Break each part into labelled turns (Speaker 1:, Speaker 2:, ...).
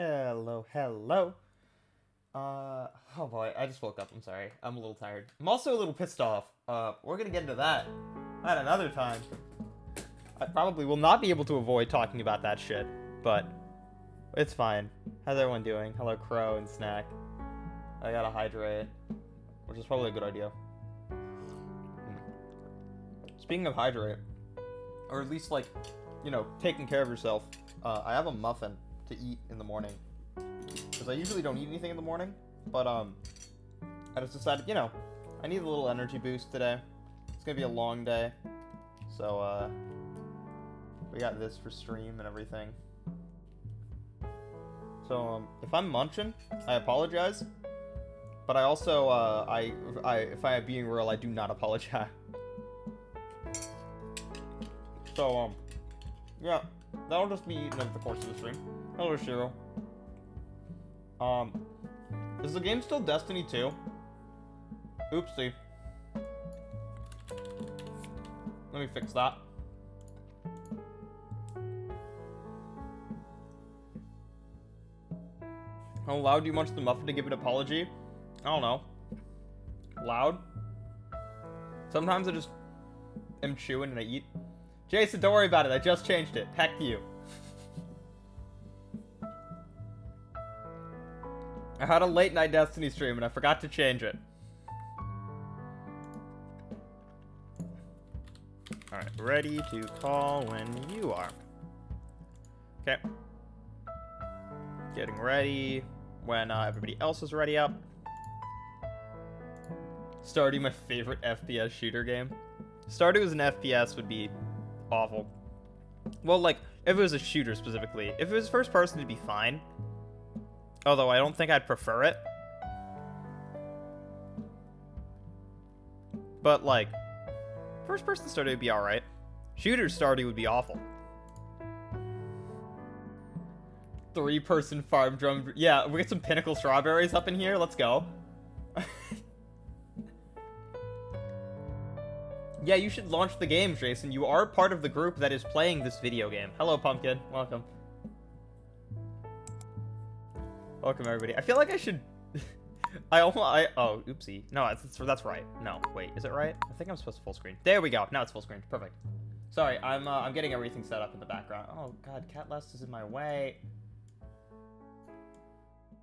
Speaker 1: Hello, hello. Oh boy, I just woke up. I'm sorry. I'm a little tired. I'm also a little pissed off. We're gonna get into that at another time. I probably will not be able to avoid talking about that shit, but it's fine. How's everyone doing? Hello, Crow and Snack. I gotta hydrate, which is probably a good idea. Speaking of hydrate, or at least like, taking care of yourself, I have a muffin to eat in the morning. Because I usually don't eat anything in the morning, but I just decided, I need a little energy boost today. It's gonna be a long day, so we got this for stream and everything. So if I'm munching, I apologize, but I also if I am being real, I do not apologize. So yeah, that'll just be eaten over the course of the stream. Hello, Shiro. Is the game still Destiny 2? Oopsie. Let me fix that. How loud do you munch the muffin to give an apology? I don't know. Loud? Sometimes I just am chewing and I eat. Jason, don't worry about it. I just changed it. Heck you. I had a late night Destiny stream and I forgot to change it. Alright, ready to call when you are. Okay. Getting ready when everybody else is ready up. Stardew, my favorite FPS shooter game. Stardew as an FPS would be awful. Well, like, if it was a shooter specifically. If it was first person, it'd be fine. Although I don't think I'd prefer it. But, like, first person Stardew would be alright. Shooter Stardew would be awful. 3-person farm drum. Yeah, we get some pinnacle strawberries up in here. Let's go. Yeah, you should launch the game, Jason. You are part of the group that is playing this video game. Hello, Pumpkin. Welcome. Welcome, everybody. I feel like I should... Oh, oopsie. No, that's right. No, wait, is it right? I think I'm supposed to full screen. There we go. Now it's full screen. Perfect. Sorry, I'm getting everything set up in the background. Oh, God, Cat Lust is in my way.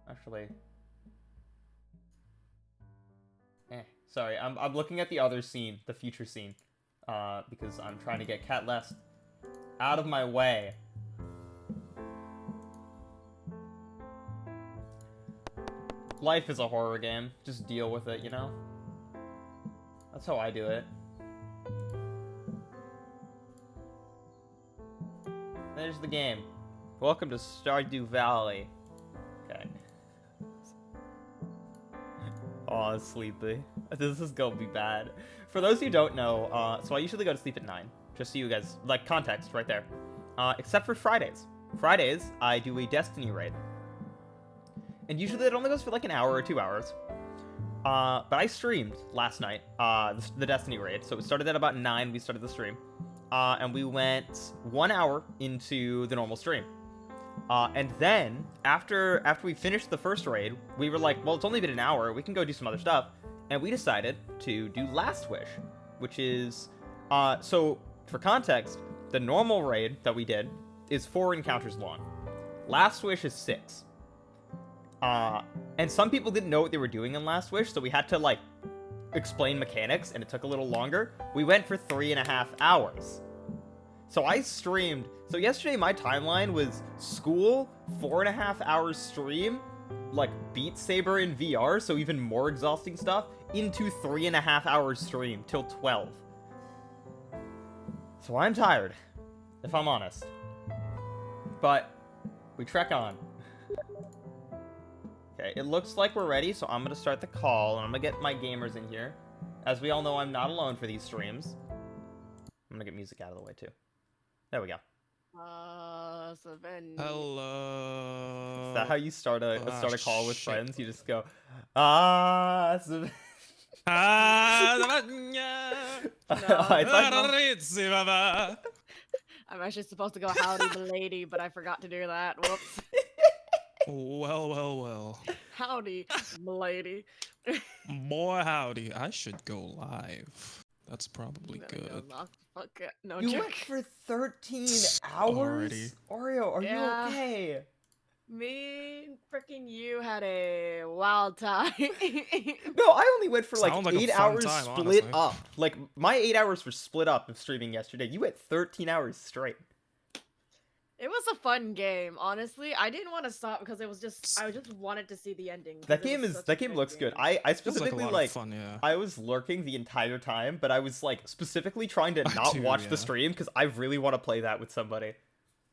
Speaker 1: Actually... Sorry, I'm looking at the other scene, the future scene, because I'm trying to get Cat Lest out of my way. Life is a horror game. Just deal with it, you know? That's how I do it. There's the game. Welcome to Stardew Valley. Okay. Aw, sleepy. This is gonna be bad. For those who don't know, so I usually go to sleep at 9. Just so you guys, like, context right there. Except for Fridays. Fridays, I do a Destiny raid. And usually it only goes for like an hour or 2 hours. But I streamed last night, the Destiny raid. So it started at about 9, we started the stream. And we went 1 hour into the normal stream. And then, after we finished the first raid, we were like, well, it's only been an hour, we can go do some other stuff. And we decided to do Last Wish, which is, so, for context, the normal raid that we did is 4 encounters long. Last Wish is 6. And some people didn't know what they were doing in Last Wish, so we had to, like, explain mechanics, and it took a little longer. We went for 3.5 hours. So I streamed, so yesterday my timeline was school, 4.5 hours stream, like Beat Saber in VR, so even more exhausting stuff, into 3.5 hours stream till 12. So I'm tired, if I'm honest. But we trek on. Okay, it looks like we're ready, so I'm gonna start the call, and I'm gonna get my gamers in here. As we all know, I'm not alone for these streams. I'm gonna get music out of the way too. There we go.
Speaker 2: Hello.
Speaker 1: Is that how you start a call with friends? You just go,
Speaker 2: No.
Speaker 1: I thought...
Speaker 3: I'm actually supposed to go howdy the lady, but I forgot to do that. Whoops.
Speaker 2: Well, well, well.
Speaker 3: Howdy, milady.
Speaker 2: Boy, howdy. I should go live. That's probably
Speaker 3: I'm gonna go
Speaker 2: good.
Speaker 3: knock the fuck out. No
Speaker 1: You
Speaker 3: joke.
Speaker 1: went for 13
Speaker 2: Already.
Speaker 1: hours? Oreo, are you
Speaker 3: Yeah.
Speaker 1: okay?
Speaker 3: Me freaking you had a wild time.
Speaker 1: No, I only went for like
Speaker 2: Sounds like a
Speaker 1: 8
Speaker 2: fun
Speaker 1: hours
Speaker 2: time,
Speaker 1: split
Speaker 2: honestly.
Speaker 1: up. Like, my 8 hours were split up of streaming yesterday. You went 13 hours straight.
Speaker 3: It was a fun game, honestly. I didn't want to stop because it was just I just wanted to see the ending. 'Cause
Speaker 1: That
Speaker 3: it
Speaker 1: game
Speaker 3: was
Speaker 1: is
Speaker 3: such a
Speaker 1: that game looks good. I
Speaker 2: Feels like a
Speaker 1: specifically
Speaker 2: lot
Speaker 1: like
Speaker 2: of fun, yeah.
Speaker 1: I was lurking the entire time, but I was like specifically trying to not
Speaker 2: too,
Speaker 1: watch the
Speaker 2: yeah.
Speaker 1: stream because I really want to play that with somebody.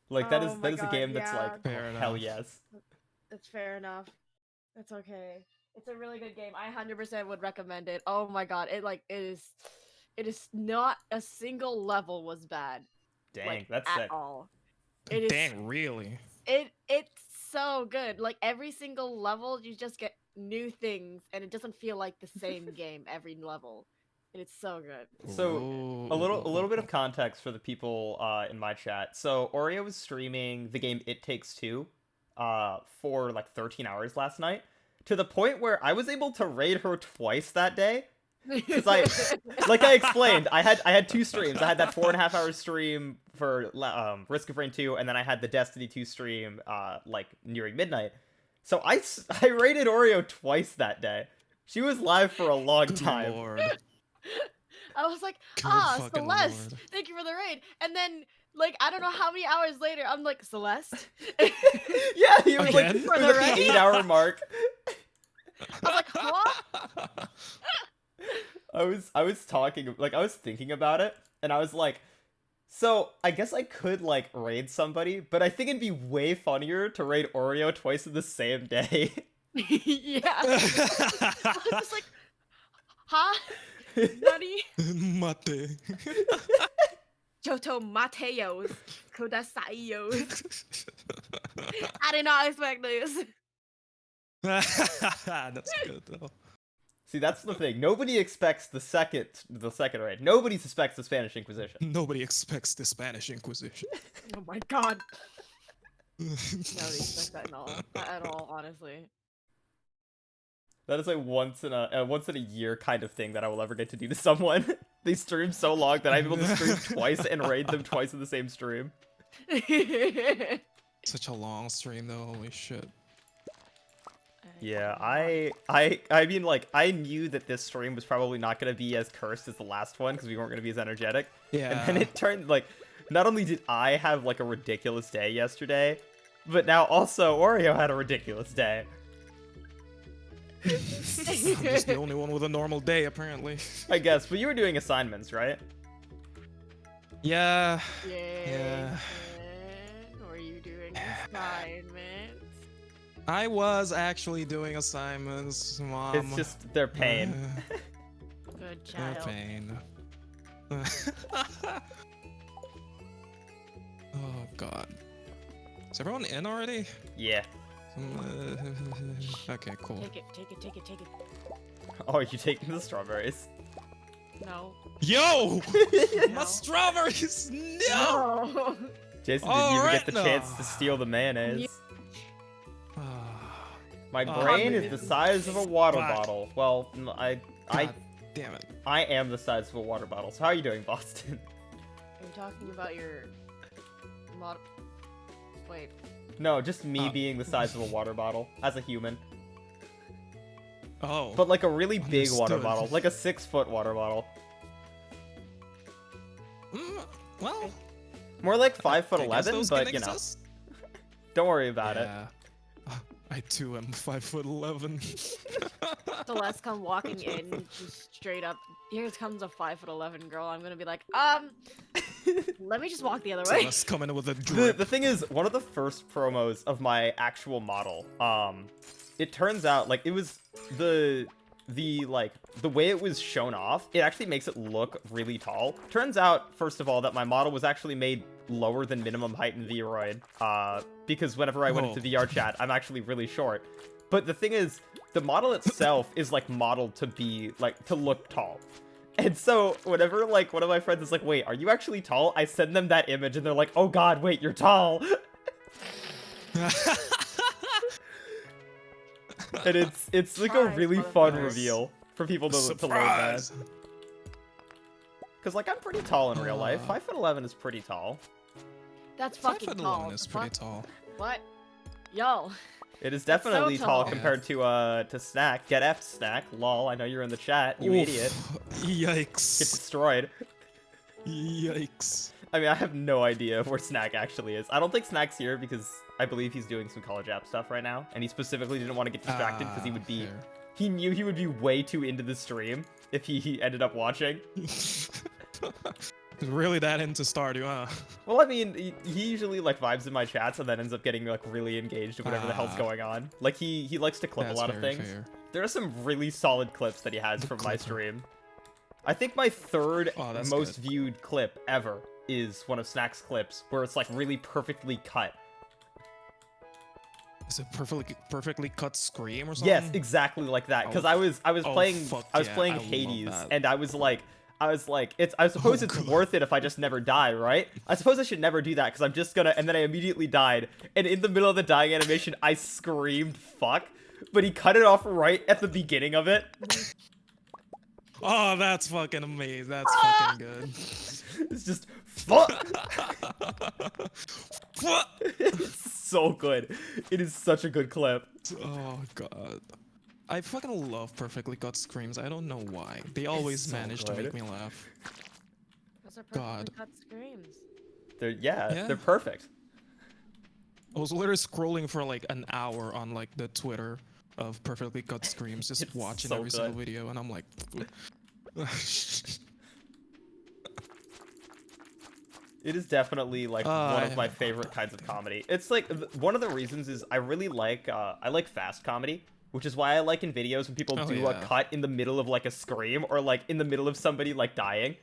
Speaker 1: Like
Speaker 3: Oh
Speaker 1: that
Speaker 3: my
Speaker 1: is a
Speaker 3: God,
Speaker 1: game that's like,
Speaker 3: yeah.
Speaker 1: oh,
Speaker 2: Fair
Speaker 1: hell
Speaker 2: enough.
Speaker 1: yes.
Speaker 3: It's fair enough. It's okay. It's a really good game. I 100% would recommend it. Oh my God, it is not a single level was bad.
Speaker 1: Dang,
Speaker 3: Like
Speaker 1: that's
Speaker 3: at
Speaker 1: sick.
Speaker 3: all. It is
Speaker 2: Dang, really?
Speaker 3: it's so good. Like every single level you just get new things and it doesn't feel like the same game every level. And it's so good. It's
Speaker 1: So
Speaker 3: so
Speaker 1: a
Speaker 2: Ooh.
Speaker 1: little bit of context for the people in my chat. So Oreo was streaming the game It Takes Two for like 13 hours last night, to the point where I was able to raid her twice that day. Because like I explained, I had two streams. I had that 4.5 hour stream for Risk of Rain 2, and then I had the Destiny 2 stream like nearing midnight. So I raided Oreo twice that day. She was live for a long
Speaker 2: Good
Speaker 1: time.
Speaker 2: lord.
Speaker 3: I was like,
Speaker 2: Good
Speaker 3: ah,
Speaker 2: fucking
Speaker 3: Celeste,
Speaker 2: lord.
Speaker 3: thank you for the raid. And then, like, I don't know how many hours later, I'm like, Celeste?
Speaker 1: Yeah, he was like,
Speaker 2: Again?
Speaker 1: it was at the 8 hour mark.
Speaker 3: I was like, huh?
Speaker 1: I was talking, like, I was thinking about it, and I was like, so I guess I could like raid somebody, but I think it'd be way funnier to raid Oreo twice in the same day.
Speaker 3: Yeah. I was just like, huh? Nani?
Speaker 2: Mate.
Speaker 3: Joto Mateos. Kodasaios. I did not expect this.
Speaker 2: That's good though.
Speaker 1: See, that's the thing. Nobody expects the second raid. Nobody suspects the Spanish Inquisition.
Speaker 2: Nobody expects the Spanish Inquisition.
Speaker 3: Oh my God. Nobody expects that at all, honestly.
Speaker 1: That is a once in a year kind of thing that I will ever get to do to someone. They stream so long that I'm able to stream twice and raid them twice in the same stream.
Speaker 2: Such a long stream though, holy shit.
Speaker 1: Yeah, I mean, like, I knew that this stream was probably not going to be as cursed as the last one because we weren't going to be as energetic.
Speaker 2: Yeah.
Speaker 1: And then it turned, like, not only did I have, like, a ridiculous day yesterday, but now also Oreo had a ridiculous day.
Speaker 2: I'm just the only one with a normal day, apparently.
Speaker 1: I guess, but you were doing assignments, right?
Speaker 2: Yeah.
Speaker 3: Yeah. Were you doing assignments?
Speaker 2: I was actually doing assignments, Mom.
Speaker 1: It's just their pain.
Speaker 3: Good
Speaker 2: Their
Speaker 3: child.
Speaker 2: pain. Oh god. Is everyone in already?
Speaker 1: Yeah.
Speaker 2: Okay, cool.
Speaker 3: Take it.
Speaker 1: Oh, you taking the strawberries?
Speaker 3: No.
Speaker 2: Yo!
Speaker 3: No.
Speaker 2: My strawberries! No!
Speaker 3: No.
Speaker 1: Jason, did you ever get the
Speaker 2: Alright,
Speaker 1: chance
Speaker 2: no.
Speaker 1: to steal the mayonnaise?
Speaker 2: Ah,
Speaker 1: My
Speaker 2: Oh,
Speaker 1: brain
Speaker 3: man.
Speaker 1: is the size of a water
Speaker 2: Fuck.
Speaker 1: bottle. Well, I
Speaker 2: God damn it.
Speaker 1: I am the size of a water bottle. So how are you doing, Boston?
Speaker 3: Are you talking about your mod? Wait.
Speaker 1: No, just me being the size of a water bottle as a human.
Speaker 2: Oh.
Speaker 1: But like a really big water
Speaker 2: Understood.
Speaker 1: bottle, like a 6-foot water bottle.
Speaker 2: Well,
Speaker 1: More like 5'11",
Speaker 2: I guess those
Speaker 1: but
Speaker 2: can
Speaker 1: you know,
Speaker 2: exist.
Speaker 1: don't worry about it.
Speaker 2: Yeah. I too am 5'11".
Speaker 3: Celeste come walking in, just straight up. Here comes a 5'11" girl. I'm gonna be like, let me just walk the other way.
Speaker 2: Celeste coming with a
Speaker 1: The
Speaker 2: drip.
Speaker 1: thing is, one of the first promos of my actual model, it turns out like it was the way it was shown off, it actually makes it look really tall. Turns out, first of all, that my model was actually made lower than minimum height in Vroid, because whenever I went into VR chat, I'm actually really short. But the thing is, the model itself is like modeled to be like to look tall. And so whenever like one of my friends is like, wait, are you actually tall? I send them that image and they're like, oh god, wait, you're tall. And it's like a
Speaker 3: Surprise,
Speaker 1: really fun
Speaker 3: motherfuckers.
Speaker 1: reveal for people to learn that.
Speaker 2: Surprise!
Speaker 1: Cause like I'm pretty tall in real life. 5'11" is pretty tall.
Speaker 3: That's
Speaker 2: 5
Speaker 3: fucking
Speaker 2: foot
Speaker 3: tall.
Speaker 2: 11 is pretty tall.
Speaker 3: What? Yo.
Speaker 1: It is
Speaker 3: That's so
Speaker 1: definitely tall
Speaker 3: tall.
Speaker 1: compared to Snack. Get F Snack. Lol. I know you're in the chat. You
Speaker 2: Oof.
Speaker 1: idiot. Get
Speaker 2: Yikes.
Speaker 1: destroyed.
Speaker 2: Yikes.
Speaker 1: I mean, I have no idea where Snack actually is. I don't think Snack's here because I believe he's doing some college app stuff right now, and he specifically didn't want to get distracted because he would be.
Speaker 2: Fair.
Speaker 1: He knew he would be way too into the stream if he ended up watching.
Speaker 2: Really that into Stardew, huh?
Speaker 1: Well, I mean, he usually like vibes in my chats and then ends up getting like really engaged in whatever the hell's
Speaker 2: Ah.
Speaker 1: going on. Like he likes to clip
Speaker 2: That's
Speaker 1: a lot of
Speaker 2: very
Speaker 1: things.
Speaker 2: fair.
Speaker 1: There are some really solid clips that he has
Speaker 2: The
Speaker 1: from my
Speaker 2: clipper.
Speaker 1: stream. I think my third
Speaker 2: Oh, that's
Speaker 1: most
Speaker 2: good.
Speaker 1: viewed clip ever is one of Snack's clips where it's like really perfectly cut.
Speaker 2: Is it perfectly cut scream or something?
Speaker 1: Yes, exactly like that. Because
Speaker 2: Oh,
Speaker 1: I was
Speaker 2: oh,
Speaker 1: playing
Speaker 2: fuck
Speaker 1: I was
Speaker 2: yeah,
Speaker 1: playing
Speaker 2: I love
Speaker 1: Hades
Speaker 2: that.
Speaker 1: and I suppose it's
Speaker 2: God.
Speaker 1: worth it if I just never die, right? I suppose I should never do that because I'm just gonna, and then I immediately died. And in the middle of the dying animation, I screamed fuck, but he cut it off right at the beginning of it.
Speaker 2: Oh, that's fucking amazing. That's fucking good.
Speaker 1: It's just fuck.
Speaker 2: What?
Speaker 1: It's so good. It is such a good clip.
Speaker 2: Oh god. I fucking love perfectly cut screams. I don't know why. They always
Speaker 1: so
Speaker 2: manage to
Speaker 1: good.
Speaker 2: make me laugh.
Speaker 3: Those are perfectly
Speaker 2: God.
Speaker 3: cut screams.
Speaker 2: Yeah.
Speaker 1: They're perfect.
Speaker 2: I was literally scrolling for like an hour on like the Twitter of perfectly cut screams, just
Speaker 1: It's
Speaker 2: watching
Speaker 1: so
Speaker 2: every single
Speaker 1: good.
Speaker 2: video, and I'm like,
Speaker 1: It is definitely like one
Speaker 2: I
Speaker 1: of my
Speaker 2: haven't
Speaker 1: favorite
Speaker 2: caught
Speaker 1: kinds
Speaker 2: that
Speaker 1: of comedy. It's like one of the reasons is I really like I like fast comedy, which is why I like in videos when people
Speaker 2: Oh,
Speaker 1: do a
Speaker 2: yeah.
Speaker 1: cut in the middle of like a scream or like in the middle of somebody like dying.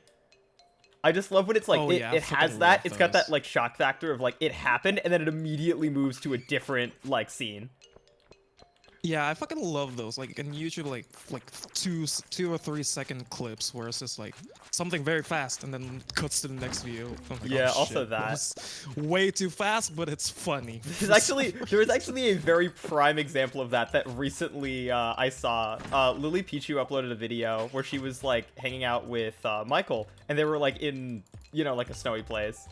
Speaker 1: I just love when it's like
Speaker 2: Oh, yeah, I
Speaker 1: it has
Speaker 2: fucking
Speaker 1: that.
Speaker 2: love
Speaker 1: It's got that
Speaker 2: those.
Speaker 1: like shock factor of like it happened and then it immediately moves to a different like scene.
Speaker 2: yeah, I fucking love those. Like in YouTube, like 2 or 3 second clips where it's just like something very fast and then cuts to the next video. I'm like,
Speaker 1: Yeah,
Speaker 2: oh,
Speaker 1: also
Speaker 2: shit,
Speaker 1: that.
Speaker 2: was way too fast, but it's funny.
Speaker 1: There was actually a very prime example of that recently I saw. Lily Pichu uploaded a video where she was like hanging out with Michael, and they were like in like a snowy place,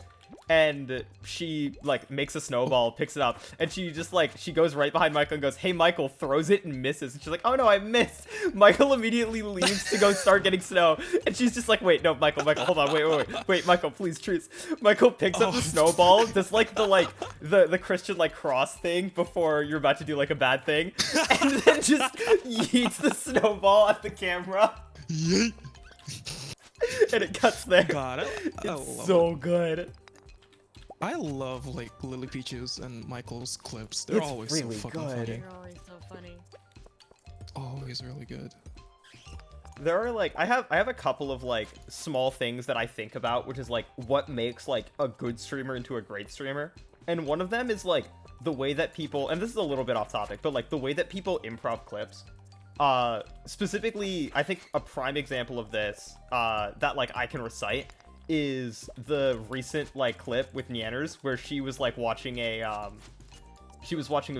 Speaker 1: and she like makes a snowball, picks it up, and she just like she goes right behind Michael and goes, "Hey Michael," throws it and misses, and she's like, "Oh no, I missed." Michael immediately leaves to go start getting snow, and she's just like, "Wait, no, Michael, hold on, wait, Michael, please, truce." Michael picks up the snowball, does like the Christian like cross thing before you're about to do like a bad thing, and then just yeets the snowball at the camera,
Speaker 2: Yeet.
Speaker 1: and it cuts there.
Speaker 2: God, I
Speaker 1: It's
Speaker 2: love
Speaker 1: so good.
Speaker 2: I love like Lily Peaches and Michael's clips. They're
Speaker 1: It's
Speaker 2: always
Speaker 1: really
Speaker 2: so fucking
Speaker 1: good.
Speaker 2: funny.
Speaker 3: You're always so funny.
Speaker 2: Always really good.
Speaker 1: There are like I have a couple of like small things that I think about, which is like what makes like a good streamer into a great streamer. And one of them is like the way that people, and this is a little bit off topic, but like the way that people improv clips. Specifically, I think a prime example of this that like I can recite is the recent like clip with Neanners where she was like watching a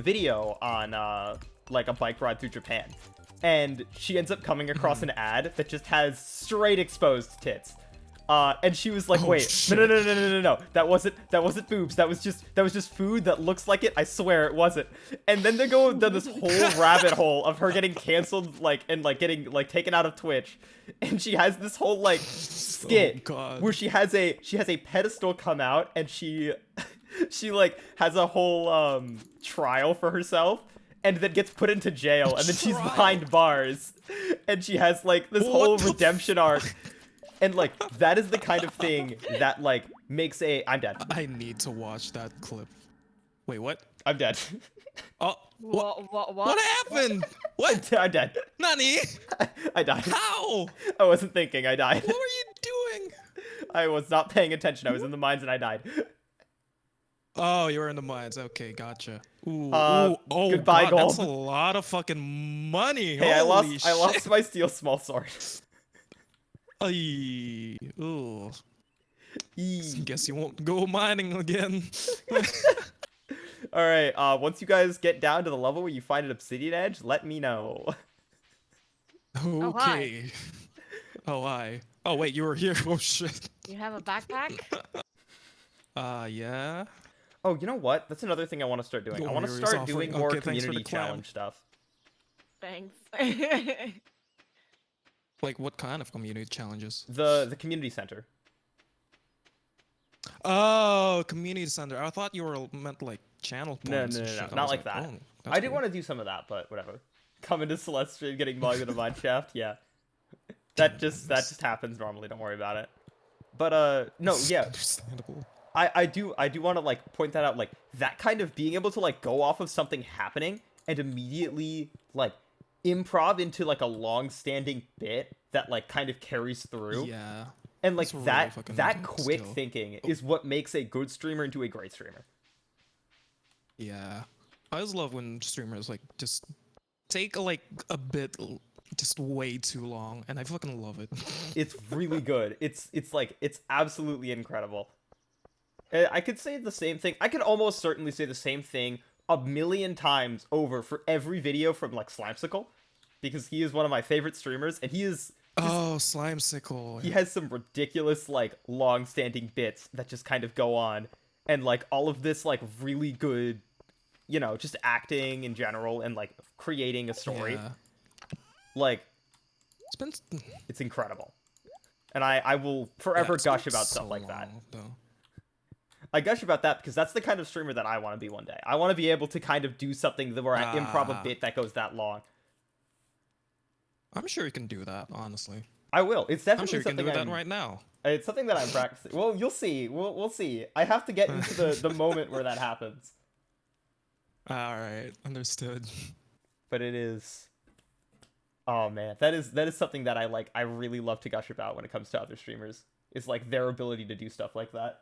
Speaker 1: video on like a bike ride through Japan, and she ends up coming across an ad that just has straight exposed tits. And she was like,
Speaker 2: Oh,
Speaker 1: "Wait,
Speaker 2: shit.
Speaker 1: no, that wasn't boobs. That was just food that looks like it. I swear it wasn't." And then they go down this whole rabbit hole of her getting canceled, like and like getting like taken out of Twitch, and she has this whole like skit
Speaker 2: God.
Speaker 1: where she has a pedestal come out, and she like has a whole trial for herself, and then gets put into jail, and then she's
Speaker 2: Trial?
Speaker 1: behind bars, and she has like this
Speaker 2: What
Speaker 1: whole
Speaker 2: the
Speaker 1: redemption arc. And like that is the kind of thing that like makes I'm dead.
Speaker 2: I need to watch that clip. Wait, what?
Speaker 1: I'm dead.
Speaker 2: Oh, what?
Speaker 3: What?
Speaker 2: What happened? What?
Speaker 1: I'm dead.
Speaker 2: Nani?
Speaker 1: I died.
Speaker 2: How?
Speaker 1: I wasn't thinking. I died.
Speaker 2: What were you doing?
Speaker 1: I was not paying attention. I was in the mines and I died.
Speaker 2: Oh, you were in the mines. Okay, gotcha. Ooh,
Speaker 1: Uh,
Speaker 2: ooh, oh,
Speaker 1: goodbye,
Speaker 2: God, that's a
Speaker 1: gold.
Speaker 2: lot of fucking money.
Speaker 1: Hey, I
Speaker 2: Holy
Speaker 1: lost
Speaker 2: shit.
Speaker 1: my steel small sword.
Speaker 2: Ay, ooh.
Speaker 1: Eee.
Speaker 2: Guess you won't go mining again.
Speaker 1: All right. Once you guys get down to the level where you find an obsidian edge, let me know.
Speaker 3: Oh, hi.
Speaker 2: Okay. Oh, hi. Oh, wait, you were here. Oh, shit.
Speaker 3: You have a backpack?
Speaker 2: Yeah.
Speaker 1: Oh, you know what? That's another thing I want to start doing. I want to
Speaker 2: Orio is
Speaker 1: start
Speaker 2: offering-
Speaker 1: doing more
Speaker 2: okay, thanks for
Speaker 1: community
Speaker 2: the clam.
Speaker 1: challenge stuff.
Speaker 3: Thanks.
Speaker 2: Like, what kind of community challenges?
Speaker 1: The community center.
Speaker 2: Oh, community center. I thought you were meant like channel points.
Speaker 1: No,
Speaker 2: and
Speaker 1: no, no,
Speaker 2: shit.
Speaker 1: no,
Speaker 2: I
Speaker 1: not
Speaker 2: was
Speaker 1: like that.
Speaker 2: Oh, that's
Speaker 1: I do
Speaker 2: cool.
Speaker 1: want to do some of that, but whatever. Coming to Celeste stream, getting mugged in a mine shaft, yeah.
Speaker 2: Damn,
Speaker 1: That just happens normally. Don't worry about it. But no, yeah.
Speaker 2: Understandable.
Speaker 1: I do want to like point that out, like that kind of being able to like go off of something happening and immediately like improv into like a long-standing bit that like kind of carries through.
Speaker 2: Yeah.
Speaker 1: And like
Speaker 2: That's a really
Speaker 1: that
Speaker 2: fucking
Speaker 1: that quick
Speaker 2: skill.
Speaker 1: thinking
Speaker 2: Oh.
Speaker 1: is what makes a good streamer into a great streamer.
Speaker 2: Yeah. I always love when streamers like just take like a bit just way too long, and I fucking love it.
Speaker 1: It's really good. It's like it's absolutely incredible. I could say the same thing. I could almost certainly say the same thing a million times over for every video from like Slimesicle, because he is one of my favorite streamers, and he is
Speaker 2: Oh, Slimesicle.
Speaker 1: he has some ridiculous like long-standing bits that just kind of go on, and like all of this like really good, you know, just acting in general and like creating a story.
Speaker 2: Yeah.
Speaker 1: Like
Speaker 2: It's been
Speaker 1: it's incredible, and I will forever
Speaker 2: it's
Speaker 1: gush
Speaker 2: been
Speaker 1: about
Speaker 2: so
Speaker 1: stuff like that.
Speaker 2: long, though.
Speaker 1: I gush about that because that's the kind of streamer that I want to be one day. I want to be able to kind of do something where I improv a bit that goes that long.
Speaker 2: I'm sure you can do that, honestly.
Speaker 1: I will. It's
Speaker 2: I'm
Speaker 1: definitely
Speaker 2: sure you can
Speaker 1: something
Speaker 2: do that
Speaker 1: I'm-
Speaker 2: right now.
Speaker 1: It's something that I'm practicing. Well, you'll see. We'll see. I have to get into the moment where that happens.
Speaker 2: All right, understood.
Speaker 1: But it is. Oh man, that is something that I like. I really love to gush about when it comes to other streamers. Is like their ability to do stuff like that.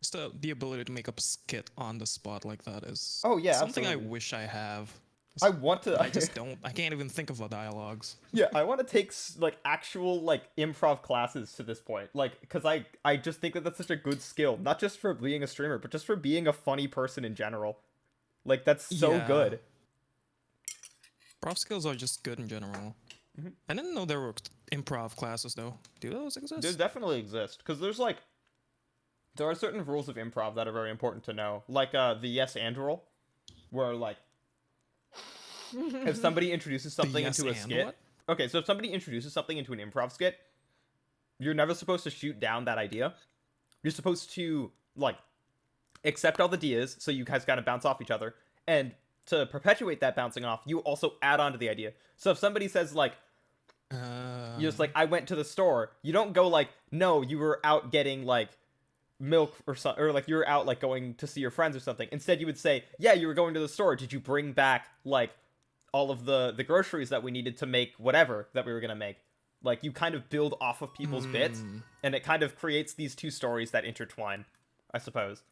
Speaker 2: Just the ability to make up a skit on the spot like that is
Speaker 1: Oh yeah,
Speaker 2: something
Speaker 1: absolutely.
Speaker 2: I wish I have.
Speaker 1: I want to.
Speaker 2: I just don't. I can't even think of the dialogues.
Speaker 1: Yeah, I want to take like actual like improv classes to this point, like because I just think that that's such a good skill, not just for being a streamer, but just for being a funny person in general. Like that's so
Speaker 2: Yeah.
Speaker 1: good.
Speaker 2: Improv skills are just good in general.
Speaker 1: Mhm.
Speaker 2: I didn't know there were improv classes though. Do those exist?
Speaker 1: They definitely exist because there are certain rules of improv that are very important to know, like the yes and rule, where like if somebody introduces
Speaker 2: The
Speaker 1: something
Speaker 2: yes
Speaker 1: into a
Speaker 2: and
Speaker 1: skit.
Speaker 2: what?
Speaker 1: Okay, so if somebody introduces something into an improv skit, you're never supposed to shoot down that idea. You're supposed to like accept all the ideas, so you guys gotta bounce off each other, and to perpetuate that bouncing off, you also add on to the idea. So if somebody says like, you're just like, I went to the store, you don't go like, no, you were out getting like milk or something, or like you were out like going to see your friends or something. Instead, you would say, yeah, you were going to the store. Did you bring back like all of the groceries that we needed to make whatever that we were gonna make? Like you kind of build off of people's bits, and it kind of creates these two stories that intertwine, I suppose.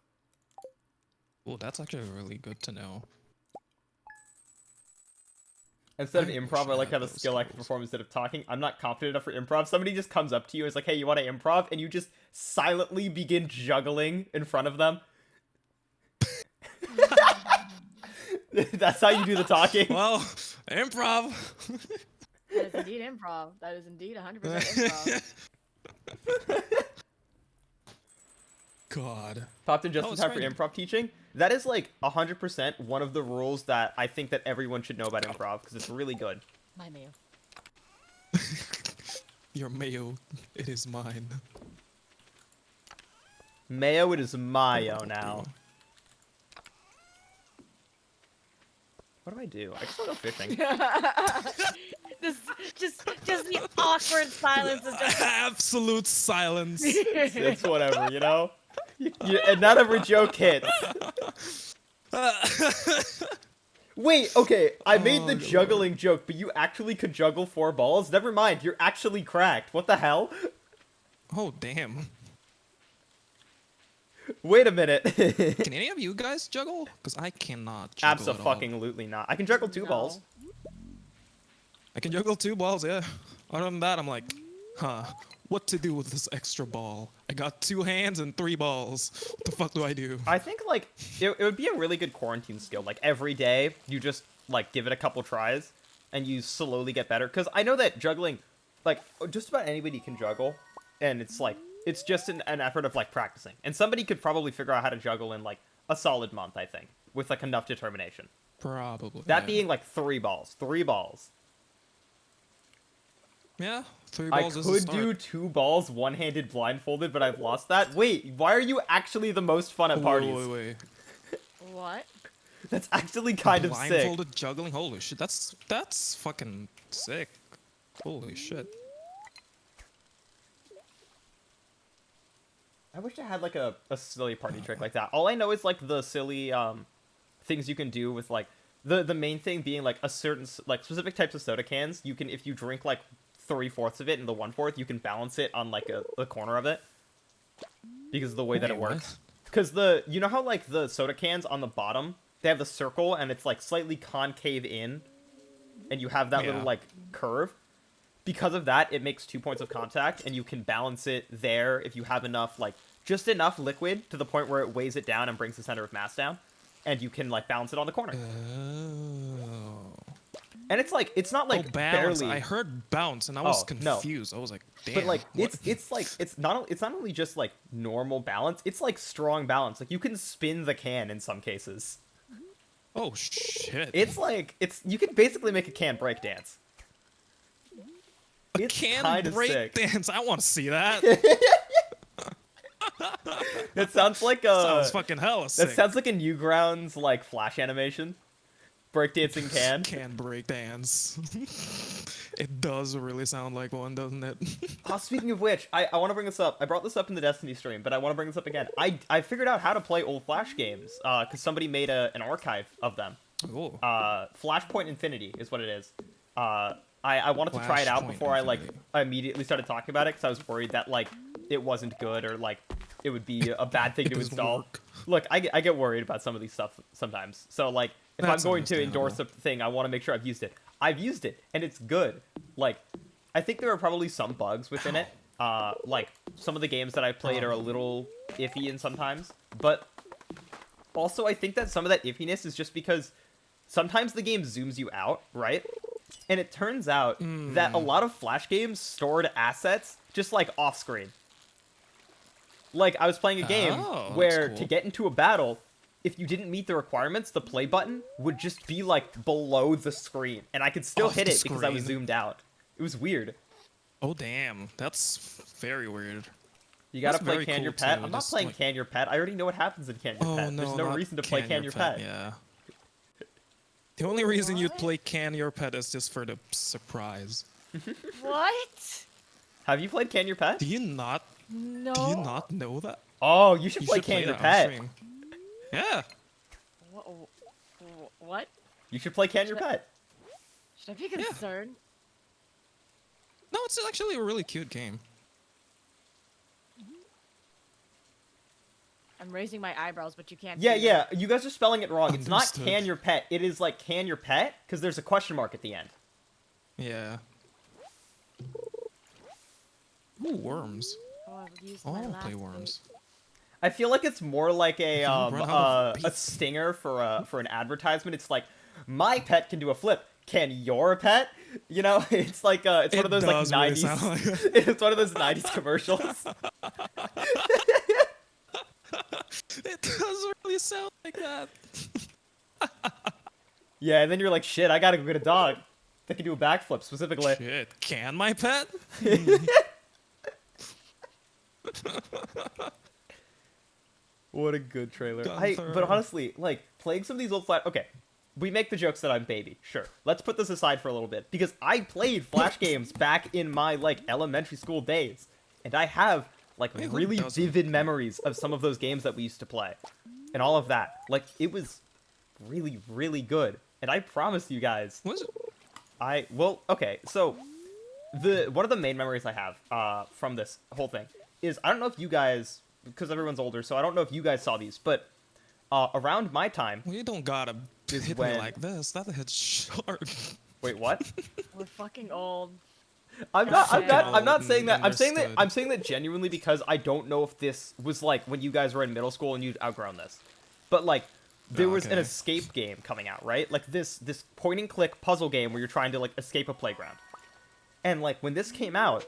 Speaker 2: Well, that's actually really good to know.
Speaker 1: Instead of
Speaker 2: I wish
Speaker 1: improv, I
Speaker 2: I
Speaker 1: like to
Speaker 2: had
Speaker 1: have a
Speaker 2: those
Speaker 1: skill I can
Speaker 2: skills.
Speaker 1: perform instead of talking. I'm not confident enough for improv. Somebody just comes up to you and is like, hey, you want to improv? And you just silently begin juggling in front of them. That's how you do the talking.
Speaker 2: Well, improv.
Speaker 3: That is indeed improv. That is indeed 100% improv.
Speaker 2: God.
Speaker 1: Popped in just
Speaker 2: Oh,
Speaker 1: in
Speaker 2: it's
Speaker 1: time for
Speaker 2: fine.
Speaker 1: improv teaching. That is like 100% one of the rules that I think that everyone should know about improv because it's really good.
Speaker 3: My mayo.
Speaker 2: Your mayo, it is mine.
Speaker 1: Mayo, it is Mayo now. What do I do? I guess I'll go fishing.
Speaker 3: this just the awkward silence is just
Speaker 2: Absolute silence.
Speaker 1: It's whatever, you know? And not every joke hits. Wait, okay, I made the
Speaker 2: Oh,
Speaker 1: juggling joke, but you actually could juggle 4 balls? Never mind, you're actually cracked. What the hell?
Speaker 2: Oh, damn.
Speaker 1: Wait a minute.
Speaker 2: Can any of you guys juggle? Because I cannot juggle at all.
Speaker 1: Abso-fucking-lutely not. I can juggle 2
Speaker 3: No.
Speaker 1: balls.
Speaker 2: I can juggle 2 balls, yeah. Other than that, I'm like, What to do with this extra ball? I got 2 hands and 3 balls. What the fuck do I do?
Speaker 1: I think like it would be a really good quarantine skill. Like every day you just like give it a couple tries and you slowly get better. Because I know that juggling, like just about anybody can juggle, and it's like it's just an effort of like practicing. And somebody could probably figure out how to juggle in like a solid month, I think, with like enough determination.
Speaker 2: Probably.
Speaker 1: That
Speaker 2: yeah.
Speaker 1: being like 3 balls. 3 balls.
Speaker 2: Yeah, 3
Speaker 1: I
Speaker 2: balls is a
Speaker 1: could
Speaker 2: start.
Speaker 1: do 2 balls one-handed blindfolded, but I've lost that. Wait, why are you actually the most fun at parties?
Speaker 2: Wait.
Speaker 3: What?
Speaker 1: That's actually kind of sick.
Speaker 2: Blindfolded juggling? Holy shit, that's fucking sick. Holy shit.
Speaker 1: I wish I had like a silly party trick like that. All I know is like the silly things you can do with like the main thing being like a certain like specific types of soda cans. You can, if you drink like 3/4 of it and the 1/4, you can balance it on like a corner of it because of the way that it
Speaker 2: Wait,
Speaker 1: works. Because you know how like the soda cans on the bottom, they have the circle and it's like slightly concave in, and you have that little
Speaker 2: Yeah.
Speaker 1: like curve. Because of that, it makes 2 points of contact, and you can balance it there if you have enough, like, just enough liquid to the point where it weighs it down and brings the center of mass down, and you can, like, balance it on the corner.
Speaker 2: Oh.
Speaker 1: And it's, like, it's not, like,
Speaker 2: Bounce.
Speaker 1: barely...
Speaker 2: I heard bounce, and I was
Speaker 1: Oh, no.
Speaker 2: confused. I was like, damn.
Speaker 1: But, like,
Speaker 2: what?
Speaker 1: it's not only just, like, normal balance, it's, like, strong balance. Like, you can spin the can in some cases.
Speaker 2: Oh, shit.
Speaker 1: It's, like, you can basically make a can break dance.
Speaker 2: A
Speaker 1: It's
Speaker 2: can
Speaker 1: kinda
Speaker 2: break
Speaker 1: sick.
Speaker 2: dance. I want to see that.
Speaker 1: It sounds like a...
Speaker 2: Sounds fucking hella sick.
Speaker 1: That sounds like a Newgrounds like flash animation. Breakdancing can.
Speaker 2: Can break dance. It does really sound like one, doesn't it?
Speaker 1: Oh, speaking of which, I want to bring this up. I brought this up in the Destiny stream, but I want to bring this up again. I figured out how to play old Flash games because somebody made an archive of them.
Speaker 2: Oh.
Speaker 1: Flashpoint Infinity is what it is. I wanted to try it out
Speaker 2: Flashpoint
Speaker 1: before
Speaker 2: Infinity.
Speaker 1: I immediately started talking about it because I was worried that like it wasn't good or like it would be a bad thing
Speaker 2: It
Speaker 1: to
Speaker 2: doesn't
Speaker 1: install.
Speaker 2: work.
Speaker 1: Look, I get worried about some of these stuff sometimes. So like if
Speaker 2: That's
Speaker 1: I'm going to endorse a
Speaker 2: understandable.
Speaker 1: thing, I want to make sure I've used it. I've used it and it's good. Like I think there are probably some bugs within it. Like some of the games that I've played are a little iffy in sometimes, but also I think that some of that iffiness is just because sometimes the game zooms you out, right? And it turns out that a lot of Flash games stored assets just like off screen. Like I was playing a game
Speaker 2: Oh, that's
Speaker 1: where
Speaker 2: cool.
Speaker 1: to get into a battle, if you didn't meet the requirements, the play button would just be like below the screen, and I could still
Speaker 2: Off
Speaker 1: hit
Speaker 2: the
Speaker 1: it because I was
Speaker 2: screen.
Speaker 1: zoomed out. It was weird.
Speaker 2: Oh, damn. That's very weird.
Speaker 1: You gotta
Speaker 2: That's
Speaker 1: play
Speaker 2: very
Speaker 1: Can
Speaker 2: cool,
Speaker 1: Your Pet.
Speaker 2: too,
Speaker 1: I'm not
Speaker 2: just,
Speaker 1: playing
Speaker 2: like-
Speaker 1: Can Your Pet. I already know what happens in Can Your
Speaker 2: Oh,
Speaker 1: Pet.
Speaker 2: no,
Speaker 1: There's no
Speaker 2: not
Speaker 1: reason to play Can Your Pet.
Speaker 2: Yeah. The only reason you'd
Speaker 3: What?
Speaker 2: play Can Your Pet is just for the surprise.
Speaker 3: What?
Speaker 1: Have you played Can Your Pet?
Speaker 2: Do you not
Speaker 3: No.
Speaker 2: know that?
Speaker 1: Oh, you should
Speaker 2: You
Speaker 1: play
Speaker 2: should
Speaker 1: Can
Speaker 2: play
Speaker 1: Your
Speaker 2: that on
Speaker 1: Pet.
Speaker 2: stream. Yeah.
Speaker 3: What?
Speaker 1: You should play Can Your Pet.
Speaker 3: Should I be concerned?
Speaker 2: No, it's actually a really cute game.
Speaker 3: I'm raising my eyebrows, but you can't.
Speaker 1: Yeah,
Speaker 3: see
Speaker 1: yeah.
Speaker 3: them.
Speaker 1: You guys are spelling it wrong. It's not
Speaker 2: Understood.
Speaker 1: Can Your Pet. It is like Can Your Pet because there's a question mark at the end.
Speaker 2: Yeah. Ooh, worms.
Speaker 3: Oh, I've used
Speaker 2: Oh,
Speaker 3: my
Speaker 2: I wanna
Speaker 3: last
Speaker 2: play
Speaker 3: bit.
Speaker 2: worms.
Speaker 1: I feel like it's more like
Speaker 2: you run out of
Speaker 1: a
Speaker 2: beef.
Speaker 1: stinger for an advertisement. It's like my pet can do a flip. Can your pet? You know, it's like it's one of those like
Speaker 2: does really
Speaker 1: 90s.
Speaker 2: sound like
Speaker 1: It's one of those 90s commercials.
Speaker 2: It does really sound like that.
Speaker 1: Yeah, and then you're like, shit, I gotta go get a dog that can do a backflip specifically.
Speaker 2: Shit, can my pet?
Speaker 1: What a good trailer.
Speaker 2: Gunther.
Speaker 1: But honestly, like, playing some of these old Flash... Okay, we make the jokes that I'm baby, sure. Let's put this aside for a little bit, because I played Flash games back in my, like, elementary school days. And I have, like,
Speaker 2: Wait, who
Speaker 1: really
Speaker 2: doesn't?
Speaker 1: vivid memories of some of those games that we used to play. And all of that. Like, it was really, really good. And I promise you guys,
Speaker 2: What is it?
Speaker 1: well, okay, so one of the main memories I have from this whole thing is, I don't know if you guys, because everyone's older, so I don't know if you guys saw these, but around my time,
Speaker 2: Well, you don't gotta
Speaker 1: Is
Speaker 2: hit
Speaker 1: when-
Speaker 2: me like this. That hits sharp.
Speaker 1: wait, what?
Speaker 3: We're fucking old.
Speaker 1: I'm
Speaker 3: Okay.
Speaker 1: not saying that.
Speaker 2: Understood.
Speaker 1: I'm saying that genuinely because I don't know if this was like when you guys were in middle school and you'd outgrown this. But like there was an
Speaker 2: okay.
Speaker 1: escape game coming out, right? Like this point and click puzzle game where you're trying to like escape a playground. And like when this came out,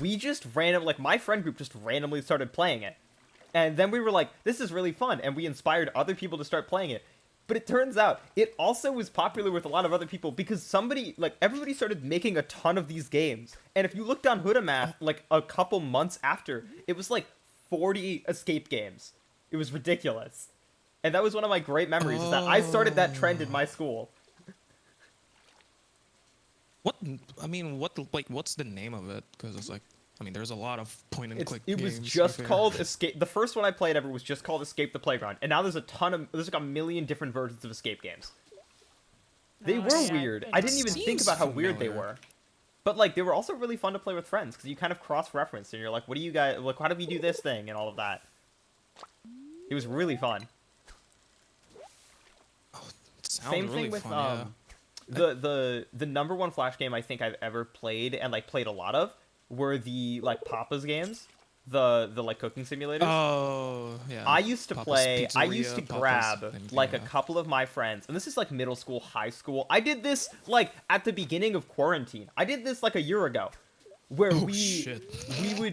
Speaker 1: we just my friend group just randomly started playing it. And then we were like, this is really fun, and we inspired other people to start playing it. But it turns out it also was popular with a lot of other people because everybody started making a ton of these games. And if you looked on Hoodamath, like a couple months after, it was like 40 escape games. It was ridiculous. And that was one of my great memories, is that I started that trend in my school.
Speaker 2: What? I mean, what's the name of it? Because it's like, I mean, there's a lot of point and click
Speaker 1: It
Speaker 2: games.
Speaker 1: was
Speaker 2: to be
Speaker 1: just
Speaker 2: fair.
Speaker 1: called Escape. The first one I played ever was just called Escape the Playground. And now there's like a million different versions of escape games. They
Speaker 3: Oh,
Speaker 1: were
Speaker 3: yeah,
Speaker 1: weird.
Speaker 3: it
Speaker 1: I didn't even
Speaker 2: seems
Speaker 1: think about how weird they
Speaker 2: familiar.
Speaker 1: were. But like they were also really fun to play with friends because you kind of cross-reference and you're like, what do you guys like? How do we do this thing and all of that? It was really fun.
Speaker 2: Sounds
Speaker 1: Same
Speaker 2: really
Speaker 1: thing with
Speaker 2: fun,
Speaker 1: the number one Flash game I think I've ever played and like played a lot of were the like Papa's games, the like cooking simulators.
Speaker 2: Oh, yeah.
Speaker 1: I used to
Speaker 2: Papa's
Speaker 1: play. I
Speaker 2: Pizzeria,
Speaker 1: used to
Speaker 2: Papa's
Speaker 1: grab
Speaker 2: anything,
Speaker 1: like a
Speaker 2: yeah.
Speaker 1: couple of my friends, and this is like middle school, high school. I did this like at the beginning of quarantine. I did this like a year ago, where
Speaker 2: Oh, shit.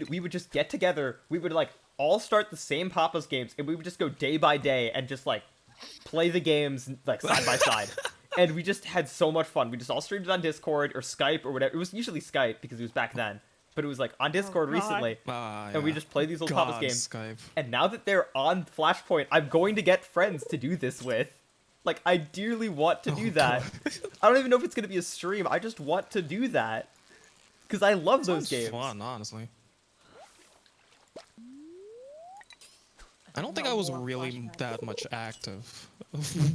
Speaker 1: we would just get together. We would like all start the same Papa's games, and we would just go day by day and just like play the games like side by side. And we just had so much fun. We just all streamed it on Discord or Skype or whatever. It was usually Skype because it was back then, but it was like on Discord
Speaker 3: God.
Speaker 1: recently. and we
Speaker 2: Yeah.
Speaker 1: just play these old Papa's
Speaker 2: God,
Speaker 1: games.
Speaker 2: Skype.
Speaker 1: And now that they're on Flashpoint, I'm going to get friends to do this with. Like, I dearly want to do
Speaker 2: Oh,
Speaker 1: that.
Speaker 2: God.
Speaker 1: I don't even know if it's going to be a stream. I just want to do that. Because I love those
Speaker 2: Sounds
Speaker 1: games.
Speaker 2: fun, honestly. I don't think
Speaker 3: No
Speaker 2: I was
Speaker 3: more
Speaker 2: really
Speaker 3: flashbacks.
Speaker 2: that much active.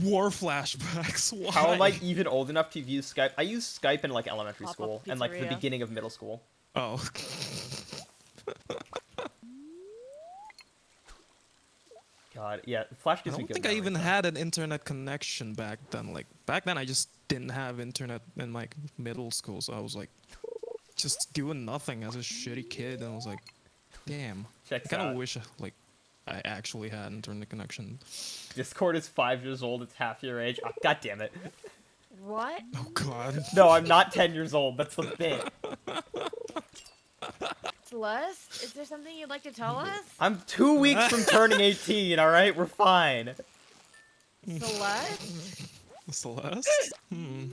Speaker 2: War flashbacks. Why?
Speaker 1: How am I even old enough to use Skype? I used Skype in, like, elementary
Speaker 3: Pop-up
Speaker 1: school and, like, the
Speaker 3: pizzeria.
Speaker 1: beginning of middle school.
Speaker 2: Oh.
Speaker 1: God, yeah, Flash
Speaker 2: I
Speaker 1: gives me
Speaker 2: don't
Speaker 1: good
Speaker 2: think I even
Speaker 1: memories.
Speaker 2: had an internet connection back then. Like back then, I just didn't have internet in like middle school, so I was like just doing nothing as a shitty kid, and I was like, damn. I
Speaker 1: Checks
Speaker 2: kind
Speaker 1: out.
Speaker 2: of wish like I actually had internet connection.
Speaker 1: Discord is 5 years old. It's half your age. Oh, God damn it.
Speaker 3: What?
Speaker 2: Oh God.
Speaker 1: No, I'm not 10 years old. That's the thing.
Speaker 3: Celeste, is there something you'd like to tell us?
Speaker 1: I'm 2 weeks from turning 18, alright? We're fine.
Speaker 3: Celeste?
Speaker 2: Celeste? Hmm.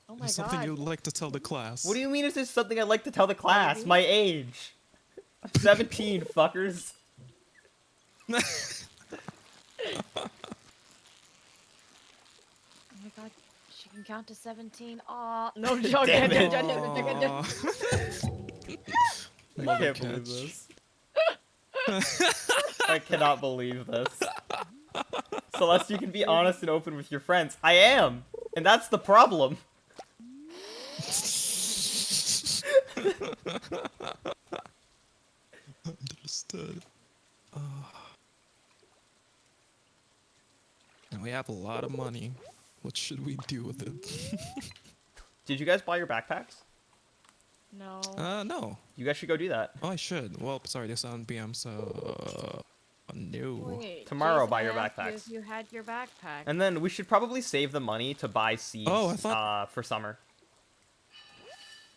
Speaker 3: Oh my
Speaker 2: Something
Speaker 3: god.
Speaker 2: you'd like to tell the class?
Speaker 1: What do you mean is this something I'd like to tell the class?
Speaker 3: Maybe.
Speaker 1: My age. I'm 17, fuckers.
Speaker 3: Oh my god. She can count to 17. Aw. No, joke.
Speaker 1: Damn it.
Speaker 2: Aw.
Speaker 1: I
Speaker 2: Mother
Speaker 1: can't believe
Speaker 2: catch.
Speaker 1: this. I cannot believe this. Celeste, you can be honest and open with your friends. I am! And that's the problem.
Speaker 2: Understood. And we have a lot of money. What should we do with it?
Speaker 1: Did you guys buy your backpacks?
Speaker 3: No.
Speaker 2: No.
Speaker 1: You guys should go do that.
Speaker 2: Oh, I should. Well, sorry, it's 7 p.m., so... no.
Speaker 3: Wait,
Speaker 1: Tomorrow,
Speaker 3: Jason,
Speaker 1: buy your
Speaker 3: I asked you
Speaker 1: backpacks.
Speaker 3: If you had your backpack.
Speaker 1: And then we should probably save the money to buy seeds
Speaker 2: Oh, I thought-
Speaker 1: for summer.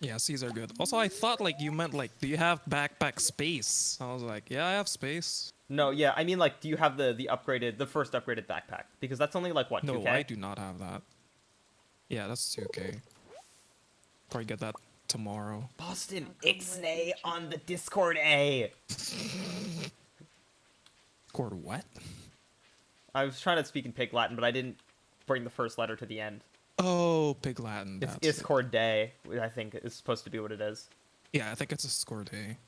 Speaker 2: Yeah, C's are good. Also, I thought, like, you meant, like, do you have backpack space? I was like, yeah, I have space.
Speaker 1: No, yeah, I mean, like, do you have the first upgraded backpack? Because that's only, like, what,
Speaker 2: No,
Speaker 1: 2K?
Speaker 2: I do not have that. Yeah, that's 2K. Probably get that tomorrow.
Speaker 1: Boston,
Speaker 3: good
Speaker 1: Ixnay on the Discord A.
Speaker 2: Scored what?
Speaker 1: I was trying to speak in Pig Latin, but I didn't bring the first letter to the end.
Speaker 2: Oh, Pig Latin.
Speaker 1: It's
Speaker 2: That's it.
Speaker 1: Discord Day, I think is supposed to be what it is.
Speaker 2: Yeah, I think it's a score day.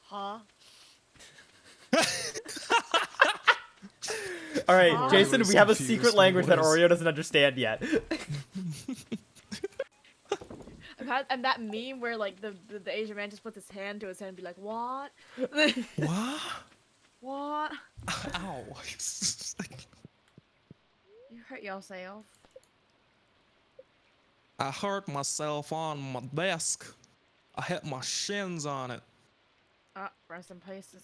Speaker 3: Huh?
Speaker 1: All right,
Speaker 3: Oh.
Speaker 1: Jason,
Speaker 2: I was
Speaker 1: we have a
Speaker 2: confused.
Speaker 1: secret language that
Speaker 2: What is-
Speaker 1: Oreo doesn't understand yet.
Speaker 3: And that meme where like the Asian man just puts his hand to his head and be like, what?
Speaker 2: What?
Speaker 3: What?
Speaker 2: Ow.
Speaker 3: You hurt yourself.
Speaker 2: I hurt myself on my desk. I hit my shins on it.
Speaker 3: Rest in places.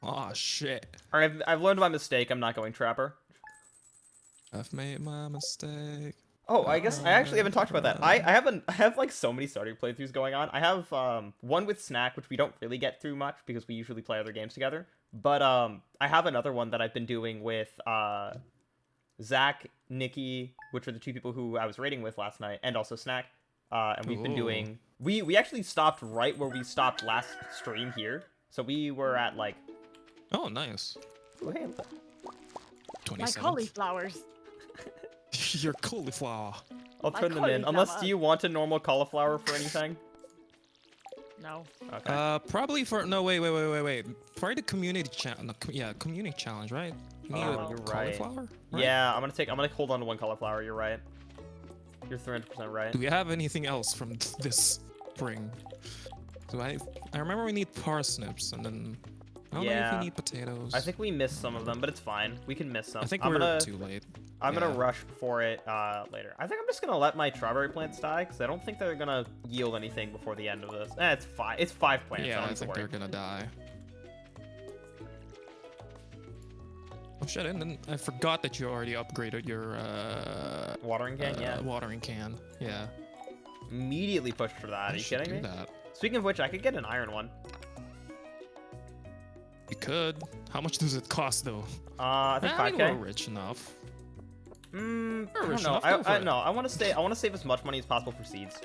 Speaker 2: Oh shit.
Speaker 1: Alright, I've learned my mistake. I'm not going Trapper.
Speaker 2: I've made my mistake.
Speaker 1: Oh, I guess I actually haven't talked about that. I have like so many Stardew playthroughs going on. I have one with Snack, which we don't really get through much because we usually play other games together. But I have another one that I've been doing with Zach, Nikki, which are the two people who I was raiding with last night, and also Snack. And we've been doing. We actually stopped right where we stopped last stream here. So we were at like.
Speaker 2: Oh, nice.
Speaker 1: Oh, hey,
Speaker 2: 27th.
Speaker 3: My cauliflowers.
Speaker 2: Your cauliflower.
Speaker 1: I'll
Speaker 3: My
Speaker 1: turn them in. Unless,
Speaker 3: cauliflower.
Speaker 1: do you want a normal cauliflower for anything?
Speaker 3: No.
Speaker 1: Okay.
Speaker 2: Probably for no. Wait. For the community challenge. No, yeah, community challenge, right? You need
Speaker 1: Oh,
Speaker 2: a
Speaker 1: you're right.
Speaker 2: cauliflower. Right?
Speaker 1: Yeah, I'm gonna hold on to one cauliflower. You're right. You're 300% right.
Speaker 2: Do we have anything else from this spring? Do I remember we need parsnips, and then I don't know if
Speaker 1: Yeah.
Speaker 2: we need potatoes.
Speaker 1: I think we missed some of them, but it's fine. We can miss some.
Speaker 2: I think
Speaker 1: I'm
Speaker 2: we're
Speaker 1: gonna,
Speaker 2: too late.
Speaker 1: I'm gonna
Speaker 2: yeah.
Speaker 1: rush for it later. I think I'm just gonna let my strawberry plants die because I don't think they're gonna yield anything before the end of this. It's 5. It's 5 plants.
Speaker 2: Yeah,
Speaker 1: I
Speaker 2: I
Speaker 1: don't
Speaker 2: think
Speaker 1: worry.
Speaker 2: they're gonna die. Oh shit! And then I forgot that you already upgraded your
Speaker 1: Watering can. Yeah.
Speaker 2: watering can. Yeah.
Speaker 1: Immediately pushed for that. Are
Speaker 2: I
Speaker 1: you
Speaker 2: should
Speaker 1: kidding
Speaker 2: do
Speaker 1: me?
Speaker 2: that.
Speaker 1: Speaking of which, I could get an iron one.
Speaker 2: You could. How much does it cost though?
Speaker 1: I think
Speaker 2: I mean,
Speaker 1: 5K.
Speaker 2: we're rich enough.
Speaker 1: I
Speaker 2: We're
Speaker 1: don't
Speaker 2: rich
Speaker 1: know.
Speaker 2: enough, go for it.
Speaker 1: No, I want to save as much money as possible for seeds.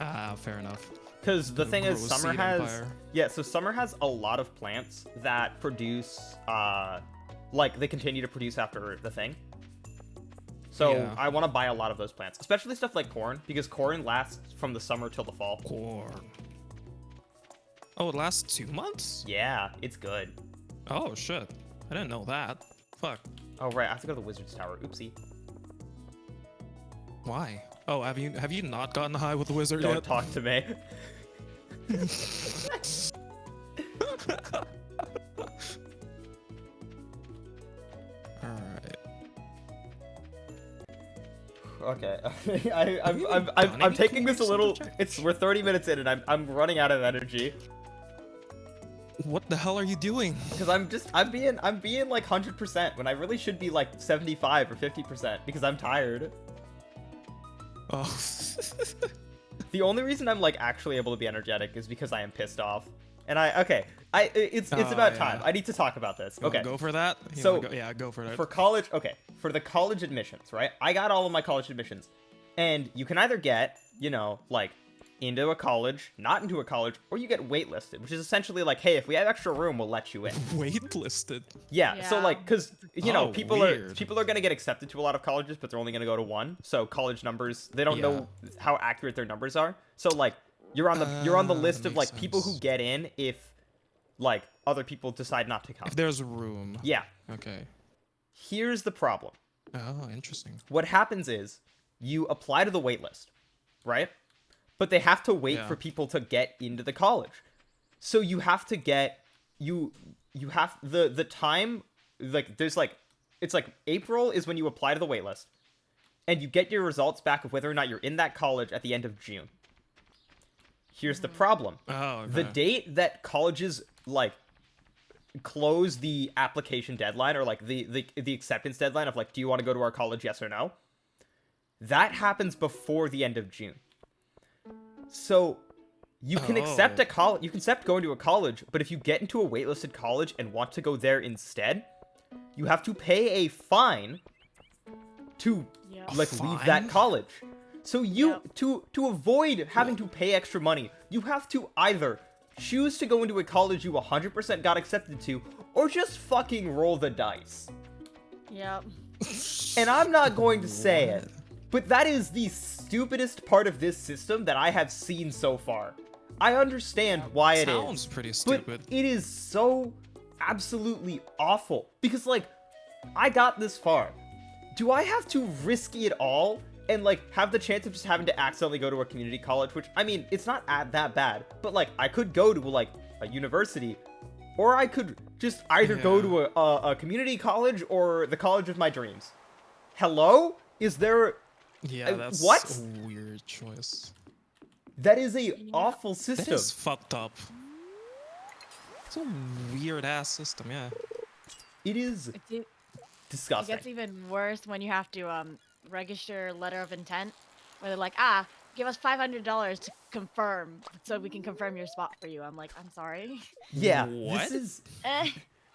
Speaker 2: Ah, fair enough.
Speaker 1: Because the thing is,
Speaker 2: Grow a
Speaker 1: summer
Speaker 2: seed
Speaker 1: has
Speaker 2: empire.
Speaker 1: so summer has a lot of plants that produce like they continue to produce after the thing. So
Speaker 2: Yeah.
Speaker 1: I want to buy a lot of those plants, especially stuff like corn, because corn lasts from the summer till the fall.
Speaker 2: Corn. Oh, it lasts 2 months?
Speaker 1: Yeah, it's good.
Speaker 2: Oh shit. I didn't know that. Fuck.
Speaker 1: Oh right, I have to go to the wizard's tower. Oopsie.
Speaker 2: Why? Oh, have you not gotten high with the wizard
Speaker 1: Don't
Speaker 2: yet?
Speaker 1: talk to me.
Speaker 2: Alright.
Speaker 1: Okay,
Speaker 2: Have you
Speaker 1: I'm
Speaker 2: done
Speaker 1: taking this a
Speaker 2: anything
Speaker 1: little.
Speaker 2: recently?
Speaker 1: We're 30 minutes in, and I'm running out of energy.
Speaker 2: What the hell are you doing?
Speaker 1: Because I'm being like 100% when I really should be like 75 or 50% because I'm tired.
Speaker 2: Oh.
Speaker 1: The only reason I'm like actually able to be energetic is because I am pissed off. And it's
Speaker 2: Oh,
Speaker 1: about
Speaker 2: yeah.
Speaker 1: time. I need to talk about this. Okay.
Speaker 2: Go for that?
Speaker 1: So,
Speaker 2: Go for that.
Speaker 1: For college, for the college admissions, right? I got all of my college admissions. And you can either get, like into a college, not into a college, or you get waitlisted, which is essentially like, hey, if we have extra room, we'll let you in.
Speaker 2: Waitlisted.
Speaker 1: Yeah, so
Speaker 3: Yeah.
Speaker 1: like, cause
Speaker 2: Oh,
Speaker 1: people
Speaker 2: weird.
Speaker 1: are gonna get accepted to a lot of colleges, but they're only gonna go to one. So college numbers, they don't know how accurate their numbers are. So like, you're on the list
Speaker 2: that
Speaker 1: of like
Speaker 2: makes
Speaker 1: people who
Speaker 2: sense.
Speaker 1: get in if like other people decide not to come.
Speaker 2: If there's room.
Speaker 1: Yeah.
Speaker 2: Okay.
Speaker 1: Here's the problem.
Speaker 2: Oh, interesting.
Speaker 1: What happens is you apply to the wait list, right? But they have to wait
Speaker 2: Yeah.
Speaker 1: for people to get into the college. So you have to get you have the time like there's like it's like April is when you apply to the wait list. And you get your results back of whether or not you're in that college at the end of June. Here's the problem.
Speaker 2: Oh, okay.
Speaker 1: The date that colleges like close the application deadline or like the acceptance deadline of like, do you want to go to our college, yes or no? That happens before the end of June. So you can accept you can accept going to a college, but if you get into a waitlisted college and want to go there instead, you have to pay a fine to
Speaker 3: Yep.
Speaker 1: like leave that
Speaker 2: Fine?
Speaker 1: college. So you
Speaker 3: Yep.
Speaker 1: to avoid having to pay extra money, you have to either choose to go into a college you 100% got accepted to, or just fucking roll the dice.
Speaker 3: Yep.
Speaker 1: And I'm not going to say it, but that is the stupidest part of this system that I have seen so far. I understand why it is.
Speaker 2: Sounds pretty
Speaker 1: But
Speaker 2: stupid.
Speaker 1: it is so absolutely awful. Because, like, I got this far. Do I have to risk it all and, like, have the chance of just having to accidentally go to a community college? Which, I mean, it's not that bad. But, like, I could go to, like, a university. Or I could just either go
Speaker 2: Yeah.
Speaker 1: to a community college or the college of my dreams. Hello? Is there
Speaker 2: Yeah, that's
Speaker 1: what?
Speaker 2: a weird choice.
Speaker 1: That is a
Speaker 3: Yeah.
Speaker 1: awful
Speaker 2: That
Speaker 1: system.
Speaker 2: is fucked up. It's a weird ass system, yeah.
Speaker 1: It is
Speaker 3: It
Speaker 1: disgusting.
Speaker 3: gets even worse when you have to register a letter of intent, where they're like, give us $500 to confirm, so we can confirm your spot for you. I'm like, I'm sorry.
Speaker 1: Yeah,
Speaker 2: What?
Speaker 1: this is
Speaker 3: Eh,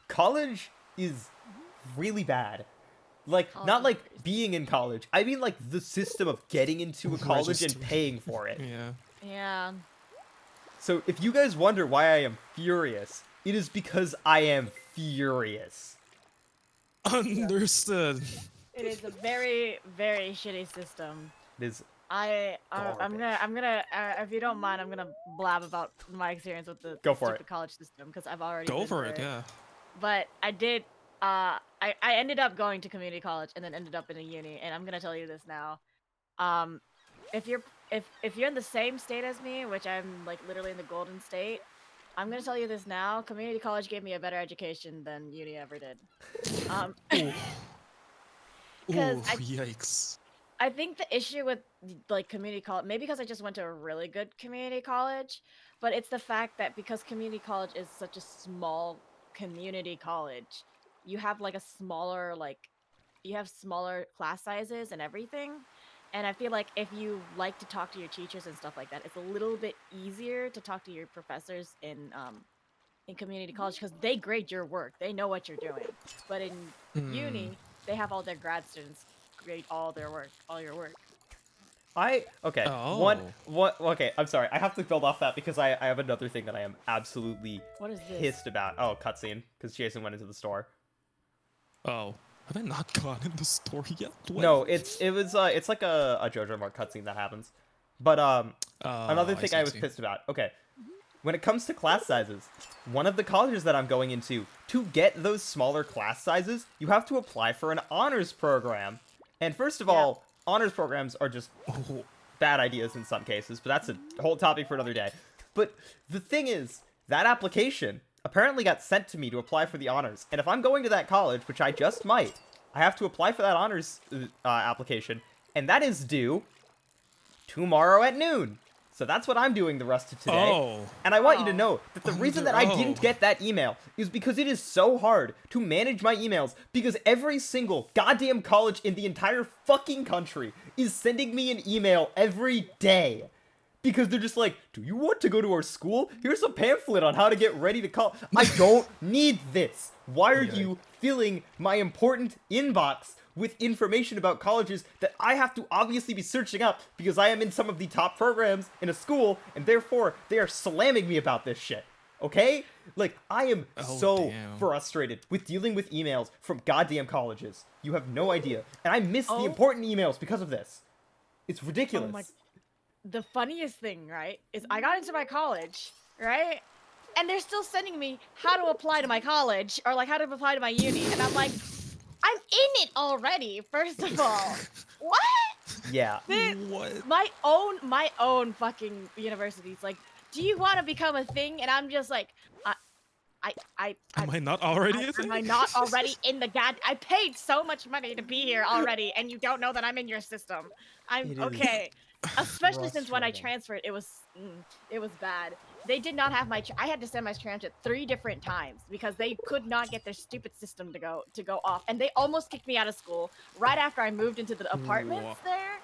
Speaker 1: college is really bad. Like,
Speaker 3: College
Speaker 1: not
Speaker 3: is
Speaker 1: like
Speaker 3: crazy.
Speaker 1: being in college. I mean, like the system of getting into a college and
Speaker 2: Registering.
Speaker 1: paying for it.
Speaker 2: Yeah.
Speaker 3: Yeah.
Speaker 1: So, if you guys wonder why I am furious, it is because I am furious.
Speaker 2: Understood.
Speaker 3: It is a very, very shitty system.
Speaker 1: It is.
Speaker 3: I'm
Speaker 1: Garbage.
Speaker 3: gonna, if you don't mind, I'm gonna blab about my experience with the
Speaker 1: Go for
Speaker 3: stupid
Speaker 1: it.
Speaker 3: college system because I've already
Speaker 2: Go
Speaker 3: been
Speaker 2: for
Speaker 3: through
Speaker 2: it, yeah.
Speaker 3: But I did, I ended up going to community college and then ended up in a uni, and I'm gonna tell you this now. Um, if you're in the same state as me, which I'm like literally in the Golden State, I'm gonna tell you this now. Community college gave me a better education than uni ever did. Um,
Speaker 2: Ooh.
Speaker 3: 'Cause
Speaker 2: Ooh, yikes.
Speaker 3: I think the issue with like community college, maybe because I just went to a really good community college, but it's the fact that because community college is such a small community college, you have like a smaller you have smaller class sizes and everything. And I feel like if you like to talk to your teachers and stuff like that, it's a little bit easier to talk to your professors in community college because they grade your work. They know what you're doing. But in
Speaker 2: Hmm.
Speaker 3: uni, they have all their grad students grade all their work, all your work.
Speaker 1: Okay.
Speaker 2: Oh.
Speaker 1: Okay, I'm sorry. I have to build off that because I have another thing that I am absolutely
Speaker 3: What is this?
Speaker 1: pissed about. Oh, cutscene. Because Jason went into the store.
Speaker 2: Oh. Have I not gone in the store yet? What?
Speaker 1: No, it's like a JoJo Mart cutscene that happens. But another thing I was pissed about. Okay, when it comes to class sizes, one of the colleges that I'm going into, to get those smaller class sizes, you have to apply for an honors program. And first of
Speaker 3: Yeah.
Speaker 1: all, honors programs are just bad ideas in some cases, but that's a whole topic for another day. But the thing is, that application apparently got sent to me to apply for the honors. And if I'm going to that college, which I just might, I have to apply for that honors application, and that is due tomorrow at noon. So that's what I'm doing the rest of today.
Speaker 2: Oh.
Speaker 1: And I want you to
Speaker 3: Oh.
Speaker 1: know that the reason that I didn't get that email is because it is so hard to manage my emails because every single goddamn college in the entire fucking country is sending me an email every day. Because they're just like, do you want to go to our school? Here's a pamphlet on how to get ready to call. I don't need this. Why are you filling my important inbox with information about colleges that I have to obviously be searching up because I am in some of the top programs in a school, and therefore they are slamming me about this shit. Okay? Like, I am so
Speaker 2: damn.
Speaker 1: frustrated with dealing with emails from goddamn colleges. You have no idea. And I miss the
Speaker 3: Oh.
Speaker 1: important emails because of this. It's ridiculous.
Speaker 3: Oh my- The funniest thing, right, is I got into my college, right? And they're still sending me how to apply to my college or like how to apply to my uni. And I'm like, I'm in it already, first of all. What?
Speaker 1: Yeah.
Speaker 2: What?
Speaker 3: My own fucking university's like, do you want to become a thing? And I'm just like,
Speaker 2: Am I not already a thing?
Speaker 3: am I not already in the I paid so much money to be here already, and you don't know that I'm in your system. I'm
Speaker 1: It is
Speaker 3: okay. Especially since when I
Speaker 1: frustrating.
Speaker 3: transferred, it was bad. They did not have my. I had to send my transcript 3 different times because they could not get their stupid system to go off, and they almost kicked me out of school right after I moved into the apartments there.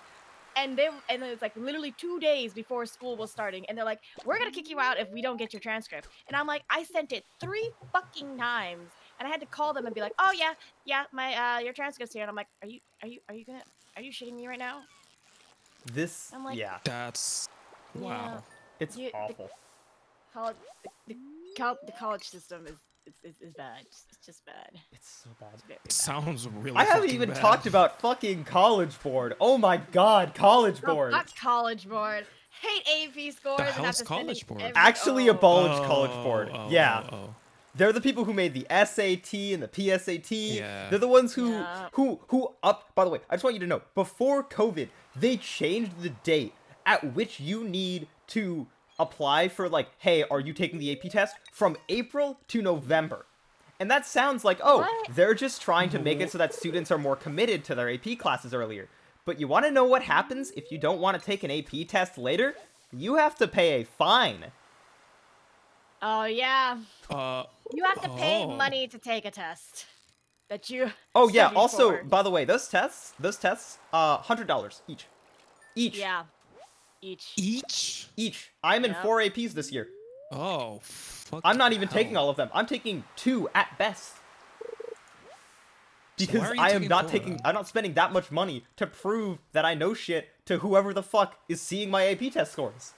Speaker 3: And it was like literally 2 days before school was starting, and they're like, "We're gonna kick you out if we don't get your transcript." And I'm like, I sent it 3 fucking times, and I had to call them and be like, "Oh yeah, my your transcript's here." And I'm like, "Are you shitting me right now?"
Speaker 1: This,
Speaker 3: I'm like,
Speaker 1: yeah,
Speaker 2: That's wow.
Speaker 3: Yeah.
Speaker 1: it's
Speaker 3: You- the-
Speaker 1: awful.
Speaker 3: College, the college system is bad. It's just bad.
Speaker 1: It's so bad.
Speaker 3: It's very
Speaker 2: It
Speaker 3: bad.
Speaker 2: sounds really.
Speaker 1: I haven't
Speaker 2: fucking
Speaker 1: even
Speaker 2: bad.
Speaker 1: talked about fucking College Board. Oh my god, College
Speaker 3: Oh,
Speaker 1: Board.
Speaker 3: fuck College Board. Hate AP scores. and
Speaker 2: hell's
Speaker 3: after
Speaker 2: College
Speaker 3: sending
Speaker 2: Board?
Speaker 3: every-
Speaker 1: Actually
Speaker 3: oh.
Speaker 1: abolish College Board.
Speaker 2: Oh,
Speaker 1: Yeah.
Speaker 2: oh.
Speaker 1: They're the people who made the SAT and the PSAT.
Speaker 2: Yeah.
Speaker 1: They're the ones who
Speaker 3: Yeah.
Speaker 1: who up. By the way, I just want you to know, before COVID, they changed the date at which you need to apply for, like, hey, are you taking the AP test, from April to November. And that sounds like, oh,
Speaker 3: What?
Speaker 1: they're just trying to make it so that students are more committed to their AP classes earlier. But you want to know what happens if you don't want to take an AP test later? You have to pay a fine.
Speaker 3: Oh yeah. You have to pay
Speaker 2: Oh.
Speaker 3: money to take a test that you.
Speaker 1: Oh yeah,
Speaker 3: studied
Speaker 1: also,
Speaker 3: for.
Speaker 1: by the way, those tests, $100 each. Each.
Speaker 3: Yeah. Each.
Speaker 2: Each?
Speaker 1: Each. I'm in
Speaker 3: Yep.
Speaker 1: 4 APs this year.
Speaker 2: Oh, fuck.
Speaker 1: I'm not even taking all of them. I'm taking 2 at best.
Speaker 2: So why
Speaker 1: Because
Speaker 2: are you
Speaker 1: I am
Speaker 2: taking
Speaker 1: not
Speaker 2: 4
Speaker 1: taking,
Speaker 2: then?
Speaker 1: I'm not spending that much money to prove that I know shit to whoever the fuck is seeing my AP test scores.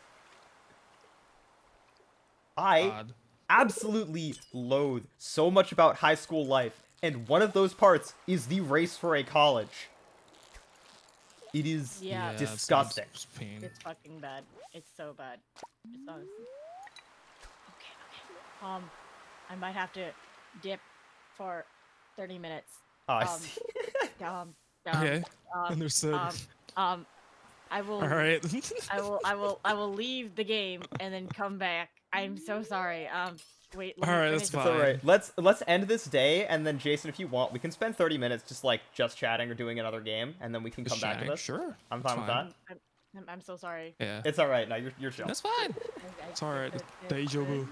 Speaker 1: I
Speaker 2: God.
Speaker 1: absolutely loathe so much about high school life, and one of those parts is the race for a college. It is
Speaker 3: Yeah.
Speaker 2: it
Speaker 1: disgusting.
Speaker 2: sounds pain.
Speaker 3: It's fucking bad. It's so bad. It's honestly. Okay. I might have to dip for 30 minutes.
Speaker 1: I
Speaker 3: Um,
Speaker 1: see.
Speaker 2: Okay,
Speaker 3: um,
Speaker 2: understood.
Speaker 3: I will.
Speaker 2: All right.
Speaker 3: I will leave the game and then come back. I'm so sorry. Wait. Let me
Speaker 2: Alright,
Speaker 3: finish
Speaker 2: that's
Speaker 3: the-
Speaker 1: It's alright. Let's end this day, and then Jason, if you want, we can spend 30 minutes just chatting or doing another game, and then we can come back to this.
Speaker 2: Sure.
Speaker 1: I'm
Speaker 2: it's
Speaker 1: fine with that.
Speaker 3: I'm so sorry.
Speaker 2: Yeah.
Speaker 1: It's alright. No, you're chill.
Speaker 2: That's fine. It's alright. Deja vu.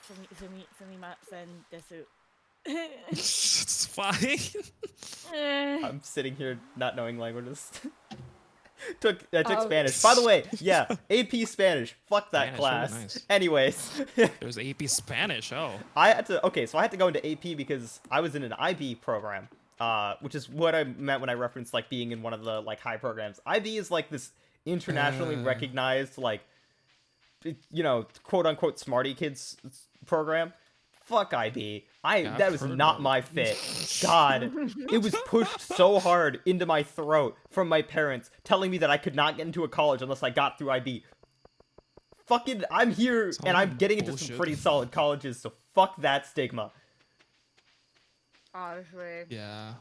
Speaker 3: すみませんです。
Speaker 2: It's fine.
Speaker 1: I'm sitting here not knowing languages. I took
Speaker 3: Oh.
Speaker 1: Spanish. By the way, yeah, AP Spanish. Fuck that
Speaker 2: Spanish,
Speaker 1: class.
Speaker 2: really nice.
Speaker 1: Anyways,
Speaker 2: There's AP Spanish. Oh.
Speaker 1: I had to go into AP because I was in an IB program, which is what I meant when I referenced like being in one of the like high programs. IB is like this internationally recognized like, you know, quote unquote smarty kids program. Fuck IB.
Speaker 2: Yeah,
Speaker 1: That
Speaker 2: I've
Speaker 1: was
Speaker 2: heard
Speaker 1: not
Speaker 2: about
Speaker 1: my fit. God, it was pushed so hard into my throat from my parents, telling me that I could not get into a college unless I got through IB. Fucking, I'm here
Speaker 2: Sounds
Speaker 1: and I'm
Speaker 2: like
Speaker 1: getting into some
Speaker 2: bullshit.
Speaker 1: pretty solid colleges, so fuck that stigma.
Speaker 3: Honestly.
Speaker 2: Yeah.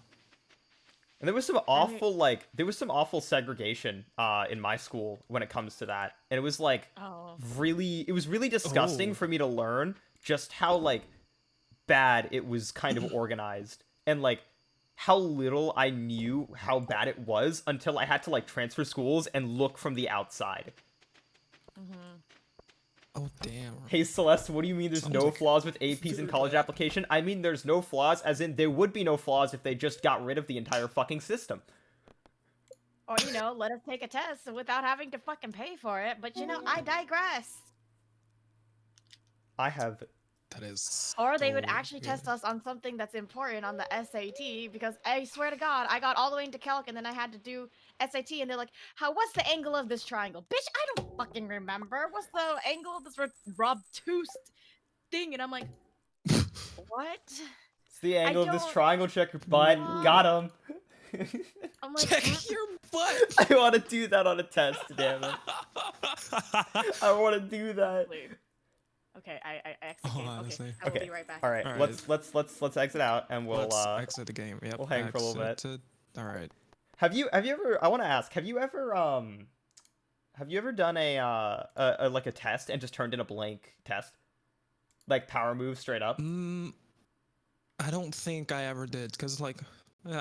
Speaker 1: And there was some awful segregation in my school when it comes to that. And it was like
Speaker 3: Oh.
Speaker 1: it was really disgusting
Speaker 2: Oh.
Speaker 1: for me to learn just how like bad it was kind of organized, and like how little I knew how bad it was until I had to like transfer schools and look from the outside.
Speaker 2: Oh damn.
Speaker 1: Hey Celeste, what do you mean there's
Speaker 2: Sounds
Speaker 1: no
Speaker 2: like-
Speaker 1: flaws with APs in college application? I mean there's no flaws as in there would be no flaws if they just got rid of the entire fucking system.
Speaker 3: Or you know, let us take a test without having to fucking pay for it. But you know, I digress.
Speaker 1: I have
Speaker 2: That is.
Speaker 3: Or they would
Speaker 2: so
Speaker 3: actually
Speaker 2: good.
Speaker 3: test us on something that's important on the SAT, because I swear to God, I got all the way into calc and then I had to do SAT, and they're like, what's the angle of this triangle? Bitch, I don't fucking remember. What's the angle of this obtuse thing? And I'm like, what?
Speaker 1: it's the angle of this
Speaker 3: don't-
Speaker 1: triangle, check your butt. Got him.
Speaker 3: I'm like,
Speaker 2: Check
Speaker 3: "Huh?"
Speaker 2: your butt.
Speaker 1: I want to do that on a test, damn it. I want to do that.
Speaker 3: Wait. Okay, I exit
Speaker 2: Oh,
Speaker 3: game. Okay,
Speaker 2: honestly.
Speaker 3: I will
Speaker 1: Okay.
Speaker 3: be right back.
Speaker 1: All right,
Speaker 2: Alright.
Speaker 1: let's exit out and we'll
Speaker 2: Let's exit the game. Yep.
Speaker 1: we'll hang for a little bit.
Speaker 2: exited. All right.
Speaker 1: Have you ever, I want to ask, have you ever done a like a test and just turned in a blank test? Like power move straight up?
Speaker 2: I don't think I ever did, cause like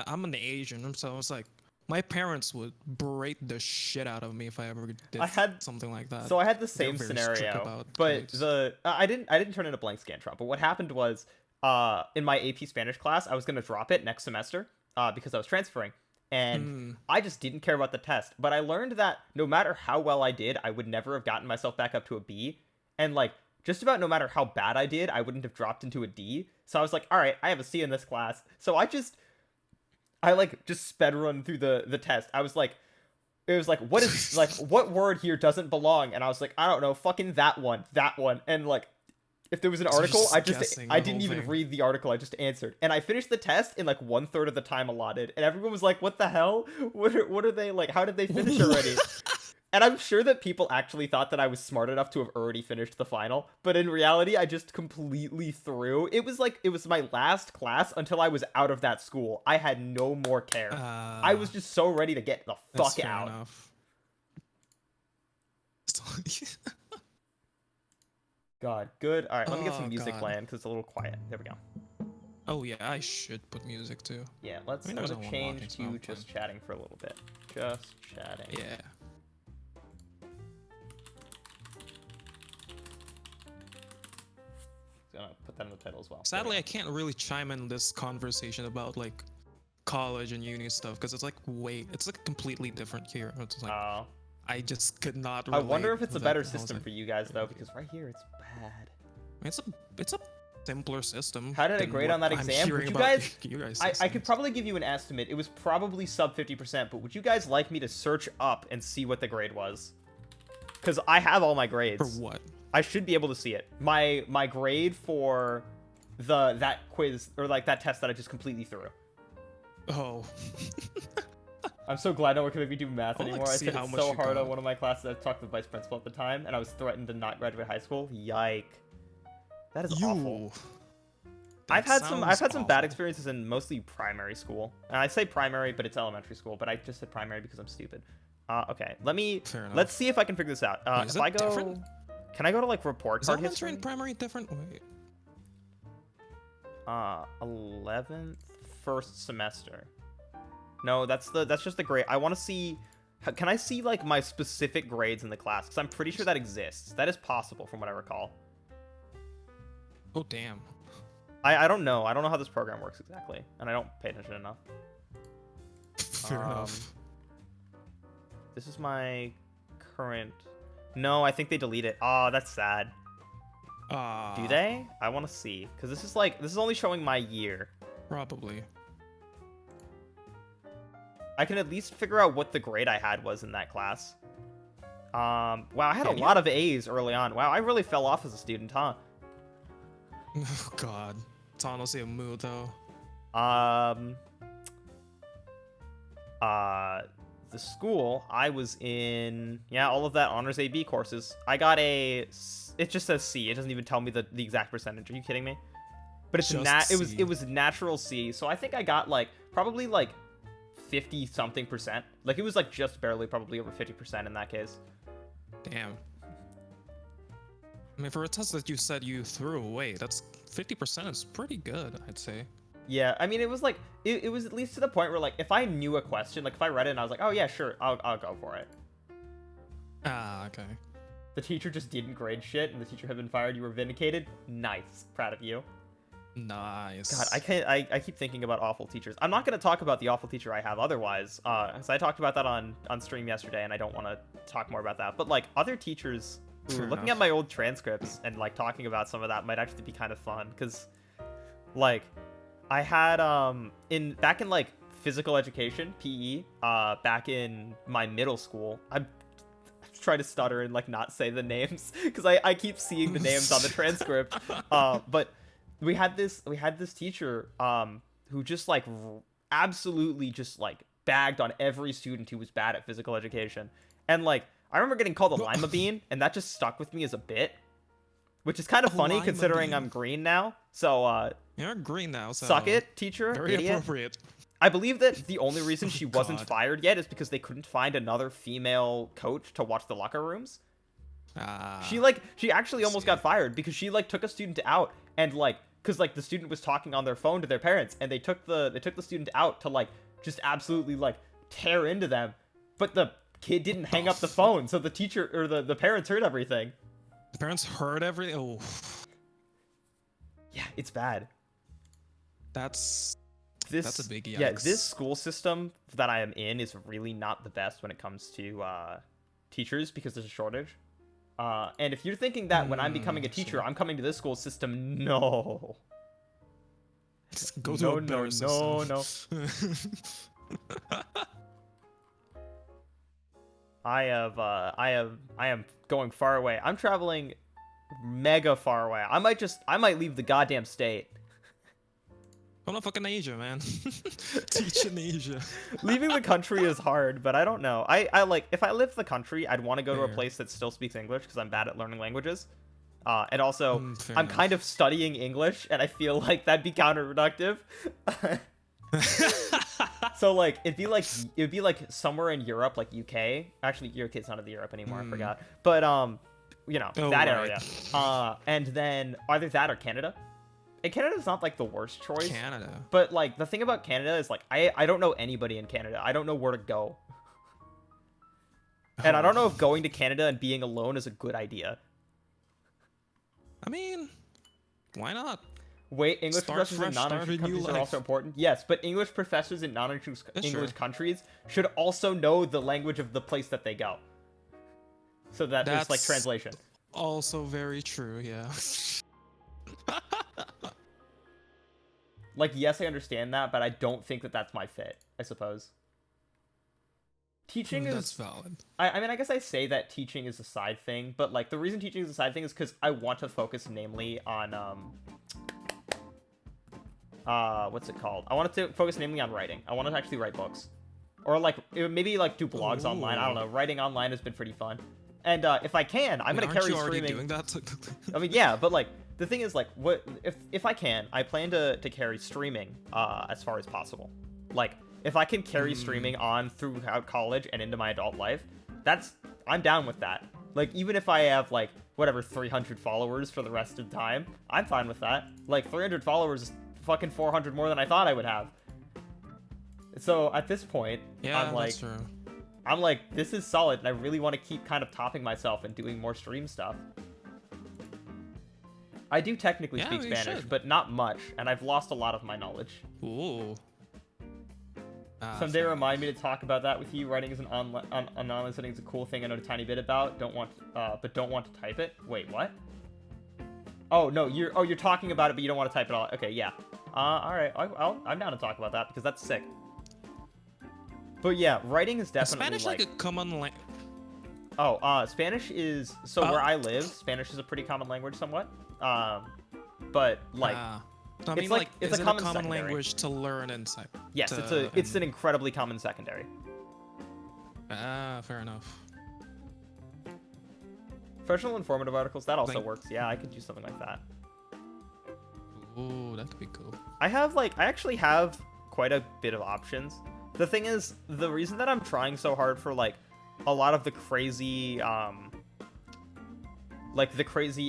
Speaker 2: I'm an Asian, so it's like my parents would berate the shit out of me if I ever did
Speaker 1: I had-
Speaker 2: something like that.
Speaker 1: So I had the
Speaker 2: they're
Speaker 1: same
Speaker 2: very strict
Speaker 1: scenario,
Speaker 2: about
Speaker 1: but
Speaker 2: grades.
Speaker 1: I didn't turn in a blank Scantron. But what happened was, in my AP Spanish class, I was gonna drop it next semester, because I was transferring, and I just didn't care about the test. But I learned that no matter how well I did, I would never have gotten myself back up to a B, and like just about no matter how bad I did, I wouldn't have dropped into a D. So I was like, all right, I have a C in this class. So I just sped run through the test. It was like, what is like, what word here doesn't belong? And I was like, I don't know, fucking that one. And like, if there was an
Speaker 2: So you're
Speaker 1: article,
Speaker 2: just guessing
Speaker 1: I
Speaker 2: the
Speaker 1: didn't
Speaker 2: whole
Speaker 1: even
Speaker 2: thing.
Speaker 1: read the article. I just answered, and I finished the test in like 1/3 of the time allotted. And everyone was like, what the hell? What are they like? How did they finish already? And I'm sure that people actually thought that I was smart enough to have already finished the final, but in reality, I just completely threw. It was my last class until I was out of that school. I had no more care. I was just so ready to get the
Speaker 2: That's
Speaker 1: fuck
Speaker 2: fair
Speaker 1: out.
Speaker 2: enough.
Speaker 1: God, good. All right, let me get
Speaker 2: Oh,
Speaker 1: some music
Speaker 2: God.
Speaker 1: playing because it's a little quiet. There we go.
Speaker 2: Oh yeah, I should put music too.
Speaker 1: Yeah, let's
Speaker 2: I mean,
Speaker 1: I'm
Speaker 2: there's
Speaker 1: gonna
Speaker 2: no one
Speaker 1: change
Speaker 2: watching, so
Speaker 1: to
Speaker 2: I'm
Speaker 1: just
Speaker 2: fine.
Speaker 1: chatting for a little bit. Just chatting.
Speaker 2: Yeah.
Speaker 1: Gonna put that in the title as well. There we
Speaker 2: Sadly,
Speaker 1: go.
Speaker 2: I can't really chime in this conversation about like college and uni stuff because it's like it's like completely different here. It's like
Speaker 1: Oh.
Speaker 2: I just could not
Speaker 1: I
Speaker 2: relate.
Speaker 1: wonder if it's a
Speaker 2: with
Speaker 1: better
Speaker 2: that. I was
Speaker 1: system
Speaker 2: like,
Speaker 1: for you guys though, because right here it's bad.
Speaker 2: it's a simpler system.
Speaker 1: How did I
Speaker 2: than
Speaker 1: grade
Speaker 2: what
Speaker 1: on that
Speaker 2: I'm
Speaker 1: exam?
Speaker 2: hearing
Speaker 1: Would you
Speaker 2: about
Speaker 1: guys?
Speaker 2: you guys
Speaker 1: I could
Speaker 2: systems.
Speaker 1: probably give you an estimate. It was probably sub 50%, but would you guys like me to search up and see what the grade was? Because I have all my grades.
Speaker 2: For what?
Speaker 1: I should be able to see it. My grade for that quiz or like that test that I just completely threw.
Speaker 2: Oh.
Speaker 1: I'm so glad no one can make me do math
Speaker 2: I would like
Speaker 1: anymore.
Speaker 2: to
Speaker 1: I
Speaker 2: see
Speaker 1: said
Speaker 2: how
Speaker 1: it
Speaker 2: much
Speaker 1: so
Speaker 2: you
Speaker 1: hard on
Speaker 2: got.
Speaker 1: one of my classes. I talked to the vice principal at the time, and I was threatened to not graduate high school. Yike. That is awful. I've had some bad experiences in mostly primary school. And I say primary, but it's elementary school. But I just said primary because I'm stupid. Okay,
Speaker 2: Fair enough.
Speaker 1: let's see if I can figure this out.
Speaker 2: Wait, is
Speaker 1: if I
Speaker 2: it
Speaker 1: go,
Speaker 2: different?
Speaker 1: can I go to like report
Speaker 2: Is
Speaker 1: card
Speaker 2: elementary
Speaker 1: history?
Speaker 2: and primary different? Wait.
Speaker 1: 11th first semester. No, that's just the grade. I want to see. Can I see like my specific grades in the class? Because I'm pretty sure that exists. That is possible from what I recall.
Speaker 2: Oh damn.
Speaker 1: I don't know. I don't know how this program works exactly, and I don't pay attention enough.
Speaker 2: Fair enough.
Speaker 1: This is my current. No, I think they delete it. Oh, that's sad. Do they? I want to see because this is only showing my year.
Speaker 2: Probably.
Speaker 1: I can at least figure out what the grade I had was in that class. Wow, I had a
Speaker 2: Can you?
Speaker 1: lot of A's early on. Wow, I really fell off as a student, huh?
Speaker 2: Oh god. It's honestly a mood though.
Speaker 1: The school I was in, yeah, all of that honors AB courses. I got it just says C. It doesn't even tell me the exact percentage. Are you kidding me? But it's
Speaker 2: Just
Speaker 1: it was natural C. So I think I got like probably like 50 something percent. Like it was like just barely probably over 50% in that case.
Speaker 2: Damn. I mean, for a test that you said you threw away, that's 50% is pretty good, I'd say.
Speaker 1: Yeah, I mean, it was like, it was at least to the point where, like, if I knew a question, like, if I read it and I was like, oh, yeah, sure, I'll go for it.
Speaker 2: Ah, okay.
Speaker 1: The teacher just didn't grade shit, and the teacher had been fired, you were vindicated? Nice. Proud of you.
Speaker 2: Nice.
Speaker 1: God, I keep thinking about awful teachers. I'm not going to talk about the awful teacher I have otherwise, because I talked about that on stream yesterday, and I don't want to talk more about that. But, like, other teachers,
Speaker 2: Fair
Speaker 1: looking
Speaker 2: enough.
Speaker 1: at my old transcripts and, like, talking about some of that might actually be kind of fun, because, like, I had back in like physical education, PE, back in my middle school. I'm trying to stutter and like not say the names because I keep seeing the names on the transcript. But we had this teacher who just like absolutely just like bagged on every student who was bad at physical education. And like I remember getting called a lima bean, and that just stuck with me as a bit. Which is kind of funny
Speaker 2: Lima
Speaker 1: considering
Speaker 2: bean.
Speaker 1: I'm green now. So
Speaker 2: You're green now, so
Speaker 1: suck it, teacher,
Speaker 2: very
Speaker 1: idiot.
Speaker 2: appropriate.
Speaker 1: I believe that the only reason she wasn't
Speaker 2: God.
Speaker 1: fired yet is because they couldn't find another female coach to watch the locker rooms.
Speaker 2: Ah.
Speaker 1: She actually almost got fired because she like took a student out and like because like the student was talking on their phone to their parents, and they took the student out to like just absolutely like tear into them, but the kid didn't hang up the phone, so the teacher or the parents heard everything.
Speaker 2: The parents heard everything. Oh,
Speaker 1: Yeah, it's bad.
Speaker 2: that's
Speaker 1: That's
Speaker 2: a big
Speaker 1: Yeah,
Speaker 2: yikes.
Speaker 1: this school system that I am in is really not the best when it comes to teachers because there's a shortage. And if you're thinking that when I'm becoming a teacher,
Speaker 2: sure.
Speaker 1: I'm coming to this school system, no.
Speaker 2: go to
Speaker 1: No,
Speaker 2: a better
Speaker 1: no,
Speaker 2: system.
Speaker 1: I am going far away. I'm traveling mega far away. I might leave the goddamn state.
Speaker 2: I'm not fucking Asia, man. Teach in Asia.
Speaker 1: Leaving the country is hard, but I don't know. I like if I lived the country, I'd want to go to a
Speaker 2: Fair.
Speaker 1: place that still speaks English because I'm bad at learning languages. And also,
Speaker 2: Fair
Speaker 1: I'm
Speaker 2: enough.
Speaker 1: kind of studying English, and I feel like that'd be counterproductive. So like it'd be like somewhere in Europe, like UK. Actually, UK's not in Europe anymore. I forgot. But you know
Speaker 2: Oh,
Speaker 1: that
Speaker 2: right.
Speaker 1: area. And then either that or Canada. Canada's not like the worst choice.
Speaker 2: Canada.
Speaker 1: But like the thing about Canada is like I don't know anybody in Canada. I don't know where to go. And I don't know if going to Canada and being alone is a good idea.
Speaker 2: I mean, why not?
Speaker 1: Wait, English
Speaker 2: Start
Speaker 1: professors in
Speaker 2: fresh, start a
Speaker 1: non-English
Speaker 2: new
Speaker 1: countries are
Speaker 2: life.
Speaker 1: also important. Yes, but English professors in non-English
Speaker 2: Sure.
Speaker 1: countries should also know the language of the place that they go. So that there's like
Speaker 2: That's
Speaker 1: translation.
Speaker 2: Also very true, yeah.
Speaker 1: Like, yes, I understand that, but I don't think that that's my fit, I suppose. Teaching
Speaker 2: That's
Speaker 1: is...
Speaker 2: valid.
Speaker 1: I mean, I guess I say that teaching is a side thing, but, like, the reason teaching is a side thing is because I want to focus namely on, what's it called? I wanted to focus namely on writing. I want to actually write books. Or, like, maybe, like, do blogs online. I don't know. Writing online has been pretty fun. And, if I can, I'm going to carry
Speaker 2: Aren't you already
Speaker 1: streaming...
Speaker 2: doing that?
Speaker 1: I mean, yeah, but, like, the thing is, like, what if I can, I plan to carry streaming as far as possible. Like, if I can carry streaming on throughout college and into my adult life, I'm down with that. Like, even if I have, like, whatever, 300 followers for the rest of the time, I'm fine with that. Like, 300 followers is fucking 400 more than I thought I would have. So, at this point,
Speaker 2: Yeah,
Speaker 1: I'm like,
Speaker 2: that's true.
Speaker 1: I'm like, this is solid, and I really want to keep kind of topping myself and doing more stream stuff. I do technically
Speaker 2: Yeah,
Speaker 1: speak
Speaker 2: you
Speaker 1: Spanish,
Speaker 2: should.
Speaker 1: but not much, and I've lost a lot of my knowledge.
Speaker 2: Ooh.
Speaker 1: Someday remind me to talk about that with you. Writing is an online setting is a cool thing I know a tiny bit about. But don't want to type it. Wait, what? Oh no, you're talking about it, but you don't want to type it all. Okay, yeah. All right, I'm down to talk about that because that's sick. But yeah, writing is
Speaker 2: Is
Speaker 1: definitely
Speaker 2: Spanish like a common language?
Speaker 1: Oh, Spanish is where I live. Spanish is a pretty common language, somewhat. But like.
Speaker 2: I mean,
Speaker 1: like it's
Speaker 2: is
Speaker 1: a
Speaker 2: it
Speaker 1: common
Speaker 2: a common
Speaker 1: secondary.
Speaker 2: language to learn inside?
Speaker 1: Yes, it's an incredibly common secondary.
Speaker 2: Fair enough.
Speaker 1: Professional informative articles, that also
Speaker 2: Like-
Speaker 1: works. Yeah, I could do something like that.
Speaker 2: Ooh, that could be cool.
Speaker 1: I actually have quite a bit of options. The thing is, the reason that I'm trying so hard for like a lot of the crazy,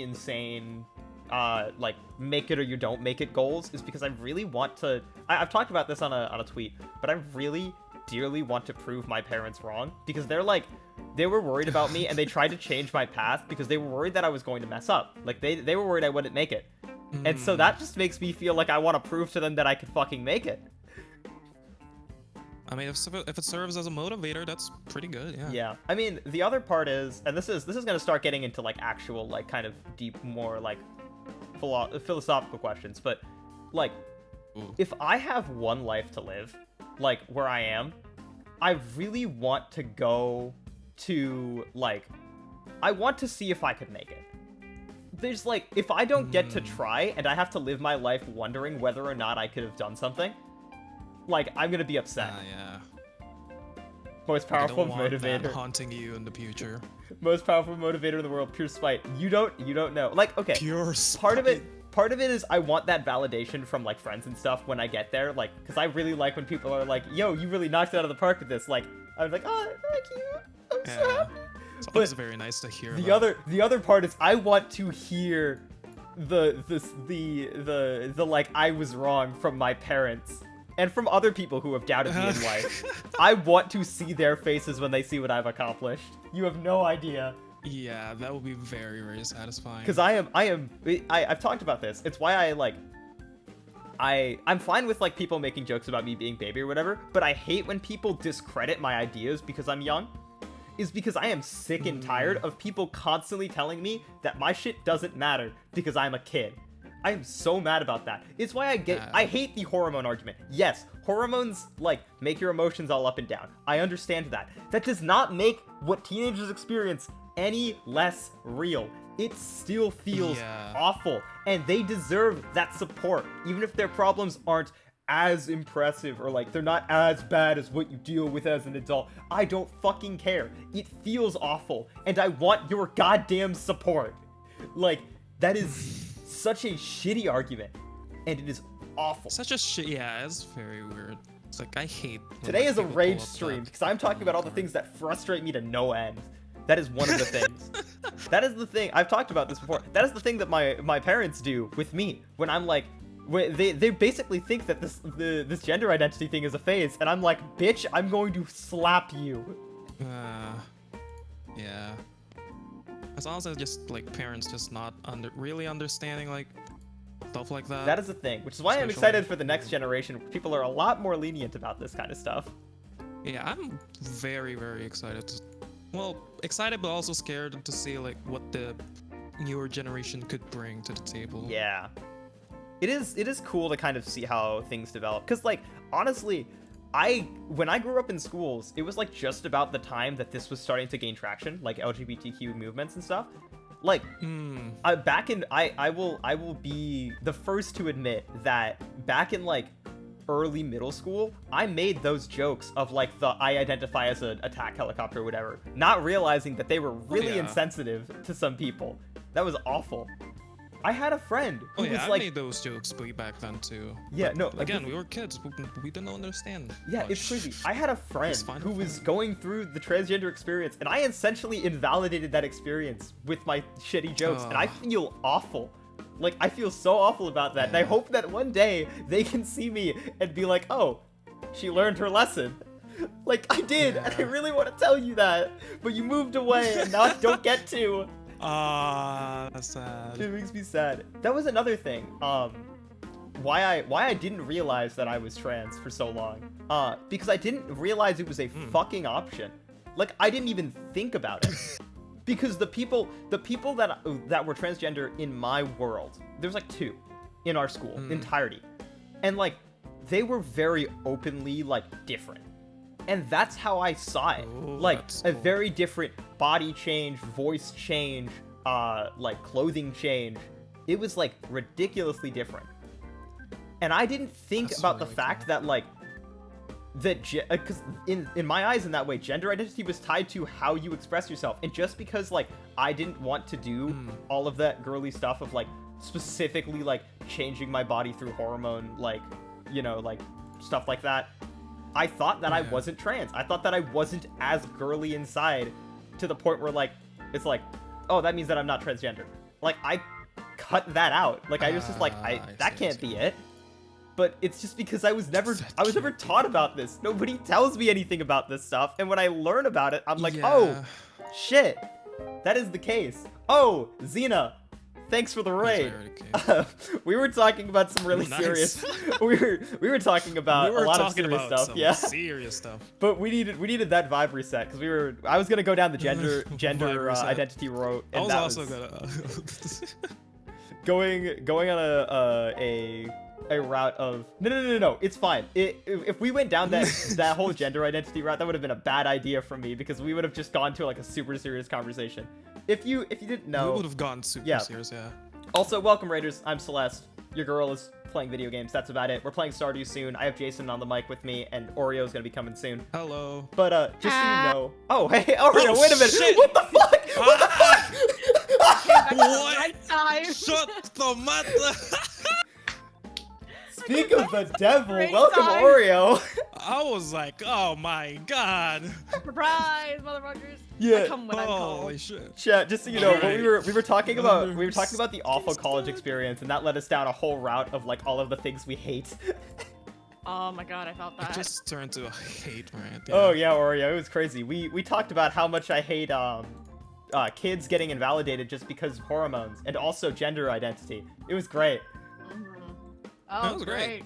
Speaker 1: insane, like make it or you don't make it goals is because I really want to. I've talked about this on a tweet, but I really dearly want to prove my parents wrong because they were worried about me and they tried to change my path because they were worried that I was going to mess up. Like they were worried I wouldn't make it. And so that just makes me feel like I want to prove to them that I could fucking make it.
Speaker 2: I mean, if it serves as a motivator, that's pretty good. Yeah.
Speaker 1: Yeah. I mean, the other part is, and this is gonna start getting into like actual like kind of deep, more like philosophical questions. But like, if I have one life to live, like where I am, I really want to go to like, I want to see if I could make it. There's like, if I don't get to try and I have to live my life wondering whether or not I could have done something, like, I'm gonna be upset.
Speaker 2: Yeah.
Speaker 1: Most
Speaker 2: I
Speaker 1: powerful
Speaker 2: don't want that
Speaker 1: motivator.
Speaker 2: haunting you in the future.
Speaker 1: Most powerful motivator in the world, pure spite. You don't know. Like, okay.
Speaker 2: Pure
Speaker 1: Part of
Speaker 2: spite.
Speaker 1: it is I want that validation from like friends and stuff when I get there, like, because I really like when people are like, yo, you really knocked it out of the park with this. Like, I'm like, oh, thank you. I'm so
Speaker 2: Yeah.
Speaker 1: happy.
Speaker 2: It's
Speaker 1: But
Speaker 2: always very nice to hear.
Speaker 1: The
Speaker 2: that.
Speaker 1: other part is I want to hear the like I was wrong from my parents and from other people who have doubted me in life. I want to see their faces when they see what I've accomplished. You have no idea.
Speaker 2: Yeah, that would be very, very satisfying.
Speaker 1: Because I've talked about this. It's why I'm fine with like people making jokes about me being baby or whatever, but I hate when people discredit my ideas because I'm young. Is because I am sick and tired of people constantly telling me that my shit doesn't matter because I'm a kid. I am so mad about that. It's why I hate the hormone argument. Yes, hormones like make your emotions all up and down. I understand that. That does not make what teenagers experience any less real. It still feels awful, and they deserve that support, even if their problems aren't as impressive or like they're not as bad as what you deal with as an adult. I don't fucking care. It feels awful, and I want your goddamn support. Like, that is such a shitty argument, and it is awful.
Speaker 2: Such a shit. Yeah, it's very weird. It's like I hate. when,
Speaker 1: Today
Speaker 2: like,
Speaker 1: is a
Speaker 2: people
Speaker 1: rage
Speaker 2: pull up
Speaker 1: stream
Speaker 2: that
Speaker 1: because I'm talking about all the things that frustrate me to no end. That is one of the things. That is the thing. I've talked about this before. That is the thing that my parents do with me when I'm like, They basically think that this gender identity thing is a phase, and I'm like, bitch, I'm going to slap you.
Speaker 2: Yeah. As long as it's just like parents just not really understanding like stuff like that.
Speaker 1: That is the thing, which is why I'm excited for the next generation. People are a lot more lenient about this kind of stuff.
Speaker 2: Yeah, I'm very, very excited. Well, excited but also scared to see like what the newer generation could bring to the table.
Speaker 1: Yeah. It is cool to kind of see how things develop. Because, like, honestly, when I grew up in schools, it was like just about the time that this was starting to gain traction, like LGBTQ movements and stuff. Like, I will be the first to admit that back in like early middle school, I made those jokes of like I identify as an attack helicopter or whatever, not realizing that they were really insensitive to some people. That was awful. I had a friend who was
Speaker 2: I
Speaker 1: like,
Speaker 2: made those jokes back then too.
Speaker 1: Yeah, no. Like,
Speaker 2: again, we were kids. We didn't understand.
Speaker 1: Yeah,
Speaker 2: much.
Speaker 1: it's crazy. I had a friend who was going through the transgender experience, and I essentially invalidated that experience with my shitty jokes, and I feel awful. Like, I feel so awful about that, and I hope that one day they can see me and be like, oh, she learned her lesson. Like, I did, and I really want to tell you that, but you moved away, and now I don't get to.
Speaker 2: That's sad.
Speaker 1: It makes me sad. That was another thing. Why I didn't realize that I was trans for so long. Because I didn't realize it was a fucking option. Like, I didn't even think about it. Because the people that were transgender in my world, there's like 2 in our school entirety, and like they were very openly like different. And that's how I saw it.
Speaker 2: Ooh,
Speaker 1: like a
Speaker 2: cool.
Speaker 1: very different body change, voice change, like clothing change. It was like ridiculously different. And I didn't think about the fact that like because in my eyes in that way, gender identity was tied to how you express yourself. And just because like I didn't want to do all of that girly stuff of like specifically like changing my body through hormone, like, you know, like stuff like that, I thought that I wasn't trans. I thought that I wasn't as girly inside to the point where, like, it's like, oh, that means that I'm not transgender. Like, I cut that out. Like, I was just like, that can't be it. But it's just because I was never taught about this. Nobody tells me anything about this stuff. And when I learn about it, I'm like, oh, shit, that is the case. Oh, Xena, thanks for the raid. We were talking about some really serious. we were talking about a lot of serious stuff. Yeah,
Speaker 2: serious stuff.
Speaker 1: But we needed that vibe reset because I was gonna go down the gender identity road. And
Speaker 2: I was also
Speaker 1: gonna going on a route of no. It's fine. If we went down that whole gender identity route, that would have been a bad idea for me because we would have just gone to like a super serious conversation. If you didn't know,
Speaker 2: we would have gone super serious. Yeah.
Speaker 1: Also, welcome Raiders. I'm Celeste. Your girl is playing video games. That's about it. We're playing Stardew soon. I have Jason on the mic with me, and Orio is gonna be coming soon.
Speaker 2: Hello.
Speaker 1: But just so you know. Oh, hey, Oreo, wait a minute. Shit. What the fuck? What the fuck?
Speaker 3: What?
Speaker 2: Shut the matter.
Speaker 1: Speak of the devil,
Speaker 3: Great
Speaker 1: welcome
Speaker 3: time.
Speaker 1: Oreo.
Speaker 2: I was like, oh my god.
Speaker 3: Surprise, motherfuckers.
Speaker 1: Yeah.
Speaker 3: I come when I'm called.
Speaker 2: Holy shit.
Speaker 1: Chat, just so you know,
Speaker 2: Alright.
Speaker 1: we were talking about the awful college experience, and that led us down a whole route of like all of the things we hate.
Speaker 3: Oh my god, I felt that.
Speaker 2: It just turned to a hate rant.
Speaker 1: Oh yeah, Oreo, it was crazy. We talked about how much I hate kids getting invalidated just because of hormones and also gender identity. It was great.
Speaker 3: Oh,
Speaker 2: that was great.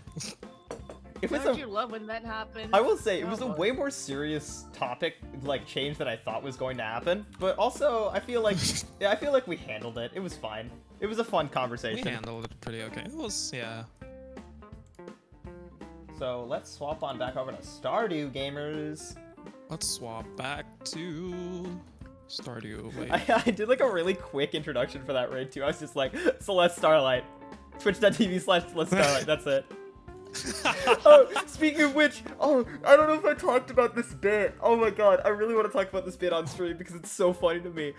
Speaker 3: Don't you love when that happens?
Speaker 1: I will say it was a way more serious topic, like change that I thought was going to happen. But also, I feel like we handled it. It was fine. It was a fun conversation.
Speaker 2: We handled it pretty okay. It was, yeah.
Speaker 1: So let's swap on back over to Stardew, gamers.
Speaker 2: Let's swap back to Stardew. Wait.
Speaker 1: I did like a really quick introduction for that raid too. I was just like, Celeste Starlight. Twitch.tv/Celeste Starlight. That's it. Oh, speaking of which, I don't know if I talked about this bit. Oh my god, I really want to talk about this bit on stream because it's so funny to me.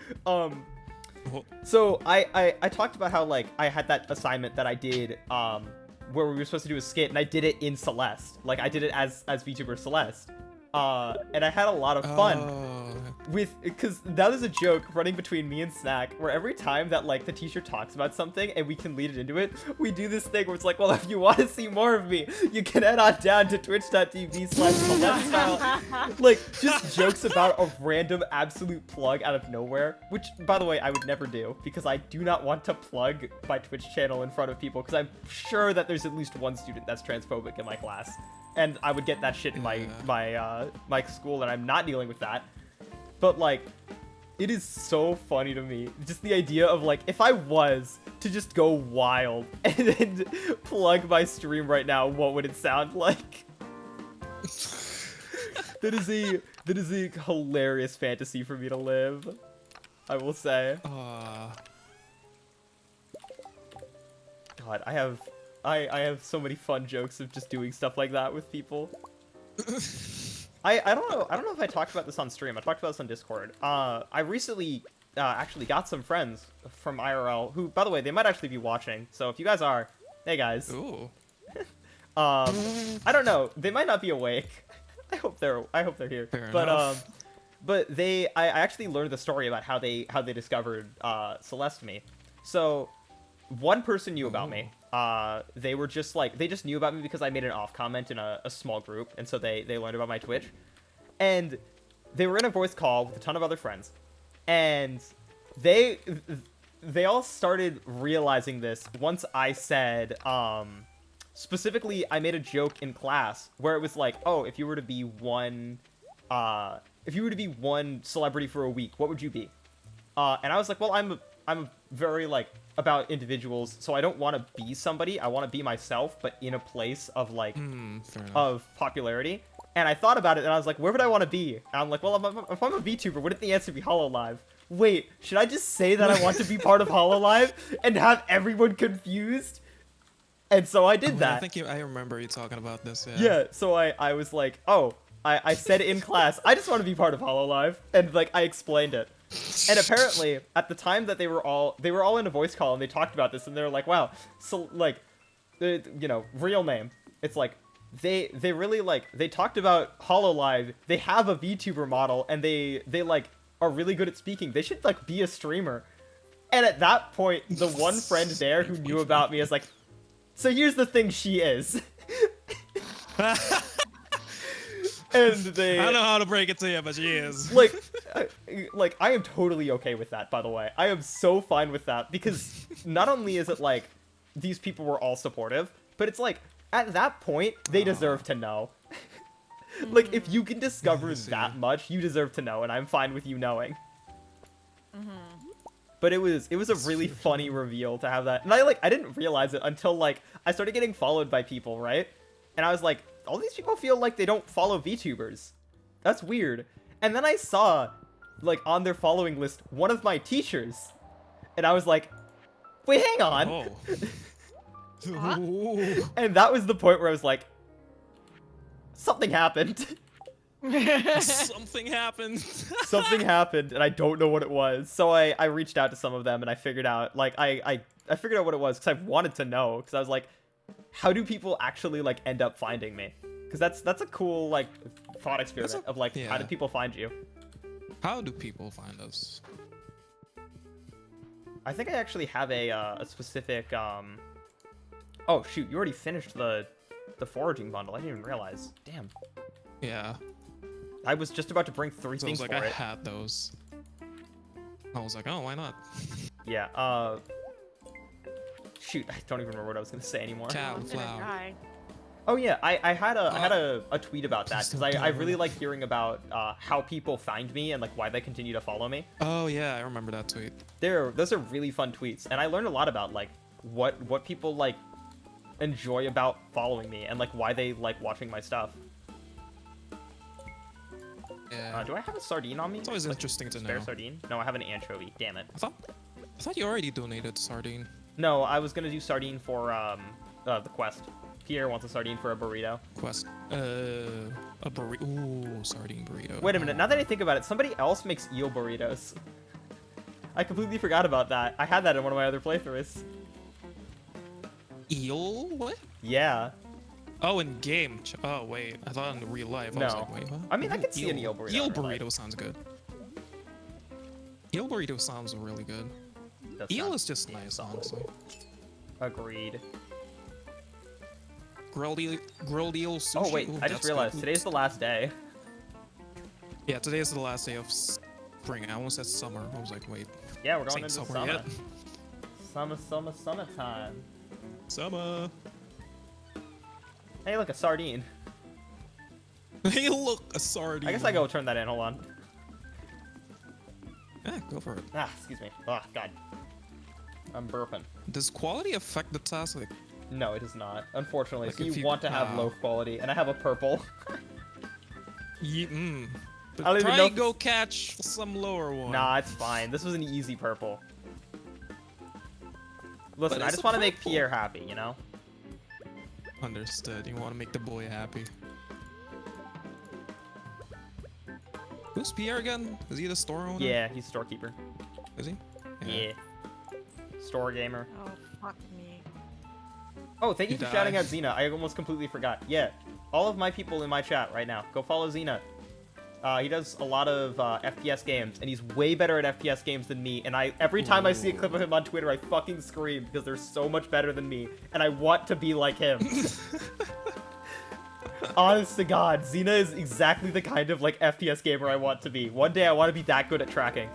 Speaker 1: So I talked about how like I had that assignment that I did where we were supposed to do a skit, and I did it in Celeste. Like I did it as VTuber Celeste. And I had a lot of fun. because now there's a joke running between me and Snack where every time that like the teacher talks about something and we can lead it into it, we do this thing where it's like, well, if you want to see more of me, you can head on down to twitch.tv/celeststyle. Like just jokes about a random absolute plug out of nowhere, which by the way I would never do because I do not want to plug my Twitch channel in front of people because I'm sure that there's at least one student that's transphobic in my class. And I would get that shit in my school, and I'm not dealing with that. But like, it is so funny to me, just the idea of like, if I was to just go wild and then plug my stream right now, what would it sound like? That is a hilarious fantasy for me to live, I will say. God, I have so many fun jokes of just doing stuff like that with people. I don't know if I talked about this on stream. I talked about this on Discord. I recently actually got some friends from IRL who, by the way, they might actually be watching. So if you guys are, hey guys.
Speaker 2: Ooh.
Speaker 1: I don't know. They might not be awake. I hope they're here.
Speaker 2: Fair
Speaker 1: but
Speaker 2: enough.
Speaker 1: but I actually learned the story about how they discovered Celeste to me. So one person knew about me. They were just like, they just knew about me because I made an off comment in a small group, and so they learned about my Twitch. And they were in a voice call with a ton of other friends, and they all started realizing this once I said, specifically I made a joke in class where it was like, oh, if you were to be one celebrity for a week, what would you be? And I was like, well, I'm very like about individuals, so I don't want to be somebody. I want to be myself, but in a place of like of popularity. And I thought about it, and I was like, where would I want to be? And I'm like, well, if I'm a VTuber, wouldn't the answer be Hololive? Wait, should I just say that I want to be part of Hololive and have everyone confused? And so I did that.
Speaker 2: I remember you talking about this.
Speaker 1: Yeah. So I was like, oh, I said it in class. I just want to be part of Hololive, and like I explained it. And apparently, at the time that they were all in a voice call, and they talked about this, and they were like, wow, so like, real name. It's like they really like, they talked about Hololive. They have a VTuber model, and they like are really good at speaking. They should like be a streamer. And at that point, the one friend there who knew about me is like, so here's the thing, she is. And they,
Speaker 2: I don't know how to break it to you, but she is.
Speaker 1: like I am totally okay with that, by the way. I am so fine with that, because not only is it like these people were all supportive, but it's like at that point they deserve to know. Like if you can discover that much, you deserve to know, and I'm fine with you knowing. But it was a really funny reveal to have that. And I didn't realize it until like I started getting followed by people, right? And I was like, all these people feel like they don't follow VTubers. That's weird. And then I saw, like, on their following list, one of my teachers. And I was like, wait, hang on.
Speaker 2: Oh.
Speaker 1: And that was the point where I was like, something happened.
Speaker 2: Something happened.
Speaker 1: Something happened, and I don't know what it was. So I reached out to some of them, and I figured out, like, I figured out what it was, because I wanted to know. Because I was like, how do people actually like end up finding me? Because that's a cool like thought experiment of like, how do people find you?
Speaker 2: How do people find us?
Speaker 1: I think I actually have a specific oh shoot, you already finished the foraging bundle. I didn't even realize. Damn.
Speaker 2: Yeah.
Speaker 1: I was just about to bring three things
Speaker 2: I was
Speaker 1: for
Speaker 2: like, I
Speaker 1: it.
Speaker 2: had those. I was like, oh, why not?
Speaker 1: Yeah. Shoot, I don't even remember what I was gonna say anymore.
Speaker 2: Cauliflower.
Speaker 1: Oh yeah, I had a tweet about that, because I really like hearing about how people find me and like why they continue to follow me.
Speaker 2: Oh yeah, I remember that tweet.
Speaker 1: Those are really fun tweets, and I learned a lot about like what people like enjoy about following me and like why they like watching my stuff.
Speaker 2: Yeah.
Speaker 1: Do I have a sardine on me?
Speaker 2: It's always
Speaker 1: Like,
Speaker 2: interesting to
Speaker 1: spare
Speaker 2: know.
Speaker 1: sardine? No, I have an anchovy. Damn it.
Speaker 2: I thought you already donated sardine.
Speaker 1: No, I was gonna do sardine for the quest. Pierre wants a sardine for a burrito.
Speaker 2: Quest. A burrito. Ooh, sardine burrito.
Speaker 1: Wait a minute. Now that I think about it, somebody else makes eel burritos. I completely forgot about that. I had that in one of my other playthroughs.
Speaker 2: Eel? What?
Speaker 1: Yeah.
Speaker 2: Oh, in game. Oh wait, I thought in real life. I was
Speaker 1: No.
Speaker 2: like, wait, what?
Speaker 1: I mean, I could see an eel burrito.
Speaker 2: Eel
Speaker 1: in real life.
Speaker 2: burrito sounds good. Eel burrito sounds really good.
Speaker 1: Does
Speaker 2: Eel
Speaker 1: sound
Speaker 2: is just nice, honestly.
Speaker 1: agreed.
Speaker 2: Grilled eel sushi.
Speaker 1: Oh wait,
Speaker 2: Ooh,
Speaker 1: I just
Speaker 2: that's
Speaker 1: realized
Speaker 2: good.
Speaker 1: today's the last day.
Speaker 2: Yeah, today is the last day of spring. I almost said summer. I was like, wait,
Speaker 1: Yeah, we're going
Speaker 2: ain't
Speaker 1: into
Speaker 2: summer
Speaker 1: summer.
Speaker 2: yet.
Speaker 1: Summertime.
Speaker 2: Summer.
Speaker 1: Hey, look, a sardine.
Speaker 2: Hey, look, a sardine.
Speaker 1: I guess I go turn that in. Hold on.
Speaker 2: Yeah, go for it.
Speaker 1: Ah, excuse me. Oh God. I'm burping.
Speaker 2: Does quality affect the task? Like,
Speaker 1: No, it does not. Unfortunately,
Speaker 2: Like
Speaker 1: so
Speaker 2: if
Speaker 1: you
Speaker 2: you-
Speaker 1: want to have low quality, and I have a purple.
Speaker 2: But
Speaker 1: I don't even
Speaker 2: try
Speaker 1: know if
Speaker 2: go catch some lower one.
Speaker 1: Nah, it's fine. This was an easy purple. Listen,
Speaker 2: But
Speaker 1: I
Speaker 2: it's
Speaker 1: just
Speaker 2: a
Speaker 1: want to make
Speaker 2: purple.
Speaker 1: Pierre happy, you know?
Speaker 2: Understood. You want to make the boy happy. Who's Pierre again? Is he the store owner?
Speaker 1: Yeah, he's storekeeper.
Speaker 2: Is he?
Speaker 1: Yeah. Store gamer.
Speaker 3: Oh, fuck me.
Speaker 1: Oh, thank you
Speaker 2: You
Speaker 1: for shouting
Speaker 2: die.
Speaker 1: out Xena. I almost completely forgot. Yeah, all of my people in my chat right now, go follow Xena. He does a lot of FPS games, and he's way better at FPS games than me. And every time I see a clip of him on Twitter, I fucking scream because they're so much better than me, and I want to be like him. Honest to God, Xena is exactly the kind of like FPS gamer I want to be. One day I want to be that good at tracking.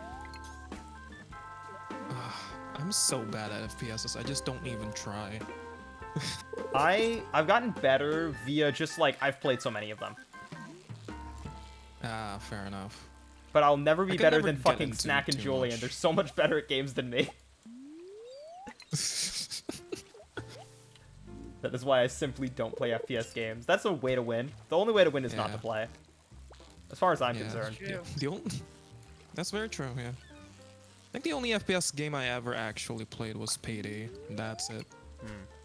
Speaker 2: I'm so bad at FPSs. I just don't even try.
Speaker 1: I've gotten better via just like I've played so many of them.
Speaker 2: Ah, fair enough.
Speaker 1: But I'll never be
Speaker 2: could
Speaker 1: better
Speaker 2: never
Speaker 1: than
Speaker 2: get
Speaker 1: fucking
Speaker 2: into
Speaker 1: Snack and
Speaker 2: too
Speaker 1: Julian.
Speaker 2: much.
Speaker 1: They're so much better at games than me. That is why I simply don't play FPS games. That's a way to win. The only way to win is not
Speaker 2: Yeah.
Speaker 1: to play. As far as I'm
Speaker 2: Yeah.
Speaker 1: concerned.
Speaker 3: True.
Speaker 2: The only... That's very true, yeah. I think the only FPS game I ever actually played was Payday. And that's it.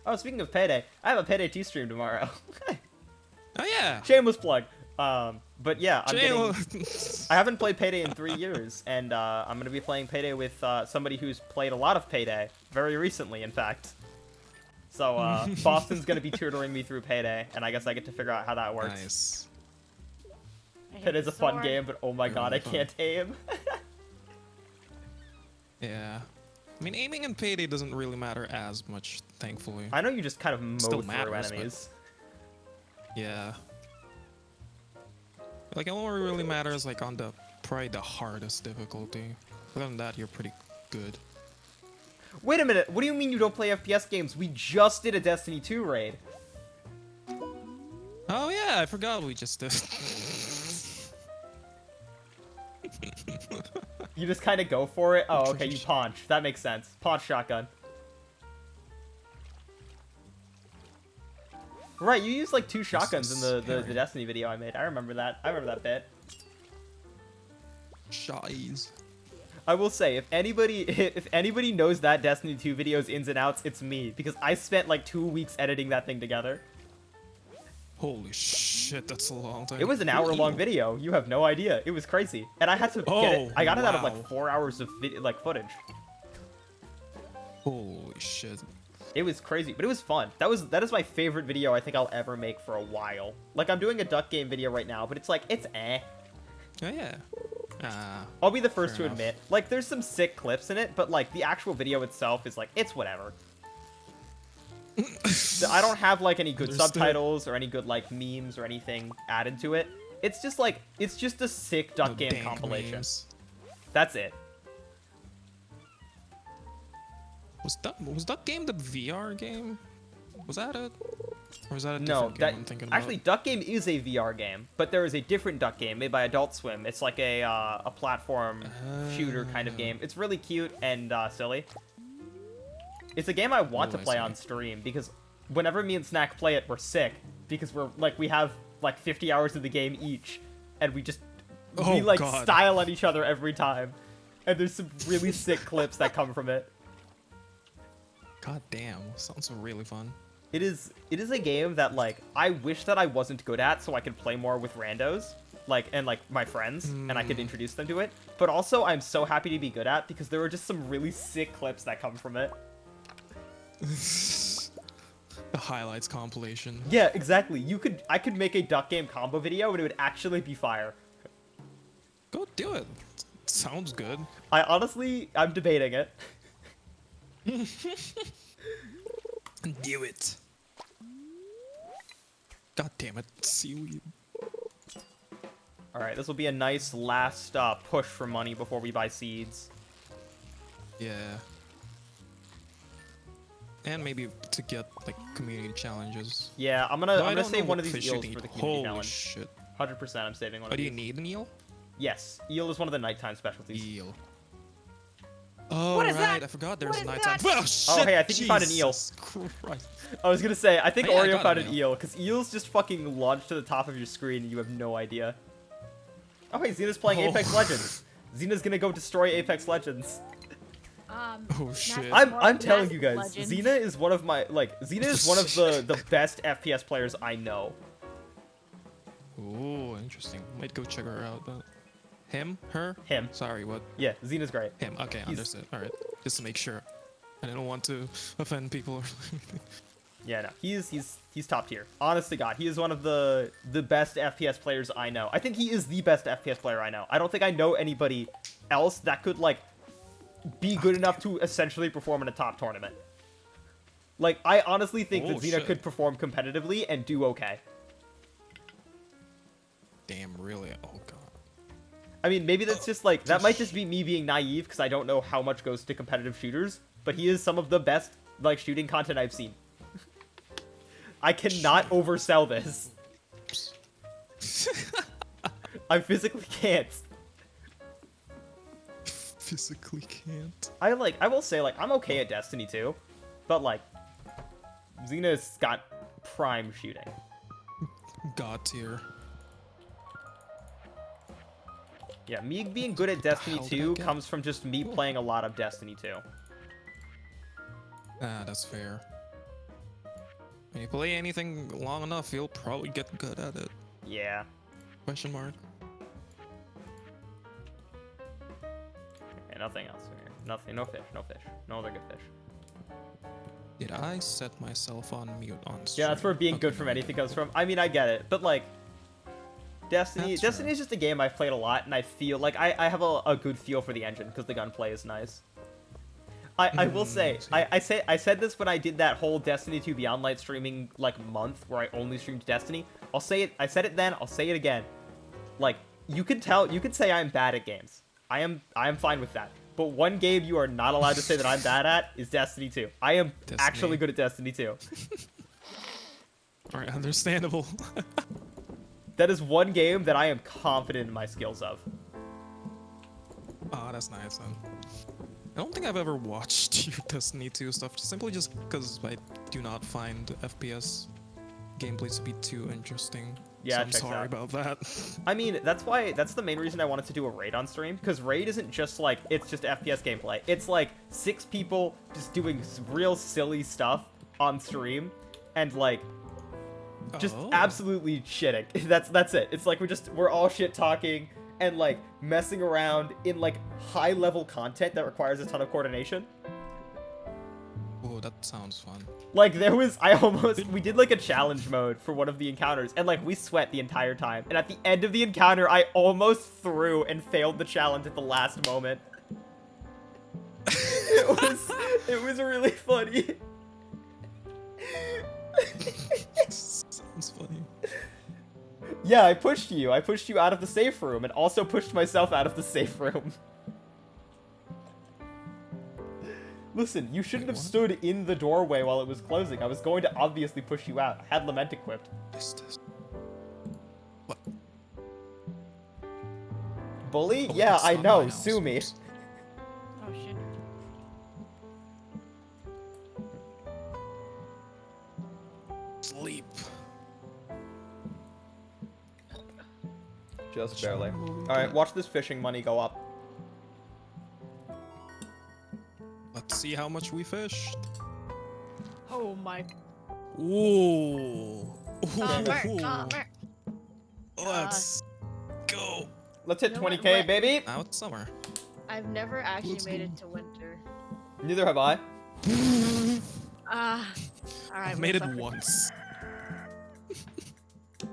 Speaker 1: Oh, speaking of Payday, I have a Payday 2 stream tomorrow.
Speaker 2: Oh yeah!
Speaker 1: Shameless plug. But yeah, I'm getting...
Speaker 2: Jay-
Speaker 1: I haven't played Payday in 3 years, and I'm going to be playing Payday with somebody who's played a lot of Payday, very recently, in fact. So, Boston's going to be tutoring me through Payday, and I guess I get to figure out how that works.
Speaker 2: Nice.
Speaker 3: I hate
Speaker 1: It is
Speaker 3: the
Speaker 1: a fun
Speaker 3: sword.
Speaker 1: game, but oh my
Speaker 2: Very
Speaker 1: god, I
Speaker 2: fun.
Speaker 1: can't aim.
Speaker 2: Yeah. I mean, aiming in Payday doesn't really matter as much, thankfully.
Speaker 1: I know you just kind of mow
Speaker 2: Still
Speaker 1: through
Speaker 2: matters, but-
Speaker 1: enemies.
Speaker 2: Yeah. Like, it only really matters, like, on the, probably the hardest difficulty. Other than that, you're pretty good.
Speaker 1: Wait a minute, what do you mean you don't play FPS games? We just did a Destiny 2 raid.
Speaker 2: Oh yeah, I forgot we just did.
Speaker 1: You just kind of go for it? Oh, okay, you paunch. That makes sense. Paunch shotgun. Right, you used like 2 shotguns in the
Speaker 2: scary.
Speaker 1: Destiny video I made. I remember that. I remember that bit.
Speaker 2: Shies.
Speaker 1: I will say, if anybody knows that Destiny 2 video's ins and outs, it's me. Because I spent like 2 weeks editing that thing together.
Speaker 2: Holy shit, that's a long time.
Speaker 1: It was an hour-long video. You have no idea. It was crazy. And I had to get it.
Speaker 2: Oh,
Speaker 1: I got it out of
Speaker 2: wow.
Speaker 1: like 4 hours of footage.
Speaker 2: Holy shit.
Speaker 1: It was crazy, but it was fun. That is my favorite video I think I'll ever make for a while. Like, I'm doing a duck game video right now, but it's like, it's eh.
Speaker 2: Oh yeah. Ah.
Speaker 1: I'll be the first
Speaker 2: Fair
Speaker 1: to
Speaker 2: enough.
Speaker 1: admit. Like, there's some sick clips in it, but like, the actual video itself is like, it's whatever. I don't have like any good
Speaker 2: Understood.
Speaker 1: subtitles or any good like memes or anything added to it. It's just like, it's just a sick duck
Speaker 2: No
Speaker 1: game
Speaker 2: dank
Speaker 1: compilation.
Speaker 2: memes.
Speaker 1: That's it.
Speaker 2: Was that game the VR game? Was that it? Or was that a
Speaker 1: No,
Speaker 2: different game I'm thinking about?
Speaker 1: actually, Duck Game is a VR game, but there is a different Duck Game made by Adult Swim. It's like a platform shooter kind of game. It's really cute and silly. It's a game I want
Speaker 2: Oh,
Speaker 1: to
Speaker 2: I
Speaker 1: play
Speaker 2: see.
Speaker 1: on stream because whenever me and Snack play it, we're sick because we have like 50 hours of the game each, and we
Speaker 2: Oh,
Speaker 1: like
Speaker 2: God.
Speaker 1: style on each other every time, and there's some really sick clips that come from it.
Speaker 2: God damn, sounds really fun.
Speaker 1: It is a game that like I wish that I wasn't good at so I could play more with randos and my friends and I could introduce them to it. But also I'm so happy to be good at because there are just some really sick clips that come from it.
Speaker 2: The highlights compilation.
Speaker 1: Yeah, exactly. I could make a duck game combo video and it would actually be fire.
Speaker 2: Go do it. Sounds good.
Speaker 1: I'm debating it.
Speaker 2: Do it. God damn it, seaweed.
Speaker 1: All right, this will be a nice last push for money before we buy seeds.
Speaker 2: Yeah. And maybe to get like community challenges.
Speaker 1: Yeah, I'm
Speaker 2: Though
Speaker 1: gonna
Speaker 2: I don't
Speaker 1: save
Speaker 2: know
Speaker 1: one
Speaker 2: what
Speaker 1: of these
Speaker 2: fish you
Speaker 1: eels
Speaker 2: need.
Speaker 1: for the community
Speaker 2: Holy
Speaker 1: challenge.
Speaker 2: shit.
Speaker 1: 100%, I'm saving one
Speaker 2: Oh,
Speaker 1: of
Speaker 2: do
Speaker 1: these.
Speaker 2: you need an eel?
Speaker 1: Yes, eel is one of the nighttime specialties.
Speaker 2: Eel. Oh,
Speaker 3: What is
Speaker 2: right.
Speaker 3: that?
Speaker 2: I forgot there's
Speaker 3: What
Speaker 2: a
Speaker 3: is
Speaker 2: nighttime.
Speaker 3: that?
Speaker 2: Well, shit.
Speaker 1: hey, I think you found an eel.
Speaker 2: Jesus Christ.
Speaker 1: I was gonna say, I think
Speaker 2: Oh, yeah, I
Speaker 1: Oreo
Speaker 2: got
Speaker 1: found
Speaker 2: an
Speaker 1: an eel, because eels just fucking launch to the top of your screen and you have no idea. Oh, hey, Xena's playing
Speaker 2: Oh.
Speaker 1: Apex Legends. Xena's gonna go destroy Apex Legends.
Speaker 2: Oh shit.
Speaker 1: I'm telling you guys,
Speaker 3: Legends.
Speaker 1: Xena is one of my, Xena is one of the best FPS players I know.
Speaker 2: Ooh, interesting. Might go check her out, but him, her,
Speaker 1: Him.
Speaker 2: Sorry, what?
Speaker 1: Yeah, Xena's great.
Speaker 2: Him. Okay,
Speaker 1: He's-
Speaker 2: understood. All right, just to make sure. I didn't want to offend people or anything.
Speaker 1: Yeah, no, he's top tier. Honest to God, he is one of the best FPS players I know. I think he is the best FPS player I know. I don't think I know anybody else that could like be good enough to essentially perform in a top tournament. Like, I honestly think that
Speaker 2: Oh,
Speaker 1: Xena
Speaker 2: shit.
Speaker 1: could perform competitively and do okay.
Speaker 2: Damn, really? Oh god.
Speaker 1: I mean, maybe that's just like, that might just be me being naive because I don't know how much goes to competitive shooters, but he is some of the best like shooting content I've seen. I cannot oversell this. I physically can't.
Speaker 2: Physically can't.
Speaker 1: I will say, like, I'm okay at Destiny 2, but like, Xena's got prime shooting.
Speaker 2: God tier.
Speaker 1: Yeah, me being good at Destiny
Speaker 2: hell did I
Speaker 1: 2
Speaker 2: get?
Speaker 1: comes from just me playing a lot of Destiny 2.
Speaker 2: Ah, that's fair. When you play anything long enough, you'll probably get good at it.
Speaker 1: Yeah.
Speaker 2: Question mark.
Speaker 1: Okay, nothing else in here. Nothing. No fish. No fish. No other good fish.
Speaker 2: Did I set myself on mute on stream?
Speaker 1: Yeah, that's where being good
Speaker 2: Okay,
Speaker 1: from
Speaker 2: no, I
Speaker 1: anything
Speaker 2: didn't.
Speaker 1: comes from. I mean, I get it, but like, Destiny
Speaker 2: That's
Speaker 1: Destiny
Speaker 2: fair.
Speaker 1: is just a game I've played a lot, and I feel like I have a good feel for the engine because the gunplay is nice. I will say, I said this when I did that whole Destiny 2 Beyond Light streaming like month where I only streamed Destiny. I'll say it. I said it then. I'll say it again. Like, you can say I'm bad at games. I am fine with that. But one game you are not allowed to say that I'm bad at is Destiny 2. I am
Speaker 2: Destiny.
Speaker 1: actually good at Destiny 2.
Speaker 2: Alright, understandable.
Speaker 1: That is one game that I am confident in my skills of.
Speaker 2: Ah, that's nice then. I don't think I've ever watched your Destiny 2 stuff, simply just because I do not find FPS gameplay to be too interesting.
Speaker 1: Yeah,
Speaker 2: so I'm
Speaker 1: checks
Speaker 2: sorry
Speaker 1: out.
Speaker 2: about that.
Speaker 1: I mean, that's the main reason I wanted to do a raid on stream, because raid isn't just like, it's just FPS gameplay. It's like 6 people just doing real silly stuff on stream, and like, just
Speaker 2: Oh.
Speaker 1: absolutely shitting. That's it. It's like we're all shit talking and like messing around in like high level content that requires a ton of coordination.
Speaker 2: Oh, that sounds fun.
Speaker 1: Like we did like a challenge mode for one of the encounters, and like we sweat the entire time. And at the end of the encounter, I almost threw and failed the challenge at the last moment. it was really funny.
Speaker 2: Sounds funny.
Speaker 1: Yeah, I pushed you. I pushed you out of the safe room and also pushed myself out of the safe room. Listen, you shouldn't
Speaker 2: Wait,
Speaker 1: have
Speaker 2: what?
Speaker 1: stood in the doorway while it was closing. I was going to obviously push you out. I had Lament equipped.
Speaker 2: This. What?
Speaker 1: Bully?
Speaker 2: Oh,
Speaker 1: Yeah,
Speaker 2: it's
Speaker 1: I
Speaker 2: on
Speaker 1: know.
Speaker 2: my house.
Speaker 1: Sue me.
Speaker 2: Oops.
Speaker 3: Oh shit.
Speaker 2: Sleep.
Speaker 1: Just barely. Alright, watch this fishing money go up.
Speaker 2: Let's see how much we fished.
Speaker 3: Oh my.
Speaker 2: Ooh.
Speaker 3: Summer,
Speaker 2: Ooh.
Speaker 3: summer.
Speaker 2: Let's go.
Speaker 1: Let's hit
Speaker 3: You know what?
Speaker 1: 20k, baby!
Speaker 2: Now it's summer.
Speaker 3: I've never actually
Speaker 2: Let's
Speaker 3: made
Speaker 2: go.
Speaker 3: it to winter.
Speaker 1: Neither have I.
Speaker 3: All right.
Speaker 2: I've made it
Speaker 3: sorry.
Speaker 2: once.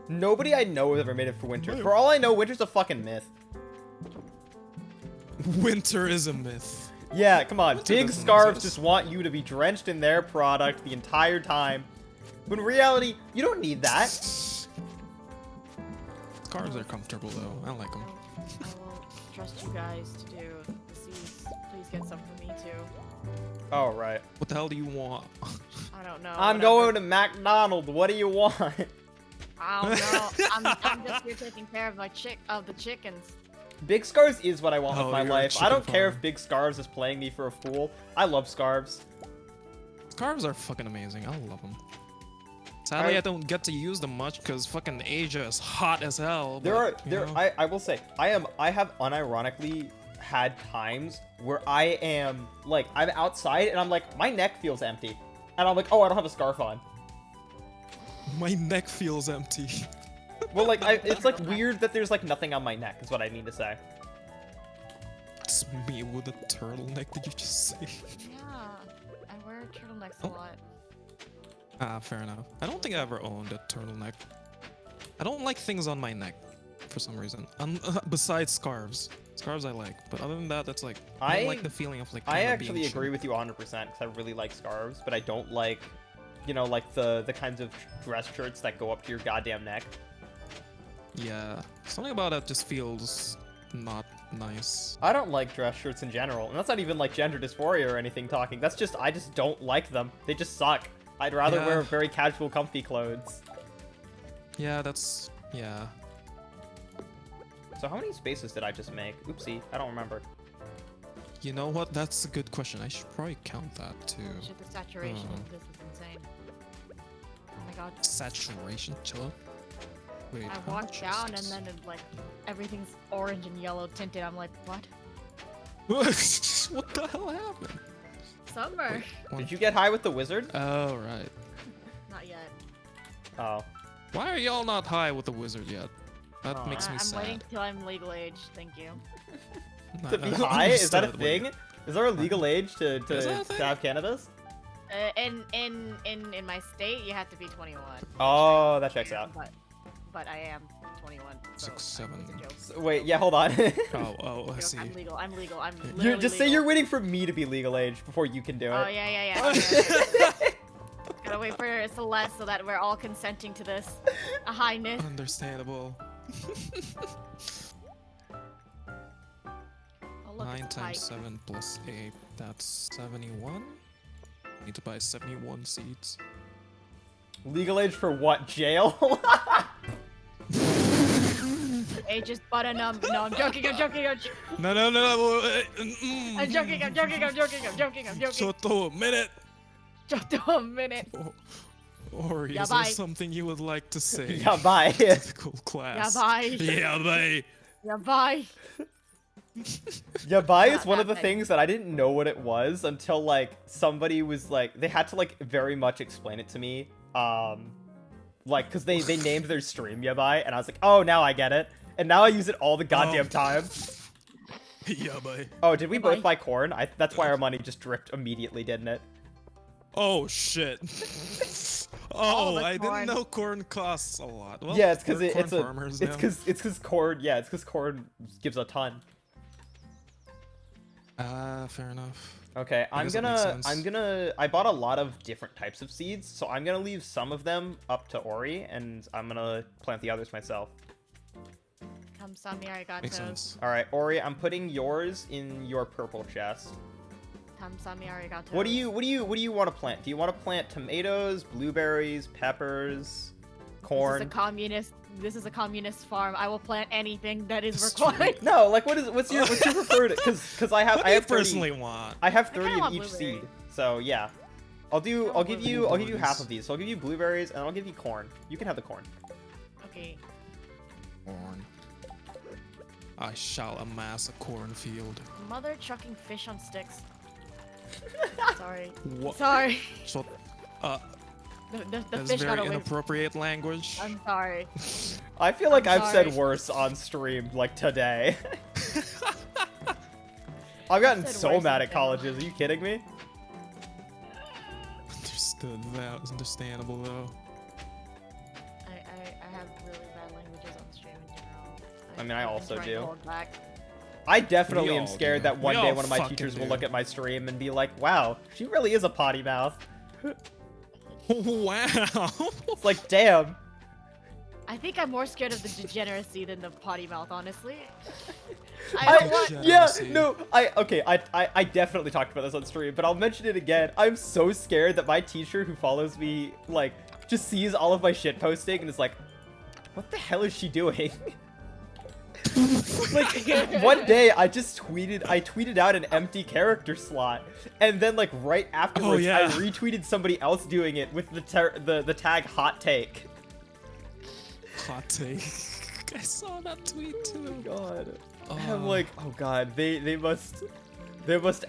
Speaker 1: Nobody I know has ever made it for winter.
Speaker 2: Wait.
Speaker 1: For all I know, winter's a fucking myth.
Speaker 2: Winter is a myth.
Speaker 1: Yeah, come on.
Speaker 2: Winter
Speaker 1: Big
Speaker 2: doesn't
Speaker 1: scarves
Speaker 2: exist.
Speaker 1: just want you to be drenched in their product the entire time. When in reality, you don't need that.
Speaker 2: Scarves are comfortable though. I like them.
Speaker 3: I will trust you guys to do the seeds. Please get some for me too.
Speaker 1: Oh, right.
Speaker 2: What the hell do you want?
Speaker 3: I don't know.
Speaker 1: I'm
Speaker 3: whatever.
Speaker 1: going to McDonald's. What do you want?
Speaker 3: I don't know. I'm just here taking care of the chickens.
Speaker 1: Big scarves is what I want
Speaker 2: Oh,
Speaker 1: with my
Speaker 2: you're a
Speaker 1: life. I
Speaker 2: chicken
Speaker 1: don't care
Speaker 2: farm.
Speaker 1: if Big Scarves is playing me for a fool. I love scarves.
Speaker 2: Scarves are fucking amazing. I love them. Sadly, I don't get to use them much because fucking Asia is hot as hell.
Speaker 1: I will say, I have unironically had times where I am, like, I'm outside and I'm like, my neck feels empty. And I'm like, oh, I don't have a scarf on.
Speaker 2: My neck feels empty.
Speaker 1: Well, like, it's, like, weird that there's, like, nothing on my neck, is what I mean to say.
Speaker 2: It's me with a turtleneck, did you just say?
Speaker 3: Yeah, I wear turtlenecks
Speaker 2: Oh.
Speaker 3: a lot.
Speaker 2: Ah, fair enough. I don't think I ever owned a turtleneck. I don't like things on my neck for some reason. Besides scarves. Scarves I like, but other than that, that's like I don't like the feeling of like.
Speaker 1: I
Speaker 2: kinda
Speaker 1: actually
Speaker 2: being
Speaker 1: agree
Speaker 2: chill.
Speaker 1: with you 100% because I really like scarves, but I don't like, you know, like the kinds of dress shirts that go up to your goddamn neck.
Speaker 2: Yeah, something about that just feels not nice.
Speaker 1: I don't like dress shirts in general, and that's not even like gender dysphoria or anything talking. That's just, I just don't like them. They just suck. I'd rather
Speaker 2: Yeah.
Speaker 1: wear very casual, comfy clothes.
Speaker 2: Yeah, yeah.
Speaker 1: So how many spaces did I just make? Oopsie, I don't remember.
Speaker 2: You know what? That's a good question. I should probably count that too.
Speaker 3: Shit, the saturation
Speaker 2: Oh.
Speaker 3: of this is insane. Oh my god.
Speaker 2: Saturation, chill. Wait,
Speaker 3: I
Speaker 2: how
Speaker 3: walked
Speaker 2: much is
Speaker 3: down and
Speaker 2: this?
Speaker 3: then it, like everything's orange and yellow tinted. I'm like, what?
Speaker 2: What the hell happened?
Speaker 3: Summer.
Speaker 1: Did you get high with the wizard?
Speaker 2: Oh right.
Speaker 3: Not yet.
Speaker 1: Oh.
Speaker 2: Why are y'all not high with the wizard yet? That
Speaker 1: Aw.
Speaker 2: makes me
Speaker 3: I'm
Speaker 2: sad.
Speaker 3: waiting till I'm legal age. Thank you.
Speaker 1: To be high? Is that a
Speaker 2: Understood, wait.
Speaker 1: thing? Is there a legal age to
Speaker 2: Is that a thing?
Speaker 1: have cannabis?
Speaker 3: In my state, you have to be 21.
Speaker 1: Oh, that checks out.
Speaker 3: But I am 21. So
Speaker 2: 6, 7.
Speaker 3: it's a joke.
Speaker 1: So, wait, yeah, hold on.
Speaker 2: Oh, I see.
Speaker 3: I'm legal. I'm legal. I'm
Speaker 1: You're,
Speaker 3: literally
Speaker 1: just say
Speaker 3: legal.
Speaker 1: you're waiting for me to be legal age before you can do it.
Speaker 3: Oh yeah. Okay. Gotta wait for Celeste so that we're all consenting to this. A highness.
Speaker 2: Understandable.
Speaker 3: Oh, look,
Speaker 2: 9
Speaker 3: it's
Speaker 2: times
Speaker 3: tight.
Speaker 2: 7 plus 8, that's 71. Need to buy 71 seeds.
Speaker 1: Legal age for what? Jail?
Speaker 3: Hey, just butter numb. No, I'm joking. I'm joking. I'm joking.
Speaker 2: No.
Speaker 3: I'm joking. I'm joking. I'm joking. I'm joking. I'm joking.
Speaker 2: Soto, a minute.
Speaker 3: Just a minute.
Speaker 2: Ori,
Speaker 3: Yeah,
Speaker 2: is there
Speaker 3: bye.
Speaker 2: something you would like to say?
Speaker 1: Yeah, bye.
Speaker 2: Typical class.
Speaker 3: Yeah, bye.
Speaker 2: Yeah, bye.
Speaker 3: Yeah, bye.
Speaker 1: Yeah, bye is
Speaker 3: Not
Speaker 1: one of
Speaker 3: that
Speaker 1: the
Speaker 3: thing.
Speaker 1: things that I didn't know what it was until, like, somebody was, like, they had to, like, very much explain it to me. Like, because they named their stream Yabai, and I was like, oh, now I get it. And now I use it all the goddamn time.
Speaker 2: Yeah, bye.
Speaker 1: Oh, did we both
Speaker 3: Bye.
Speaker 1: buy corn? That's why our money just dripped immediately, didn't it?
Speaker 2: Oh, shit.
Speaker 3: All
Speaker 2: Oh,
Speaker 3: the
Speaker 2: I
Speaker 3: corn.
Speaker 2: didn't know corn costs a lot. Well,
Speaker 1: Yeah, it's because
Speaker 2: we're corn
Speaker 1: it's a
Speaker 2: farmers
Speaker 1: it's
Speaker 2: now.
Speaker 1: because corn. Yeah, it's because corn gives a ton.
Speaker 2: Fair enough.
Speaker 1: Okay,
Speaker 2: I guess that makes sense.
Speaker 1: I bought a lot of different types of seeds, so I'm gonna leave some of them up to Ori, and I'm gonna plant the others myself.
Speaker 3: Come, Sami arigato.
Speaker 2: Makes sense.
Speaker 1: All right, Ori, I'm putting yours in your purple chest.
Speaker 3: Come, Sami arigato.
Speaker 1: What do you want to plant? Do you want to plant tomatoes, blueberries, peppers, corn?
Speaker 3: This is a communist farm. I will plant anything that is
Speaker 2: That's
Speaker 3: required.
Speaker 1: No, like what's your preferred? Because I have
Speaker 2: What do you
Speaker 1: 30
Speaker 2: personally want?
Speaker 1: I have
Speaker 3: I
Speaker 1: 30
Speaker 3: kinda
Speaker 1: of
Speaker 3: want
Speaker 1: each
Speaker 3: blueberry.
Speaker 1: seed. So yeah. I'll give
Speaker 3: want
Speaker 1: you half
Speaker 2: blueberries.
Speaker 1: of these. So I'll give you blueberries and I'll give you corn. You can have the corn.
Speaker 3: Okay.
Speaker 2: Corn. I shall amass a cornfield.
Speaker 3: Mother chucking fish on sticks. Sorry.
Speaker 2: What?
Speaker 3: Sorry.
Speaker 2: So,
Speaker 3: The
Speaker 2: that's
Speaker 3: fish got
Speaker 2: very
Speaker 3: away.
Speaker 2: inappropriate language.
Speaker 3: I'm sorry.
Speaker 1: I feel like
Speaker 3: I'm
Speaker 1: I've said
Speaker 3: sorry.
Speaker 1: worse on stream like today. I've gotten
Speaker 3: said
Speaker 1: so
Speaker 3: worse
Speaker 1: mad
Speaker 3: in
Speaker 1: at colleges. Are you kidding me?
Speaker 2: Understood. That was understandable though.
Speaker 3: I have really bad languages on stream in general.
Speaker 1: I mean, I
Speaker 3: I've been
Speaker 1: also
Speaker 3: trying
Speaker 1: do.
Speaker 3: to hold back.
Speaker 1: I definitely
Speaker 2: We
Speaker 1: am
Speaker 2: all
Speaker 1: scared
Speaker 2: do.
Speaker 1: that one
Speaker 2: We
Speaker 1: day
Speaker 2: all
Speaker 1: one of my
Speaker 2: fucking
Speaker 1: teachers will
Speaker 2: do.
Speaker 1: look at my stream and be like, wow, she really is a potty mouth.
Speaker 2: Wow.
Speaker 1: It's like, damn.
Speaker 3: I think I'm more scared of the degeneracy than the potty mouth, honestly. I don't want.
Speaker 1: Yeah,
Speaker 2: Degeneracy.
Speaker 1: no, I definitely talked about this on stream, but I'll mention it again. I'm so scared that my teacher who follows me, like, just sees all of my shit posting and is like, what the hell is she doing? Like, one day I tweeted out an empty character slot, and then like right afterwards
Speaker 2: yeah.
Speaker 1: I retweeted somebody else doing it with the tag hot take.
Speaker 2: Hot take. I saw that tweet too.
Speaker 1: God. I'm like, oh god, they must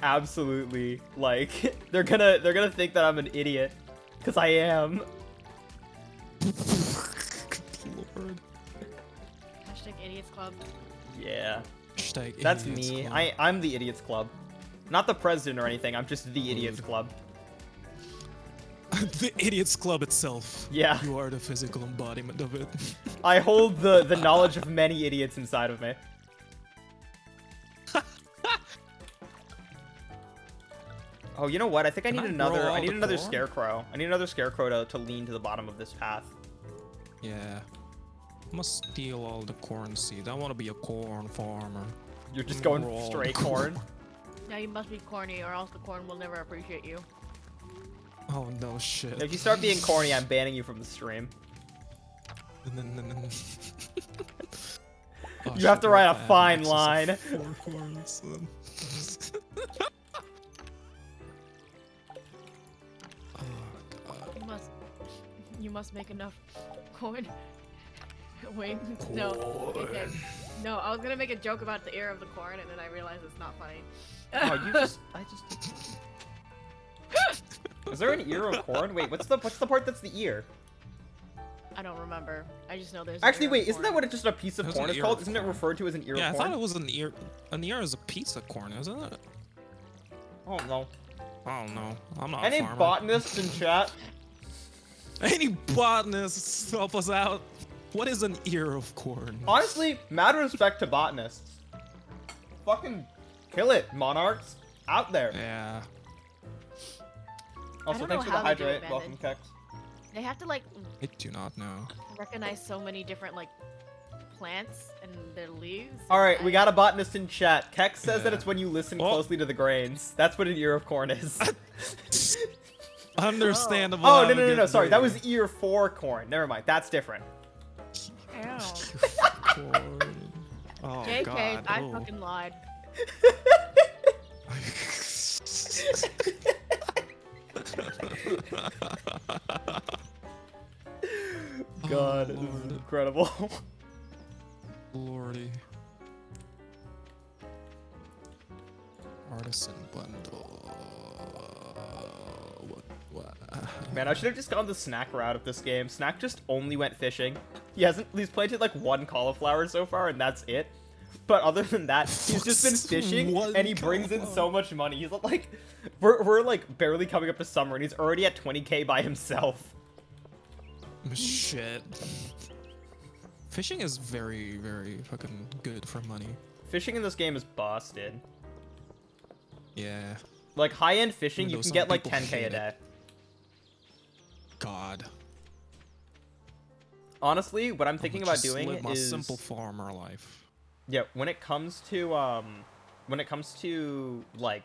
Speaker 1: absolutely, like, they're gonna think that I'm an idiot, cause I am.
Speaker 2: Lord.
Speaker 3: Hashtag idiots club.
Speaker 1: Yeah,
Speaker 2: Hashtag
Speaker 1: that's
Speaker 2: idiots
Speaker 1: me.
Speaker 2: club.
Speaker 1: I'm the idiots club, not the president or anything. I'm just the idiots
Speaker 2: Rude.
Speaker 1: club.
Speaker 2: The idiots club itself.
Speaker 1: Yeah.
Speaker 2: You are the physical embodiment of it.
Speaker 1: I hold the knowledge of many idiots inside of me. Oh, you know what? I think I
Speaker 2: Can
Speaker 1: need
Speaker 2: I
Speaker 1: another.
Speaker 2: grow
Speaker 1: I
Speaker 2: all
Speaker 1: need
Speaker 2: the
Speaker 1: another
Speaker 2: corn?
Speaker 1: scarecrow. I need another scarecrow to lean to the bottom of this path.
Speaker 2: Yeah. I must steal all the corn seeds. I want to be a corn farmer.
Speaker 1: You're just going
Speaker 2: Grow all
Speaker 1: straight
Speaker 2: the
Speaker 1: corn.
Speaker 3: Now you must be corny, or else the corn will never appreciate you.
Speaker 2: Oh no shit.
Speaker 1: If you start being corny, I'm banning you from the stream.
Speaker 2: Oh,
Speaker 1: You have
Speaker 2: shit,
Speaker 1: to
Speaker 2: what
Speaker 1: write a
Speaker 2: if I have
Speaker 1: fine
Speaker 2: excess of
Speaker 1: line.
Speaker 2: 4 corns, then? Oh god.
Speaker 3: You must make enough corn. Wait, no. Okay. No, I was gonna make a joke about the ear of the corn, and then I realized it's not funny.
Speaker 1: Oh, I just. Is there an ear of corn? Wait, what's the part that's the ear?
Speaker 3: I don't remember. I just know there's.
Speaker 1: Actually,
Speaker 3: an ear
Speaker 1: wait,
Speaker 3: of
Speaker 1: isn't that
Speaker 3: corn.
Speaker 1: what just a piece of
Speaker 2: There's
Speaker 1: corn
Speaker 2: an
Speaker 1: is
Speaker 2: ear
Speaker 1: called?
Speaker 2: of
Speaker 1: Isn't it
Speaker 2: corn.
Speaker 1: referred to as an ear
Speaker 2: Yeah, I
Speaker 1: of
Speaker 2: thought
Speaker 1: corn?
Speaker 2: it was an ear. An ear is a piece of corn, isn't it?
Speaker 1: Oh no.
Speaker 2: I don't know. I'm not
Speaker 1: Any
Speaker 2: a farmer.
Speaker 1: botanists in chat?
Speaker 2: Any botanists help us out? What is an ear of corn?
Speaker 1: Honestly, mad respect to botanists. Fucking kill it, monarchs. Out there.
Speaker 2: Yeah.
Speaker 1: Also,
Speaker 3: don't
Speaker 1: thanks
Speaker 3: know
Speaker 1: for the
Speaker 3: how they do
Speaker 1: hydrate.
Speaker 3: it,
Speaker 1: Welcome, Kex.
Speaker 3: They have to like
Speaker 2: I do not know.
Speaker 3: recognize so many different like plants and their leaves.
Speaker 1: Alright, we got a botanist in chat. Kex says that
Speaker 2: Yeah.
Speaker 1: it's when you listen
Speaker 2: Oh.
Speaker 1: closely to the grains. That's what an ear of corn is.
Speaker 2: Understandable.
Speaker 1: Oh,
Speaker 2: have
Speaker 1: no,
Speaker 2: a
Speaker 1: no, no,
Speaker 2: good
Speaker 1: sorry. That
Speaker 2: day.
Speaker 1: was ear for corn. Never mind. That's different.
Speaker 2: Corn. Oh
Speaker 3: JK,
Speaker 2: god.
Speaker 3: I
Speaker 2: oh.
Speaker 3: fucking lied.
Speaker 1: God, this
Speaker 2: Lord.
Speaker 1: is incredible.
Speaker 2: Lordy. Artisan bundle. What?
Speaker 1: Man, I should have just gone the Snack route of this game. Snack just only went fishing. He's planted like one cauliflower so far, and that's it. But other than that, he's just been fishing,
Speaker 2: One
Speaker 1: and he brings in so much money. He's like, we're like barely coming up to summer, and he's already at 20k by himself.
Speaker 2: Shit. Fishing is very, very fucking good for money.
Speaker 1: Fishing in this game is busted.
Speaker 2: Yeah.
Speaker 1: Like high-end fishing,
Speaker 2: Even
Speaker 1: you
Speaker 2: though
Speaker 1: can
Speaker 2: some
Speaker 1: get like
Speaker 2: people
Speaker 1: 10k a
Speaker 2: hate it.
Speaker 1: day.
Speaker 2: God.
Speaker 1: Honestly, what I'm
Speaker 2: I
Speaker 1: thinking
Speaker 2: would
Speaker 1: about
Speaker 2: just
Speaker 1: doing
Speaker 2: live my
Speaker 1: is
Speaker 2: simple farmer life.
Speaker 1: yeah, when it comes to like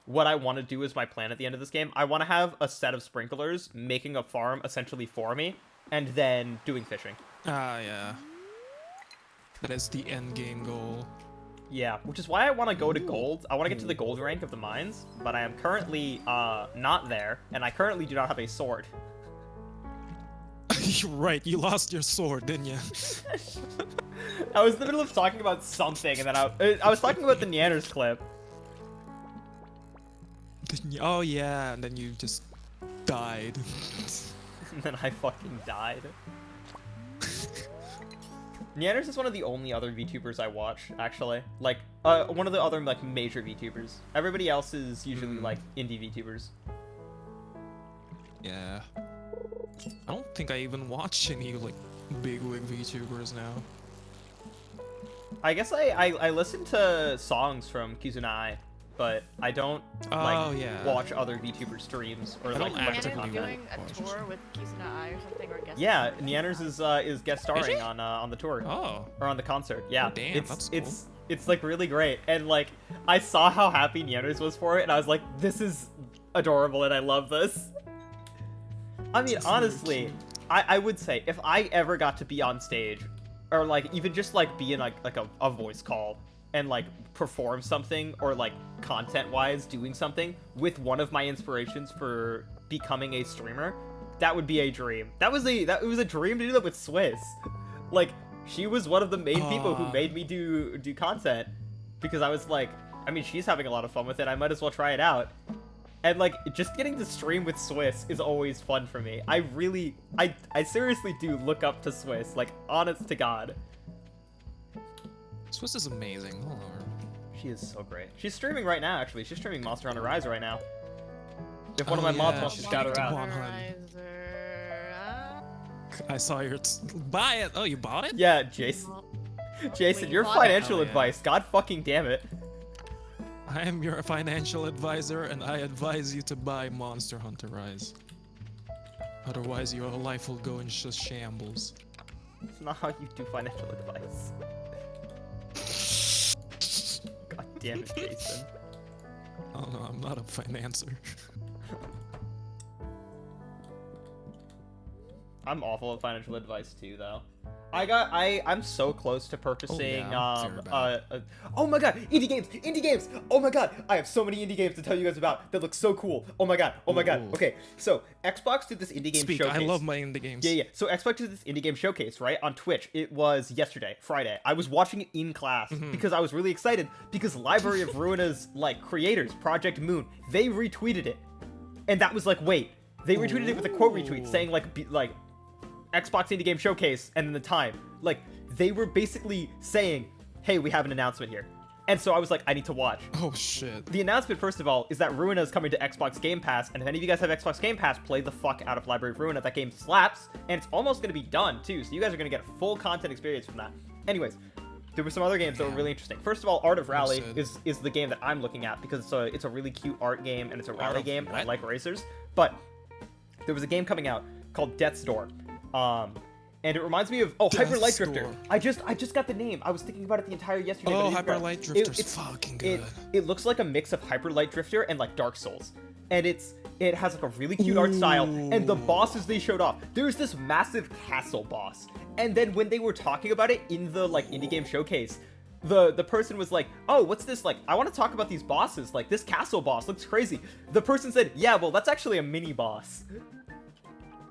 Speaker 1: what I want to do as my plan at the end of this game, I want to have a set of sprinklers making a farm essentially for me, and then doing fishing.
Speaker 2: Ah, yeah. That is the end game goal.
Speaker 1: Yeah, which is why I want to go to gold. I want to get to the gold rank of the mines, but I am currently not there, and I currently do not have a sword.
Speaker 2: You're right, you lost your sword, didn't you?
Speaker 1: I was in the middle of talking about something, and then I was talking about the Neanners clip.
Speaker 2: Oh yeah, and then you just died.
Speaker 1: And then I fucking died. Neanners is one of the only other VTubers I watch, actually. Like, one of the other, like, major VTubers. Everybody else is usually, like, indie VTubers.
Speaker 2: Yeah. I don't think I even watch any like bigwig VTubers now.
Speaker 1: I guess I listen to songs from Kizuna, but I don't watch other VTuber streams or
Speaker 2: I
Speaker 1: like
Speaker 2: don't
Speaker 1: much of the
Speaker 2: actively
Speaker 1: content.
Speaker 3: doing a tour with Kizuna Ai or something, or guest.
Speaker 1: Yeah, Neanners is guest starring on the tour
Speaker 2: Oh.
Speaker 1: or on the concert. Yeah,
Speaker 2: Oh, damn, that's cool.
Speaker 1: it's like really great, and like I saw how happy Neanners was for it, and I was like, this is adorable, and I love this. I mean,
Speaker 2: That's
Speaker 1: honestly,
Speaker 2: really cute.
Speaker 1: I would say if I ever got to be on stage, or like even just like be in like a voice call and like perform something, or like content wise doing something with one of my inspirations for becoming a streamer, that would be a dream. It was a dream to do that with Swiss. Like, she was one of the main people who made me do content, because I was like, I mean, she's having a lot of fun with it, I might as well try it out. And like, just getting to stream with Swiss is always fun for me. I seriously do look up to Swiss, like, honest to God.
Speaker 2: Swiss is amazing. Hold on.
Speaker 1: She is so great. She's streaming right now, actually. She's streaming Monster Hunter Rise right now. If one of my mods wants to shout her out.
Speaker 2: I saw your buy it. Oh, you bought it?
Speaker 1: Yeah, Jason. Jason,
Speaker 3: Wait,
Speaker 1: your
Speaker 3: you bought it?
Speaker 1: financial
Speaker 2: Oh, yeah.
Speaker 1: advice. God fucking damn it.
Speaker 2: I am your financial advisor, and I advise you to buy Monster Hunter Rise. Otherwise, your life will go into shambles.
Speaker 1: It's not how you do financial advice. God damn it, Jason.
Speaker 2: Oh no, I'm not a financer.
Speaker 1: I'm awful at financial advice too, though. I'm so close to purchasing oh my god, indie games. Oh my god, I have so many indie games to tell you guys about that look so cool. Oh my god.
Speaker 2: Ooh.
Speaker 1: Okay, so Xbox did this indie game showcase.
Speaker 2: I love my indie games.
Speaker 1: Yeah. So Xbox did this indie game showcase, right, on Twitch. It was yesterday, Friday. I was watching it in class because I was really excited, because Library of Ruina's like creators, Project Moon, they retweeted it, and that was like, wait, they retweeted it with a quote retweet saying like Xbox Indie Game Showcase, and then the time. Like, they were basically saying, hey, we have an announcement here. And so I was like, I need to watch.
Speaker 2: Oh shit.
Speaker 1: The announcement, first of all, is that Ruina is coming to Xbox Game Pass, and if any of you guys have Xbox Game Pass, play the fuck out of Library of Ruina. That game slaps, and it's almost going to be done, too, so you guys are going to get a full content experience from that. Anyways, there were some other games that were really interesting. First of all, Art of Rally is the game that I'm looking at, because it's a really cute art game, and it's a rally game, and I like racers. But there was a game coming out called Death's Door. And it reminds me of Hyper Light Drifter. I just got the name. I was thinking about it the entire yesterday.
Speaker 2: Oh, Hyper Light Drifter's
Speaker 1: it's
Speaker 2: fucking good.
Speaker 1: It looks like a mix of Hyper Light Drifter and like Dark Souls, and it has like a really cute art style. And the bosses they showed off, there's this massive castle boss. And then when they were talking about it in the like indie game showcase, the person was like, oh, what's this? Like, I want to talk about these bosses. Like, this castle boss looks crazy. The person said, yeah, well, that's actually a mini boss.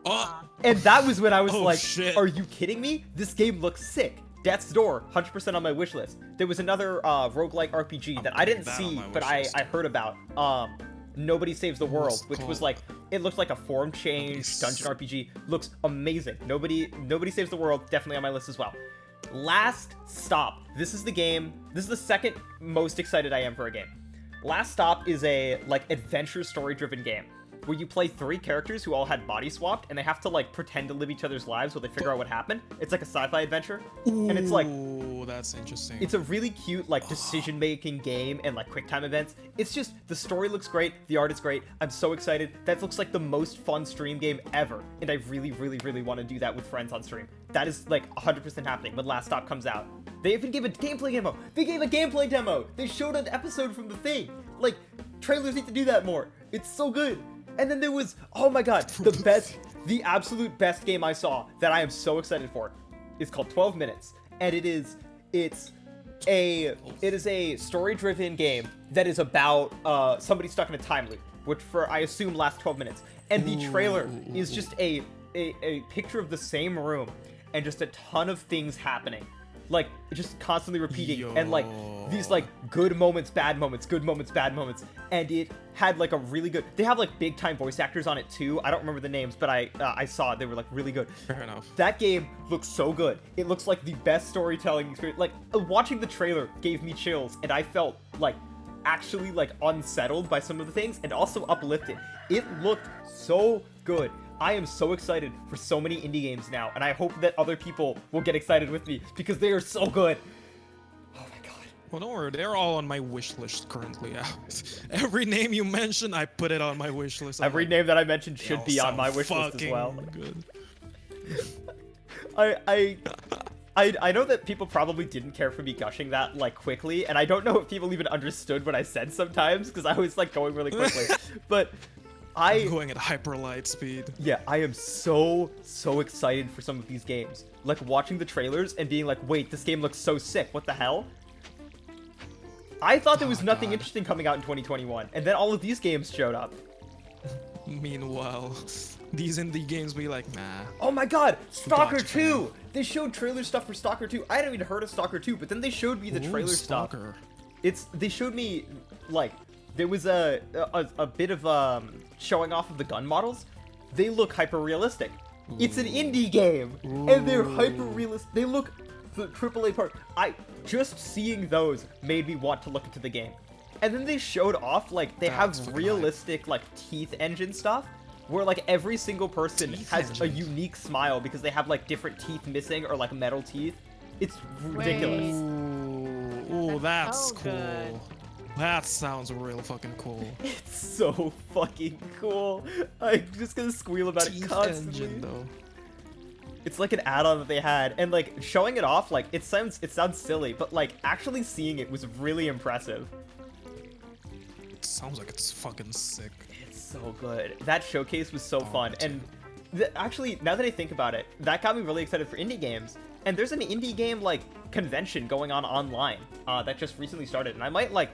Speaker 2: Oh,
Speaker 1: And that was when I was like,
Speaker 2: shit.
Speaker 1: are you kidding me? This game looks sick. Death's Door, 100% on my wish list. There was another roguelike RPG that I didn't
Speaker 2: that on
Speaker 1: see,
Speaker 2: my
Speaker 1: but
Speaker 2: wish list.
Speaker 1: I heard about. Nobody Saves the World,
Speaker 2: What's it
Speaker 1: which was
Speaker 2: called?
Speaker 1: like, it looked like a form change dungeon RPG. Looks amazing. Nobody Saves the World, definitely on my list as well. Last Stop. This is the game. This is the second most excited I am for a game. Last Stop is a like adventure story-driven game where you play 3 characters who all had body swapped, and they have to like pretend to live each other's lives while they figure out what happened. It's like a sci-fi adventure, and it's like,
Speaker 2: ooh, that's interesting.
Speaker 1: it's a really cute like decision-making game and like quick time events. It's just, the story looks great, the art is great. I'm so excited. That looks like the most fun stream game ever, and I really want to do that with friends on stream. That is like 100% happening when Last Stop comes out. They even gave a gameplay demo. They showed an episode from the thing. Like, trailers need to do that more. It's so good. And then there was, oh my god, the absolute best game I saw that I am so excited for is called 12 Minutes. And it is a story-driven game that is about somebody stuck in a time loop, which I assume lasts 12 minutes. And the trailer is just a picture of the same room and just a ton of things happening. Like, just constantly repeating, and like these like good moments, bad moments, good moments, bad moments. And it had like a really good, they have like big time voice actors on it too. I don't remember the names, but I saw it. They were like really good.
Speaker 2: Fair enough.
Speaker 1: That game looks so good. It looks like the best storytelling experience. Like, watching the trailer gave me chills, and I felt like actually like unsettled by some of the things, and also uplifted. It looked so good. I am so excited for so many indie games now, and I hope that other people will get excited with me, because they are so good.
Speaker 2: Well, don't worry, they're all on my wish list currently. Every name you mention, I put it on my wish list.
Speaker 1: Every name that I mentioned should
Speaker 2: all
Speaker 1: be on
Speaker 2: sound
Speaker 1: my wish list as well.
Speaker 2: Good.
Speaker 1: I know that people probably didn't care for me gushing that like quickly, and I don't know if people even understood what I said sometimes because I was like going really quickly. But
Speaker 2: I'm going at hyper light speed.
Speaker 1: Yeah, I am so excited for some of these games. Like watching the trailers and being like, wait, this game looks so sick. What the hell? I thought there was nothing interesting coming out in 2021, and then all of these games showed up.
Speaker 2: Meanwhile, these indie games be like, nah.
Speaker 1: Oh my god, Stalker
Speaker 2: Gotcha.
Speaker 1: 2! They showed trailer stuff for Stalker 2. I hadn't even heard of Stalker 2, but then they showed me the trailer
Speaker 2: Stalker.
Speaker 1: stuff. They showed me, like, there was a bit of showing off of the gun models. They look hyper-realistic. It's an indie game, and they're hyper-realistic. They look the AAA part. Just seeing those made me want to look into the game. And then they showed off, like, they have realistic, like, teeth engine stuff, where, like, every single person has a unique smile because they have, like, different teeth missing or, like, metal teeth. It's ridiculous.
Speaker 2: Ooh, that's
Speaker 3: so
Speaker 2: cool.
Speaker 3: good.
Speaker 2: That sounds real fucking cool.
Speaker 1: It's so fucking cool. I'm just gonna squeal about it constantly.
Speaker 2: Engine, though.
Speaker 1: It's like an add-on that they had, and like showing it off, like it sounds silly, but like actually seeing it was really impressive.
Speaker 2: It sounds like it's fucking sick.
Speaker 1: It's so good. That showcase was so fun, and actually, now that I think about it, that got me really excited for indie games. And there's an indie game like convention going on online that just recently started, and I might like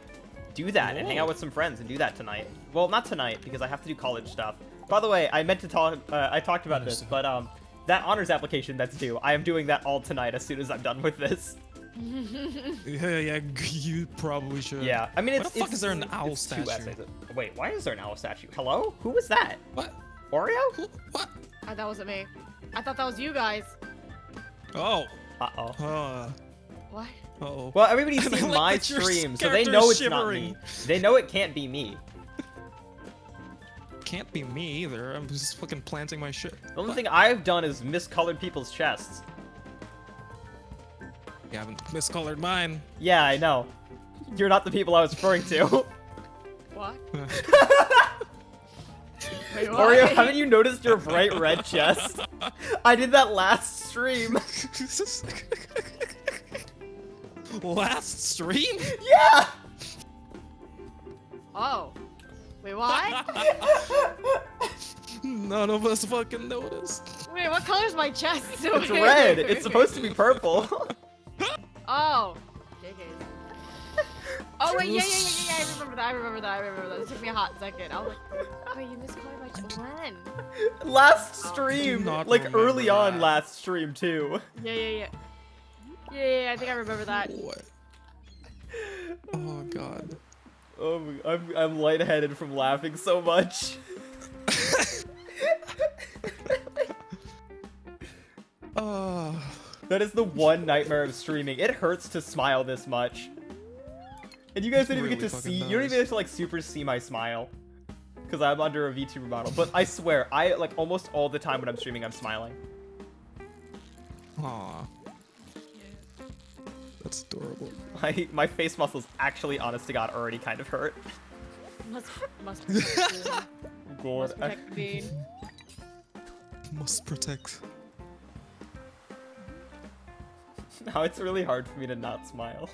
Speaker 1: do that and hang out with some friends and do that tonight. Well, not tonight because I have to do college stuff. By the way, I meant to talk. I talked about this, but that honors application that's due, I am doing that all tonight as soon as I'm done with this.
Speaker 2: Yeah, you probably should.
Speaker 1: Yeah, I mean,
Speaker 2: Why the fuck is there an owl statue?
Speaker 1: Wait, why is there an owl statue? Hello? Who was that?
Speaker 2: What?
Speaker 1: Oreo?
Speaker 2: What?
Speaker 3: That wasn't me. I thought that was you guys.
Speaker 2: Oh.
Speaker 1: Uh-oh.
Speaker 3: What?
Speaker 2: Uh-oh.
Speaker 1: Well, everybody's seen
Speaker 2: like
Speaker 1: my
Speaker 2: that your
Speaker 1: stream, so they
Speaker 2: character's
Speaker 1: know it's
Speaker 2: shivering.
Speaker 1: not me. They know it can't be me.
Speaker 2: Can't be me either. I'm just fucking planting my shit.
Speaker 1: The only thing I've done is miscolored people's chests.
Speaker 2: You haven't miscolored mine.
Speaker 1: Yeah, I know. You're not the people I was referring to.
Speaker 3: What? Wait, what?
Speaker 1: Oreo, haven't you noticed your bright red chest? I did that last stream.
Speaker 2: Last stream?
Speaker 1: Yeah!
Speaker 3: Oh. Wait, what?
Speaker 2: None of us fucking noticed.
Speaker 3: Wait, what color's my chest?
Speaker 1: It's red. It's supposed to be purple.
Speaker 3: Oh. JK. Oh wait, yeah. I remember that. It took me a hot second. I was like, wait, you miscolored my chest. When?
Speaker 1: Last
Speaker 2: do
Speaker 1: stream.
Speaker 2: not
Speaker 1: Like
Speaker 2: remember
Speaker 1: early on
Speaker 2: that.
Speaker 1: last stream too.
Speaker 3: Yeah, I think I remember that.
Speaker 2: What? Oh god.
Speaker 1: Oh, I'm lightheaded from laughing so much. That is the one nightmare of streaming. It hurts to smile this much. And you guys don't even get to see, you don't even get to like super see my smile. Because I'm under a VTuber model. But I swear, I like almost all the time when I'm streaming, I'm smiling.
Speaker 2: Aw. That's adorable.
Speaker 1: My face muscles actually, honest to God, already kind of hurt.
Speaker 3: Must
Speaker 1: God.
Speaker 3: protect Bean.
Speaker 2: Must protect.
Speaker 1: Now it's really hard for me to not smile.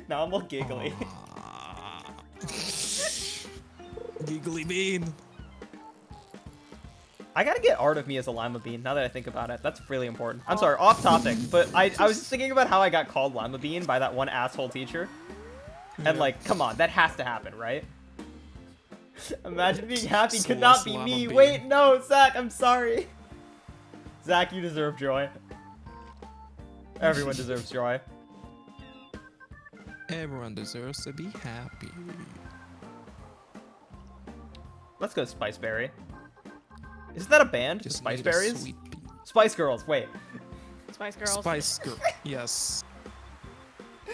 Speaker 1: Now I'm all giggly.
Speaker 2: Giggly bean.
Speaker 1: I gotta get art of me as a lima bean, now that I think about it. That's really important. I'm sorry, off topic, but I was just thinking about how I got called lima bean by that one asshole teacher. And like, come on, that has to happen, right? Imagine being happy could not be me.
Speaker 2: Bean.
Speaker 1: Wait, no, Zach, I'm sorry. Zach, you deserve joy. Everyone deserves joy.
Speaker 2: Everyone deserves to be happy.
Speaker 1: Let's go Spiceberry. Isn't that a band?
Speaker 2: Just
Speaker 1: Spice
Speaker 2: need a
Speaker 1: Berries?
Speaker 2: sweet bean.
Speaker 1: Spice Girls, wait.
Speaker 3: Spice Girls.
Speaker 2: Spice Girl. Yes.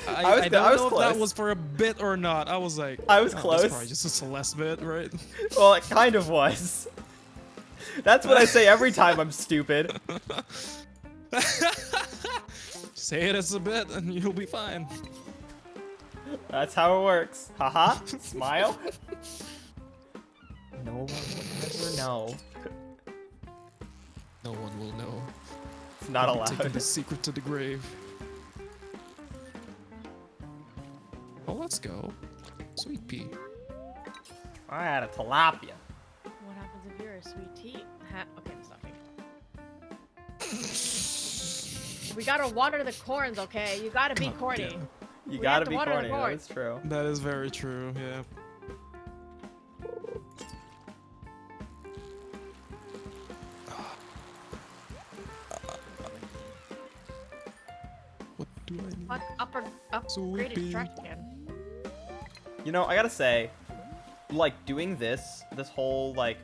Speaker 1: I was
Speaker 2: don't know if
Speaker 1: close.
Speaker 2: that was for a bit or not. I was like,
Speaker 1: I was
Speaker 2: oh,
Speaker 1: close.
Speaker 2: That's probably just a Celeste bit, right?
Speaker 1: Well, it kind of was. That's what I say every time I'm stupid.
Speaker 2: Say it as a bit and you'll be fine.
Speaker 1: That's how it works. Haha. Smile. No one will ever know.
Speaker 2: No one will know.
Speaker 1: It's not
Speaker 2: I'll be taking
Speaker 1: allowed.
Speaker 2: the secret to the grave. Oh, let's go. Sweet pea.
Speaker 1: I had a tilapia.
Speaker 3: What happens if you're a sweet tea? Okay, I'm stopping. We gotta water the corns, okay? You gotta be
Speaker 2: God
Speaker 3: corny.
Speaker 2: damn.
Speaker 1: You
Speaker 3: We
Speaker 1: gotta
Speaker 3: have to
Speaker 1: be
Speaker 3: water the
Speaker 1: corny. That
Speaker 3: corns.
Speaker 1: is true.
Speaker 2: That is very true, yeah. What do I need?
Speaker 3: Fuck,
Speaker 2: Sweet
Speaker 3: upgraded
Speaker 2: pea.
Speaker 3: trash can.
Speaker 1: You know, I gotta say, like, doing this whole, like,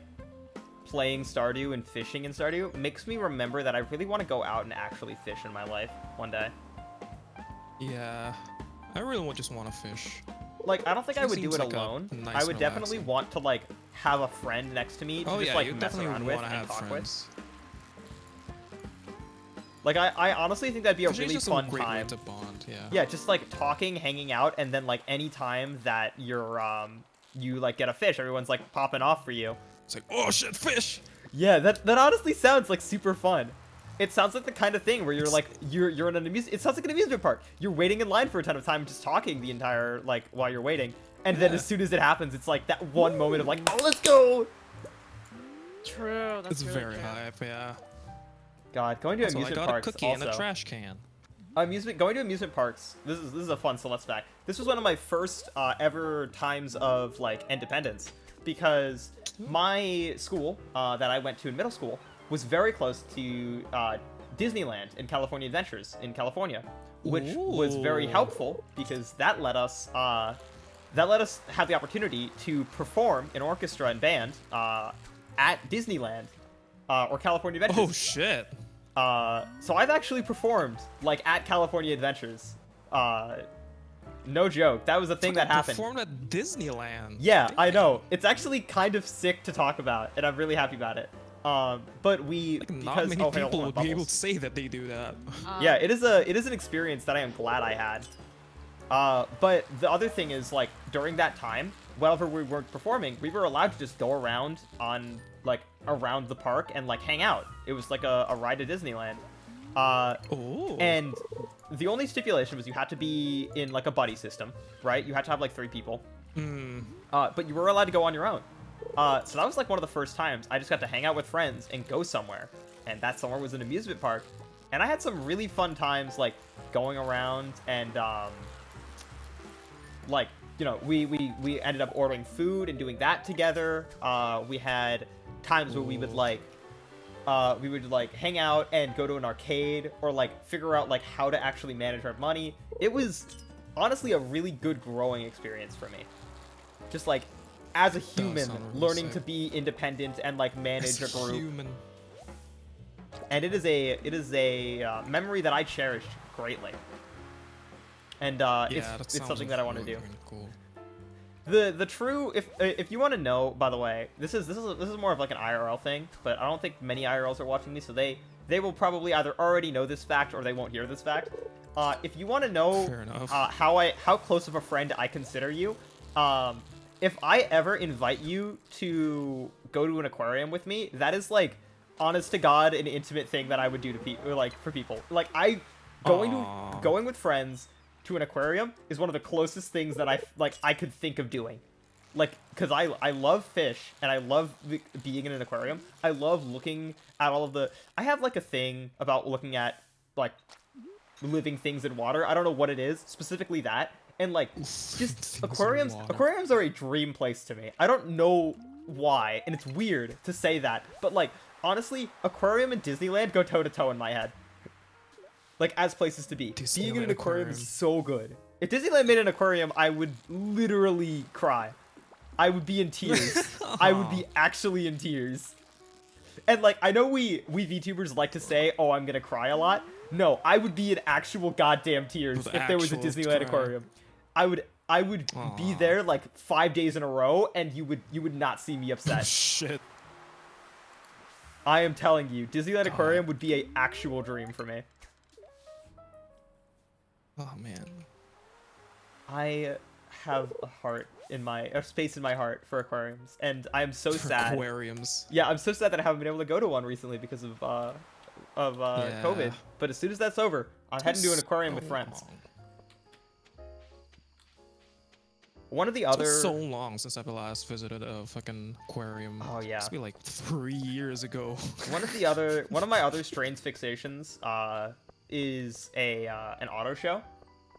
Speaker 1: playing Stardew and fishing in Stardew makes me remember that I really want to go out and actually fish in my life one day.
Speaker 2: Yeah. I really just want to fish.
Speaker 1: Like, I don't think I would do
Speaker 2: Seems
Speaker 1: it
Speaker 2: like a
Speaker 1: alone.
Speaker 2: nice
Speaker 1: I would definitely
Speaker 2: relaxing.
Speaker 1: want to, like, have a friend next to me to
Speaker 2: Oh
Speaker 1: just,
Speaker 2: yeah,
Speaker 1: like,
Speaker 2: you
Speaker 1: mess
Speaker 2: definitely
Speaker 1: around
Speaker 2: want
Speaker 1: with
Speaker 2: to
Speaker 1: and
Speaker 2: have
Speaker 1: talk with.
Speaker 2: friends.
Speaker 1: Like, I honestly think that'd be a
Speaker 2: Fishing's
Speaker 1: really
Speaker 2: just
Speaker 1: fun
Speaker 2: a great way
Speaker 1: time.
Speaker 2: to bond, yeah.
Speaker 1: Yeah, just, like, talking, hanging out, and then, like, any time that you're, you, like, get a fish, everyone's, like, popping off for you.
Speaker 2: It's like, oh shit, fish!
Speaker 1: Yeah, that honestly sounds like super fun. It sounds like the kind of thing where you're like you're in an it sounds like an amusement park. You're waiting in line for a ton of time just talking the entire like while you're waiting. And then
Speaker 2: Yeah.
Speaker 1: as soon as it happens, it's like that one moment of like, "Oh, let's go."
Speaker 3: True, that's
Speaker 2: It's
Speaker 3: really
Speaker 2: very
Speaker 3: true.
Speaker 2: hype, yeah.
Speaker 1: God, going to
Speaker 2: Also, I
Speaker 1: amusement
Speaker 2: got a
Speaker 1: parks
Speaker 2: cookie
Speaker 1: also.
Speaker 2: in a trash can.
Speaker 1: Going to amusement parks. This is a fun Celeste fact. This was one of my first ever times of like independence because my school that I went to in middle school was very close to Disneyland in California Adventures in California, which was very
Speaker 2: Ooh.
Speaker 1: helpful because that let us have the opportunity to perform in orchestra and band at Disneyland or California Adventures.
Speaker 2: Oh shit.
Speaker 1: So I've actually performed like at California Adventures. No joke. That was a thing that happened.
Speaker 2: Performed at Disneyland.
Speaker 1: Yeah, I
Speaker 2: Damn.
Speaker 1: know. It's actually kind of sick to talk about, and I'm really happy about it. But we
Speaker 2: Like, not
Speaker 1: because
Speaker 2: many
Speaker 1: oh, hey,
Speaker 2: people
Speaker 1: hold on,
Speaker 2: would be able
Speaker 1: Bubbles.
Speaker 2: to say that they do that.
Speaker 1: Yeah, it is an experience that I am glad I had. But the other thing is like during that time, whenever we weren't performing, we were allowed to just go around on like around the park and like hang out. It was like a ride to Disneyland.
Speaker 2: Oh.
Speaker 1: And the only stipulation was you had to be in like a buddy system, right? You had to have like 3 people. But you were allowed to go on your own. So that was like one of the first times I just got to hang out with friends and go somewhere. And that somewhere was an amusement park. And I had some really fun times like going around and like, you know, we ended up ordering food and doing that together. We had times where we would like hang out and go to an arcade or like figure out like how to actually manage our money. It was honestly a really good growing experience for me. Just like as a human,
Speaker 2: sound really
Speaker 1: learning
Speaker 2: sick.
Speaker 1: to be independent and like manage a
Speaker 2: As
Speaker 1: group.
Speaker 2: human.
Speaker 1: And it is a memory that I cherish greatly. And
Speaker 2: Yeah, that
Speaker 1: it's
Speaker 2: sounds
Speaker 1: something that I want to
Speaker 2: really,
Speaker 1: do.
Speaker 2: really cool.
Speaker 1: The true if you want to know, by the way, this is more of like an IRL thing, but I don't think many IRLs are watching me, so they will probably either already know this fact or they won't hear this fact. If you want to know
Speaker 2: Fair enough.
Speaker 1: how close of a friend I consider you, if I ever invite you to go to an aquarium with me, that is like honest to God an intimate thing that I would do to people, like for people. Like
Speaker 2: Aw.
Speaker 1: going with friends to an aquarium is one of the closest things that I could think of doing. Like, because I love fish, and I love being in an aquarium. I love looking at all of the... I have, like, a thing about looking at, like, living things in water. I don't know what it is, specifically that. And, like,
Speaker 2: Things
Speaker 1: just
Speaker 2: in
Speaker 1: aquariums...
Speaker 2: water.
Speaker 1: Aquariums are a dream place to me. I don't know why, and it's weird to say that. But, like, honestly, aquarium and Disneyland go toe-to-toe in my head. Like, as places to be. Being in an
Speaker 2: Disneyland
Speaker 1: aquarium
Speaker 2: aquarium.
Speaker 1: is so good. If Disneyland made an aquarium, I would literally cry. I would be in tears. I would be actually in tears. And, like, I know we VTubers like to say, oh, I'm gonna cry a lot. No, I would be in actual goddamn tears
Speaker 2: With
Speaker 1: if there was a
Speaker 2: actual
Speaker 1: Disneyland
Speaker 2: cry.
Speaker 1: aquarium. I would be
Speaker 2: Aw.
Speaker 1: there, like, 5 days in a row, and you would not see me upset.
Speaker 2: Shit.
Speaker 1: I am telling you, Disneyland
Speaker 2: God.
Speaker 1: aquarium would be a actual dream for me.
Speaker 2: Oh man.
Speaker 1: I have a heart in my a space in my heart for aquariums, and I'm so sad.
Speaker 2: Aquariums.
Speaker 1: Yeah, I'm so sad that I haven't been able to go to one recently because of
Speaker 2: Yeah.
Speaker 1: COVID. But as soon as that's over, I'm heading to an aquarium with
Speaker 2: So
Speaker 1: friends.
Speaker 2: long.
Speaker 1: One of the
Speaker 2: It's been
Speaker 1: other
Speaker 2: so long since I've last visited a fucking aquarium.
Speaker 1: Oh, yeah.
Speaker 2: It's been like 3 years ago.
Speaker 1: one of my other strange fixations is an auto show.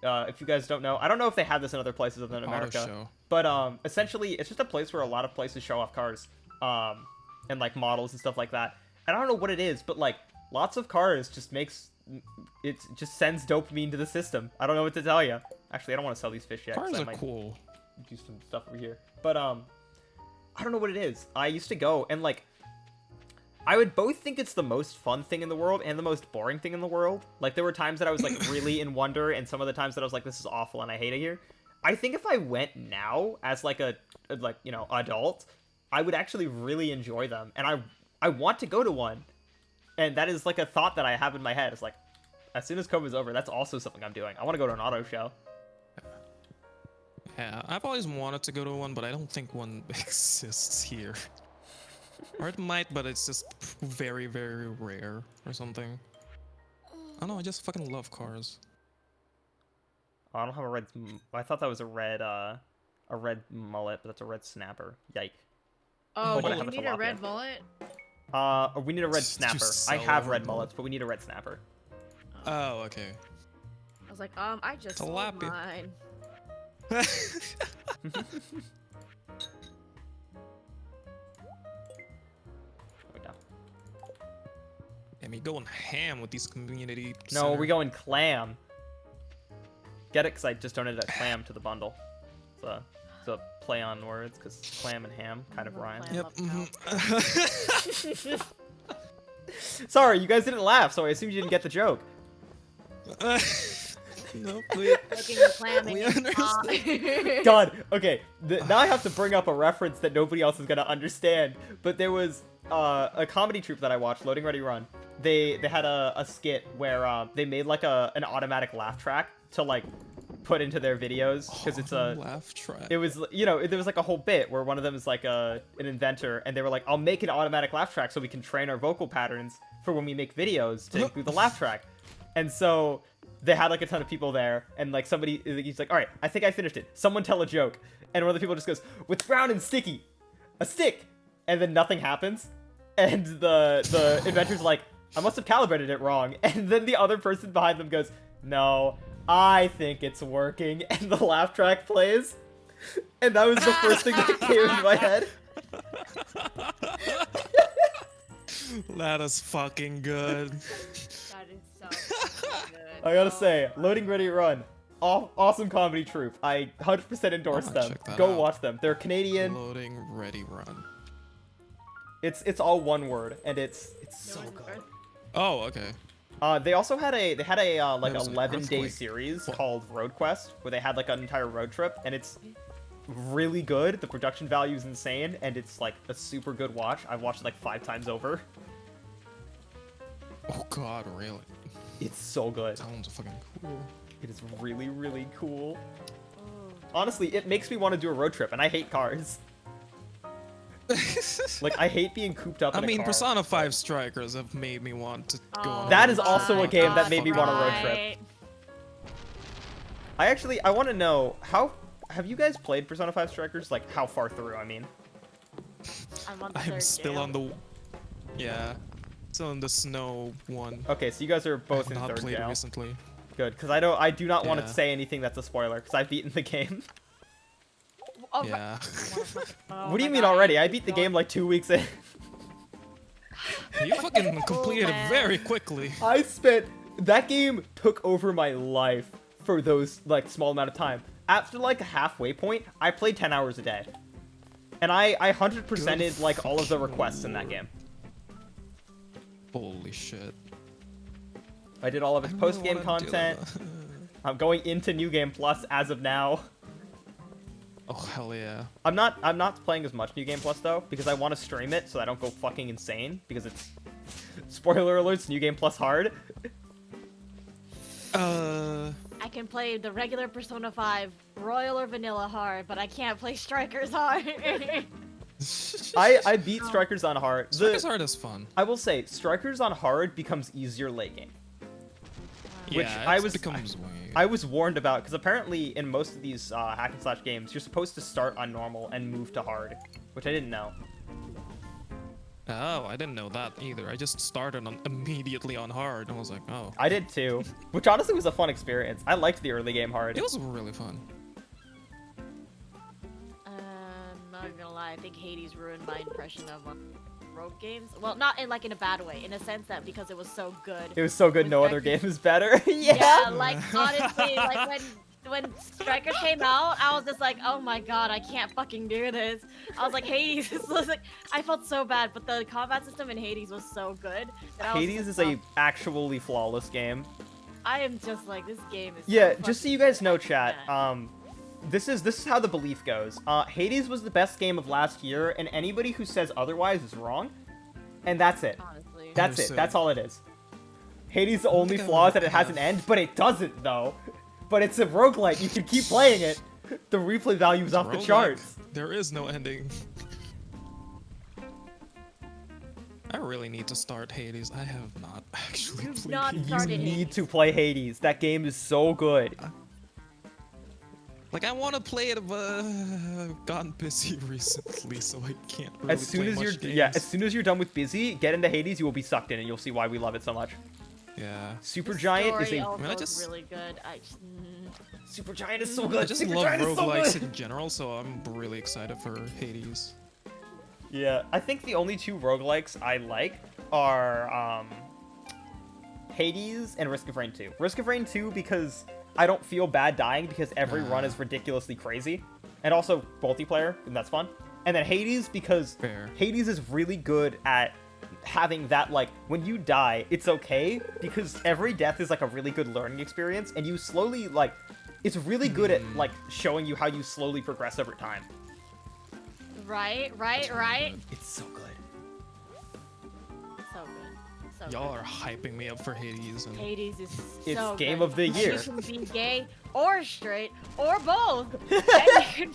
Speaker 1: If you guys don't know, I don't know if they have this in other places other than America.
Speaker 2: Auto show.
Speaker 1: But essentially, it's just a place where a lot of places show off cars, and like models and stuff like that. And I don't know what it is, but like lots of cars just just sends dopamine to the system. I don't know what to tell you. Actually, I don't want to sell these fish yet. 'Cause
Speaker 2: Cars
Speaker 1: I
Speaker 2: are
Speaker 1: might
Speaker 2: cool.
Speaker 1: do some stuff over here. But I don't know what it is. I used to go and like I would both think it's the most fun thing in the world and the most boring thing in the world. Like there were times that I was like really in wonder, and some of the times that I was like, this is awful and I hate it here. I think if I went now as like a adult, I would actually really enjoy them, and I want to go to one. And that is like a thought that I have in my head. It's like as soon as COVID's over, that's also something I'm doing. I want to go to an auto show.
Speaker 2: Yeah, I've always wanted to go to one, but I don't think one exists here. Or it might, but it's just very, very rare or something. I don't know, I just fucking love cars.
Speaker 1: Oh, I don't have a red. I thought that was a red mullet, but that's a red snapper. Yike.
Speaker 3: Oh,
Speaker 1: but I
Speaker 3: do
Speaker 1: have
Speaker 3: you
Speaker 1: a
Speaker 3: need a
Speaker 1: tilapia.
Speaker 3: red mullet?
Speaker 1: We need a red
Speaker 2: Did you
Speaker 1: snapper. I
Speaker 2: sell
Speaker 1: have
Speaker 2: a
Speaker 1: red
Speaker 2: red
Speaker 1: mullets, but we need a red snapper.
Speaker 2: Oh, okay.
Speaker 3: I was like, I just sold
Speaker 2: Tilapia.
Speaker 3: mine.
Speaker 2: Yeah, me going ham with these community.
Speaker 1: No,
Speaker 2: center.
Speaker 1: we're going clam. Get it? Because I just donated a clam to the bundle. It's a play on words, because clam and ham kind of rhyme.
Speaker 3: Clam.
Speaker 2: Yep.
Speaker 1: Sorry, you guys didn't laugh, so I assumed you didn't get the joke.
Speaker 2: No, please.
Speaker 3: Making a clam
Speaker 2: We
Speaker 3: in your pot.
Speaker 1: God, okay. Now I have to bring up a reference that nobody else is going to understand. But there was a comedy troupe that I watched, Loading Ready Run. They had a skit where they made like an automatic laugh track to like put into their videos, because it's a
Speaker 2: laugh track.
Speaker 1: it was, there was like a whole bit where one of them is like an inventor, and they were like, I'll make an automatic laugh track so we can train our vocal patterns for when we make videos to include the laugh track. And so they had like a ton of people there, and like he's like, all right, I think I finished it. Someone tell a joke. And one of the people just goes, with brown and sticky, a stick. And then nothing happens. And the inventor's like, I must have calibrated it wrong. And then the other person behind them goes, no, I think it's working. And the laugh track plays. And that was the first thing that came into my head.
Speaker 2: That is fucking good.
Speaker 3: That is so fucking good.
Speaker 1: I gotta
Speaker 3: Oh
Speaker 1: say,
Speaker 3: my
Speaker 1: Loading Ready Run, awesome comedy troupe. I 100% endorse
Speaker 2: I'm gonna
Speaker 1: them.
Speaker 2: check that
Speaker 1: Go
Speaker 2: out.
Speaker 1: watch them. They're Canadian.
Speaker 2: Loading, ready, run.
Speaker 1: It's all one word, and it's so
Speaker 3: God.
Speaker 1: good.
Speaker 2: Oh, okay.
Speaker 1: They also had a like
Speaker 2: That was an
Speaker 1: 11-day
Speaker 2: earthquake.
Speaker 1: series
Speaker 2: What?
Speaker 1: called Road Quest, where they had like an entire road trip, and it's really good. The production value is insane, and it's like a super good watch. I've watched it like 5 times over.
Speaker 2: Oh god, really?
Speaker 1: It's so good.
Speaker 2: Sounds fucking cool.
Speaker 1: It is really, really cool.
Speaker 3: Oh.
Speaker 1: Honestly, it makes me want to do a road trip, and I hate cars. Like, I hate being cooped up
Speaker 2: I
Speaker 1: in a
Speaker 2: mean,
Speaker 1: car.
Speaker 2: Persona 5 Strikers have made me want to go on.
Speaker 1: That
Speaker 2: a
Speaker 1: is
Speaker 2: road
Speaker 1: also
Speaker 2: trip.
Speaker 1: a game that
Speaker 3: God,
Speaker 1: made me want a road trip.
Speaker 3: right.
Speaker 1: I want to know, have you guys played Persona 5 Strikers? Like, how far through, I mean?
Speaker 3: I'm on the
Speaker 2: I'm
Speaker 3: third
Speaker 2: still
Speaker 3: jail.
Speaker 2: on the. Yeah. Still on the snow one.
Speaker 1: Okay, so you guys are both
Speaker 2: I've
Speaker 1: in
Speaker 2: not
Speaker 1: third
Speaker 2: played
Speaker 1: jail.
Speaker 2: recently.
Speaker 1: Good, because I do not want to
Speaker 2: Yeah.
Speaker 1: say anything that's a spoiler, because I've beaten the game.
Speaker 3: Oh,
Speaker 2: Yeah.
Speaker 3: oh
Speaker 1: What do you
Speaker 3: my
Speaker 1: mean
Speaker 3: God,
Speaker 1: already? I
Speaker 3: keep
Speaker 1: beat the
Speaker 3: going.
Speaker 1: game like 2 weeks in.
Speaker 2: You fucking completed it
Speaker 3: man.
Speaker 2: very quickly.
Speaker 1: That game took over my life for those, like, small amount of time. After, like, a halfway point, I played 10 hours a day. And I 100%ed, like, all of the requests in that game.
Speaker 2: Holy shit.
Speaker 1: I did all of its
Speaker 2: I really
Speaker 1: post-game
Speaker 2: wanna do
Speaker 1: content.
Speaker 2: that.
Speaker 1: I'm going into New Game Plus as of now.
Speaker 2: Oh hell yeah.
Speaker 1: I'm not playing as much New Game Plus though, because I want to stream it so I don't go fucking insane, because it's spoiler alerts, New Game Plus hard.
Speaker 3: I can play the regular Persona 5, Royal or Vanilla hard, but I can't play Strikers hard.
Speaker 1: I beat Strikers on hard.
Speaker 2: Strikers hard is fun.
Speaker 1: I will say, Strikers on hard becomes easier late game. Which
Speaker 2: Yeah,
Speaker 1: I was warned about, because apparently in most of these hack and slash games, you're supposed to start on normal and move to hard, which I didn't know.
Speaker 2: Oh, I didn't know that either. I just started immediately on hard and was like, oh.
Speaker 1: I did too, which honestly was a fun experience. I liked the early game hard.
Speaker 2: It was really fun.
Speaker 3: Not gonna lie, I think Hades ruined my impression of rogue games. Well, not in a bad way, in a sense that because it was so good.
Speaker 1: It was so good, no other game is better. Yeah.
Speaker 3: Like honestly, like when Strikers came out, I was just like, oh my god, I can't fucking do this. I was like, Hades. Was like, I felt so bad, but the combat system in Hades was so good. That
Speaker 1: Hades is a actually flawless game.
Speaker 3: I am just like, this game is.
Speaker 1: Yeah,
Speaker 3: so
Speaker 1: just so you guys know, chat.
Speaker 3: bad.
Speaker 1: This is how the belief goes. Hades was the best game of last year, and anybody who says otherwise is wrong. And that's it.
Speaker 3: Honestly.
Speaker 1: That's it. That's all it is. Hades' only flaw is that it has an end, but it doesn't though. But it's a roguelike. You can keep playing it. The replay value is off the charts.
Speaker 2: There is no ending. I really need to start Hades. I have not actually
Speaker 3: You've
Speaker 2: played
Speaker 3: not
Speaker 2: Hades.
Speaker 1: You
Speaker 3: started
Speaker 1: need
Speaker 3: Hades.
Speaker 1: to play Hades. That game is so good.
Speaker 2: Like I want to play it, but gotten busy recently, so I can't really
Speaker 1: As soon
Speaker 2: play
Speaker 1: as
Speaker 2: much
Speaker 1: you're
Speaker 2: games.
Speaker 1: as soon as you're done with busy, get into Hades. You will be sucked in, and you'll see why we love it so much.
Speaker 2: Yeah.
Speaker 1: Super
Speaker 3: The
Speaker 1: Giant is
Speaker 3: story
Speaker 1: a
Speaker 3: also
Speaker 2: I mean, I
Speaker 3: is
Speaker 2: just-
Speaker 3: really good.
Speaker 1: Super Giant is so good.
Speaker 2: I just
Speaker 1: Super
Speaker 2: love
Speaker 1: Giant is so
Speaker 2: roguelikes
Speaker 1: good.
Speaker 2: in general, so I'm really excited for Hades.
Speaker 1: Yeah, I think the only two roguelikes I like are Hades and Risk of Rain 2. Risk of Rain 2 because I don't feel bad dying because every run is ridiculously crazy. And also multiplayer, and that's fun. And then Hades because
Speaker 2: Fair.
Speaker 1: Hades is really good at having that, like, when you die, it's okay because every death is like a really good learning experience and you slowly, like, it's really good at, like, showing you how you slowly progress over time.
Speaker 3: Right.
Speaker 1: It's so good.
Speaker 3: So good. So
Speaker 2: Y'all
Speaker 3: good.
Speaker 2: are hyping me up for Hades, and
Speaker 3: Hades is
Speaker 1: It's
Speaker 3: so
Speaker 1: game
Speaker 3: good.
Speaker 1: of the year.
Speaker 3: You can be gay or straight or both. And you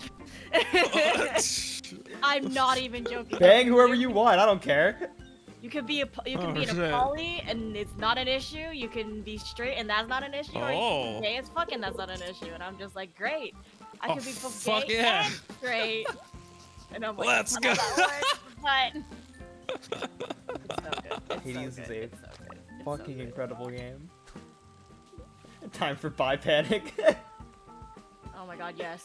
Speaker 3: can- I'm not even joking.
Speaker 1: Bang whoever you want, I don't care.
Speaker 3: You could be in a
Speaker 2: shit.
Speaker 3: poly and it's not an issue. You can be straight and that's not an issue. Or you can
Speaker 2: Oh.
Speaker 3: be gay as fuck and that's not an issue. And I'm just like, great. I
Speaker 2: Oh,
Speaker 3: can be both
Speaker 2: fuck
Speaker 3: gay
Speaker 2: yeah.
Speaker 3: and straight. And I'm like,
Speaker 2: Let's
Speaker 3: how
Speaker 2: go.
Speaker 3: does that work? But it's so good. It's
Speaker 1: Hades
Speaker 3: so
Speaker 1: is
Speaker 3: good.
Speaker 1: a
Speaker 3: It's so good. It's so
Speaker 1: Fucking
Speaker 3: good.
Speaker 1: incredible game. Time for Buy Panic.
Speaker 3: Oh my god, yes.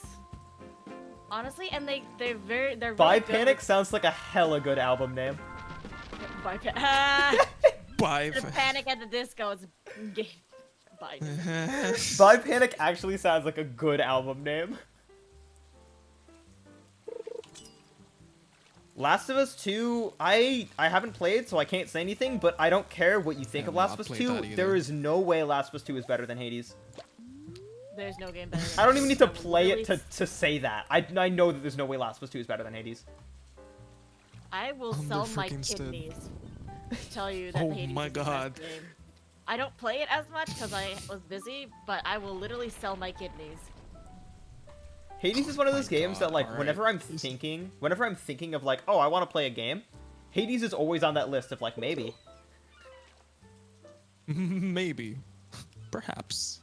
Speaker 3: Honestly, and they're really
Speaker 1: Buy
Speaker 3: good
Speaker 1: Panic
Speaker 3: with-
Speaker 1: sounds like a hella good album name.
Speaker 3: Buy Panic.
Speaker 2: bye.
Speaker 3: Panic at the Disco. It's gay. Bye.
Speaker 1: Buy Panic actually sounds like a good album name. Last of Us 2, I haven't played, so I can't say anything, but I don't care what you think
Speaker 2: have
Speaker 1: of Last
Speaker 2: not
Speaker 1: of Us
Speaker 2: played
Speaker 1: 2.
Speaker 2: that either.
Speaker 1: There is no way Last of Us 2 is better than Hades.
Speaker 3: There's no game better. Than
Speaker 1: I don't even need to
Speaker 3: Hades.
Speaker 1: play it
Speaker 3: Literally-
Speaker 1: to say that. I know that there's no way Last of Us 2 is better than Hades.
Speaker 3: I will
Speaker 2: I'm
Speaker 3: sell
Speaker 2: the
Speaker 3: my
Speaker 2: freaking stud.
Speaker 3: kidneys to tell you that
Speaker 2: Oh
Speaker 3: Hades
Speaker 2: my
Speaker 3: is the best
Speaker 2: God.
Speaker 3: game. I don't play it as much because I was busy, but I will literally sell my kidneys.
Speaker 1: Hades is one of
Speaker 2: my
Speaker 1: those games
Speaker 2: God,
Speaker 1: that, like,
Speaker 2: alright.
Speaker 1: whenever I'm thinking of, like, oh, I want to play a game, Hades is always on that list of, like, maybe.
Speaker 2: Maybe. Perhaps.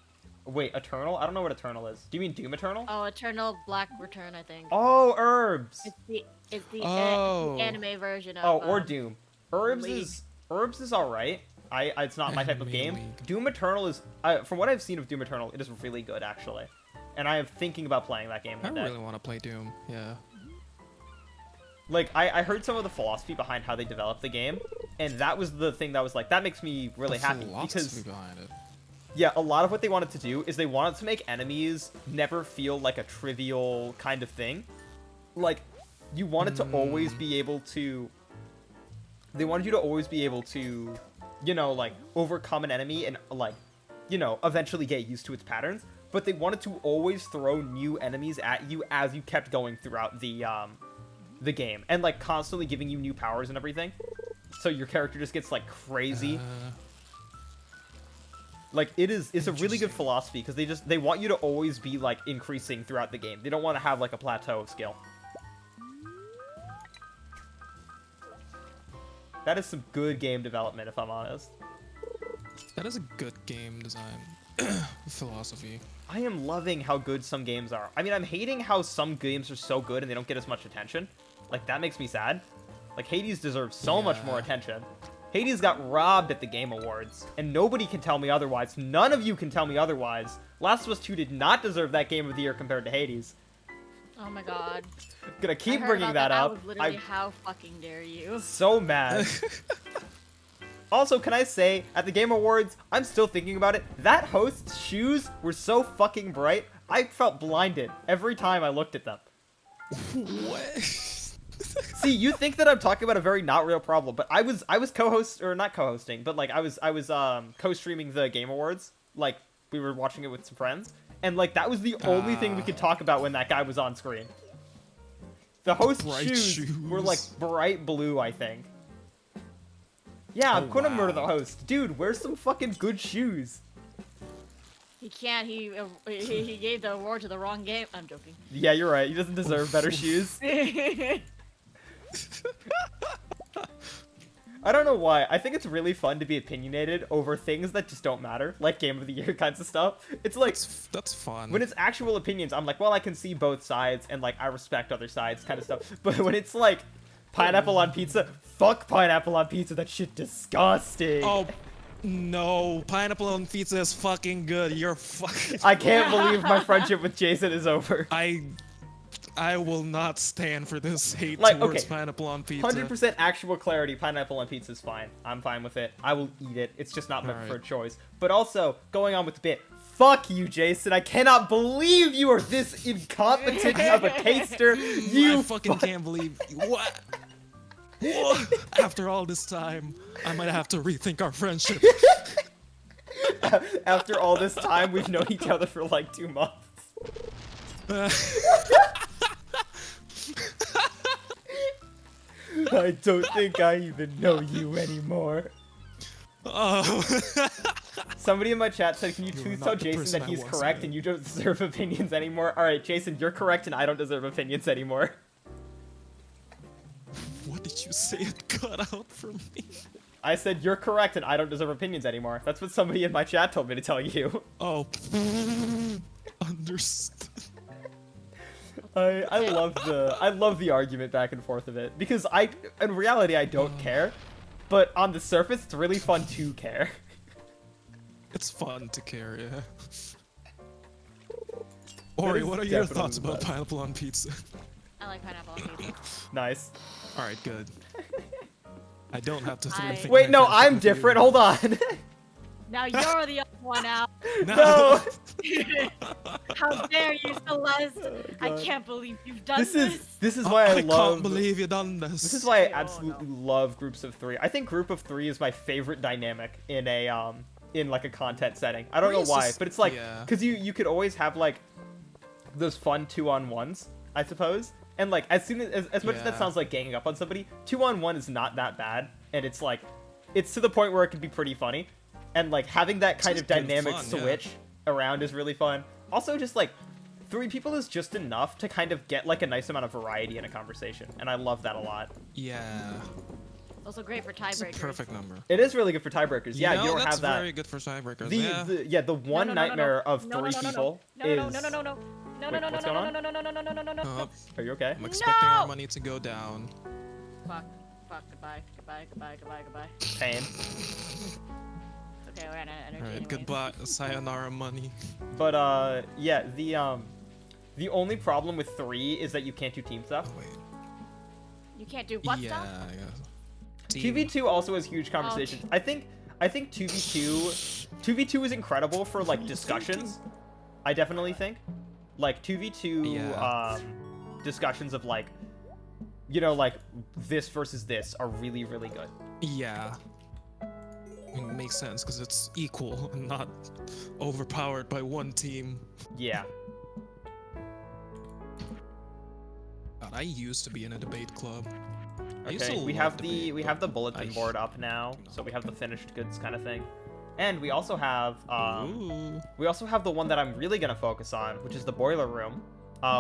Speaker 1: Wait, Eternal? I don't know what Eternal is. Do you mean Doom Eternal?
Speaker 3: Oh, Eternal Black Return, I think.
Speaker 1: Oh, Herbs!
Speaker 3: It's the
Speaker 2: Oh.
Speaker 3: anime version of.
Speaker 1: Oh, or Doom. Herbs
Speaker 3: League.
Speaker 1: is alright. It's not my type of
Speaker 2: Anime
Speaker 1: game.
Speaker 2: League.
Speaker 1: Doom Eternal is, from what I've seen of Doom Eternal, it is really good, actually. And I am thinking about playing that game
Speaker 2: I
Speaker 1: one day.
Speaker 2: really want to play Doom. Yeah.
Speaker 1: Like, I heard some of the philosophy behind how they developed the game, and that was the thing that was like, that makes me really
Speaker 2: The
Speaker 1: happy,
Speaker 2: philosophy
Speaker 1: because,
Speaker 2: behind it.
Speaker 1: yeah, a lot of what they wanted to do is they wanted to make enemies never feel like a trivial kind of thing. Like, you wanted to always be able to, they wanted you to always be able to, you know, like, overcome an enemy and, like, you know, eventually get used to its patterns, but they wanted to always throw new enemies at you as you kept going throughout the game, and, like, constantly giving you new powers and everything, so your character just gets, like, crazy. Like it's a really good philosophy because they want you to always be like increasing throughout the game. They don't want to have like a plateau of skill. That is some good game development, if I'm honest.
Speaker 2: That is a good game design philosophy.
Speaker 1: I am loving how good some games are. I mean, I'm hating how some games are so good and they don't get as much attention. Like, that makes me sad. Like, Hades deserves so much more attention. Hades got robbed at the Game Awards, and nobody can tell me otherwise. None of you can tell me otherwise. Last of Us 2 did not deserve that Game of the Year compared to Hades.
Speaker 3: Oh my god.
Speaker 1: Gonna keep bringing that up.
Speaker 3: I was literally, how fucking dare you?
Speaker 1: So mad. Also, can I say, at the Game Awards, I'm still thinking about it. That host's shoes were so fucking bright, I felt blinded every time I looked at them.
Speaker 2: What?
Speaker 1: See, you think that I'm talking about a very not real problem, but I was co-host, or not co-hosting, but like I was co-streaming the Game Awards. Like, we were watching it with some friends, and like that was the only thing we could talk about when that guy was on screen. The host's shoes were like bright blue, I think. Yeah, I'm gonna murder the host. Dude, wear some fucking good shoes.
Speaker 3: He can't. He gave the award to the wrong game. I'm joking.
Speaker 1: Yeah, you're right. He doesn't deserve better shoes. I don't know why. I think it's really fun to be opinionated over things that just don't matter, like Game of the Year kinds of stuff. It's like
Speaker 2: that's fun.
Speaker 1: When it's actual opinions, I'm like, well, I can see both sides and like I respect other sides kind of stuff. But when it's like pineapple on pizza, fuck pineapple on pizza. That shit disgusting.
Speaker 2: Oh no, pineapple on pizza is fucking good. You're fucking.
Speaker 1: I can't believe my friendship with Jason is over.
Speaker 2: I will not stand for this hate towards pineapple on pizza.
Speaker 1: 100% actual clarity, pineapple on pizza is fine. I'm fine with it. I will eat it. It's just not my preferred choice. But also, going on with the bit, fuck you, Jason. I cannot believe you are this incompetent of a taster.
Speaker 2: I fucking can't believe what? After all this time, I might have to rethink our friendship.
Speaker 1: After all this time, we've known each other for like 2 months. I don't think I even know you anymore.
Speaker 2: Oh.
Speaker 1: Somebody in my chat said, can you please tell Jason that he's correct and you don't deserve opinions anymore? Alright, Jason, you're correct and I don't deserve opinions anymore.
Speaker 2: What did you say? It cut out for me.
Speaker 1: I said, you're correct and I don't deserve opinions anymore. That's what somebody in my chat told me to tell you.
Speaker 2: Oh. Understood.
Speaker 1: I love the argument back and forth of it because in reality I don't care, but on the surface it's really fun to care.
Speaker 2: It's fun to care, yeah. Ori, what are your thoughts about pineapple on pizza?
Speaker 3: I like pineapple on pizza.
Speaker 1: Nice.
Speaker 2: All right, good. I don't have to.
Speaker 1: Wait, no, I'm different. Hold on.
Speaker 3: Now you're the other one out.
Speaker 1: No.
Speaker 3: How dare you, Celeste? I can't believe you've done this.
Speaker 1: This is why I love.
Speaker 2: Can't believe you've done this.
Speaker 1: This is why I absolutely love groups of 3. I think group of 3 is my favorite dynamic in a in like a content setting. I don't know why, but it's like because you could always have like those fun 2-on-1s, I suppose. And like as much as that sounds like ganging up on somebody, 2-on-1 is not that bad, and it's like it's to the point where it can be pretty funny. And like having that kind of dynamic switch around is really fun. Also, just like 3 people is just enough to kind of get like a nice amount of variety in a conversation, and I love that a lot.
Speaker 2: Yeah.
Speaker 3: Also great for tiebreakers.
Speaker 2: It's a perfect number.
Speaker 1: It is really good for tiebreakers. Yeah, you don't have that.
Speaker 2: Very good for tiebreakers.
Speaker 1: The one nightmare of 3 people is.
Speaker 3: What's
Speaker 1: going on?
Speaker 3: No.
Speaker 1: Are you okay?
Speaker 2: I'm expecting our money to go down.
Speaker 3: Fuck. Goodbye.
Speaker 1: Pain.
Speaker 3: Okay, we're at energy.
Speaker 2: Alright, goodbye, sayonara money.
Speaker 1: But yeah, the only problem with 3 is that you can't do team stuff.
Speaker 2: Oh, wait.
Speaker 3: You can't do what stuff?
Speaker 2: I guess.
Speaker 1: 2v2 also has huge conversations. I think 2v2 is incredible for like discussions. I definitely think like 2v2 discussions of like, you know, like this versus this are really, really good.
Speaker 2: Yeah. I mean, it makes sense because it's equal and not overpowered by one team.
Speaker 1: Yeah.
Speaker 2: God, I used to be in a debate club.
Speaker 1: Okay, we have the bulletin board up now, so we have the finished goods kind of thing. And we also have the one that I'm really gonna focus on, which is the boiler room.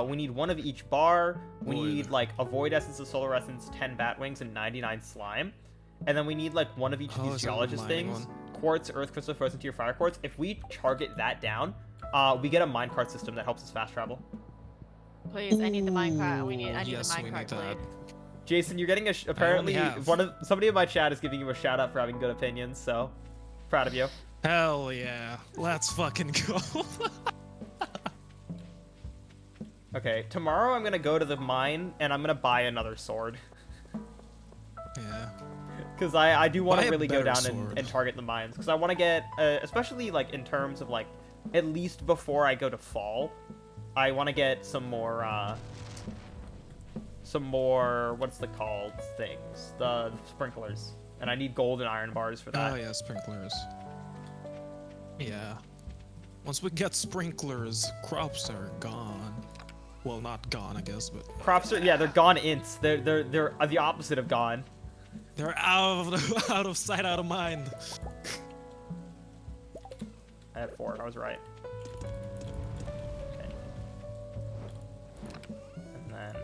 Speaker 1: We need one of each bar. We need like a void essence, a solar essence, 10 bat wings, and 99 slime. And then we need like one of each of these geologist things. Quartz, earth crystal, frozen tier, fire quartz. If we target that down, we get a minecart system that helps us fast travel.
Speaker 3: Please, I need the minecart. I need
Speaker 2: yes,
Speaker 3: the
Speaker 2: we
Speaker 3: minecart.
Speaker 2: need that.
Speaker 1: Jason, you're getting apparently somebody in my chat is giving you a shout out for having good opinions. So proud of you.
Speaker 2: Hell yeah. Let's fucking go.
Speaker 1: Okay, tomorrow I'm gonna go to the mine and I'm gonna buy another sword.
Speaker 2: Yeah.
Speaker 1: Because I do want
Speaker 2: Buy
Speaker 1: to
Speaker 2: a
Speaker 1: really go
Speaker 2: better
Speaker 1: down
Speaker 2: sword.
Speaker 1: and target the mines. Because I want to get, especially like in terms of like, at least before I go to fall, I want to get some more, what's the called things? The sprinklers. And I need gold and iron bars for that.
Speaker 2: Oh yeah, sprinklers. Yeah. Once we get sprinklers, crops are gone. Well, not gone, I guess, but
Speaker 1: Crops are, yeah, they're gone ints. They're the opposite of gone.
Speaker 2: they're out of sight, out of mind.
Speaker 1: I had 4. I was right. Okay. And then,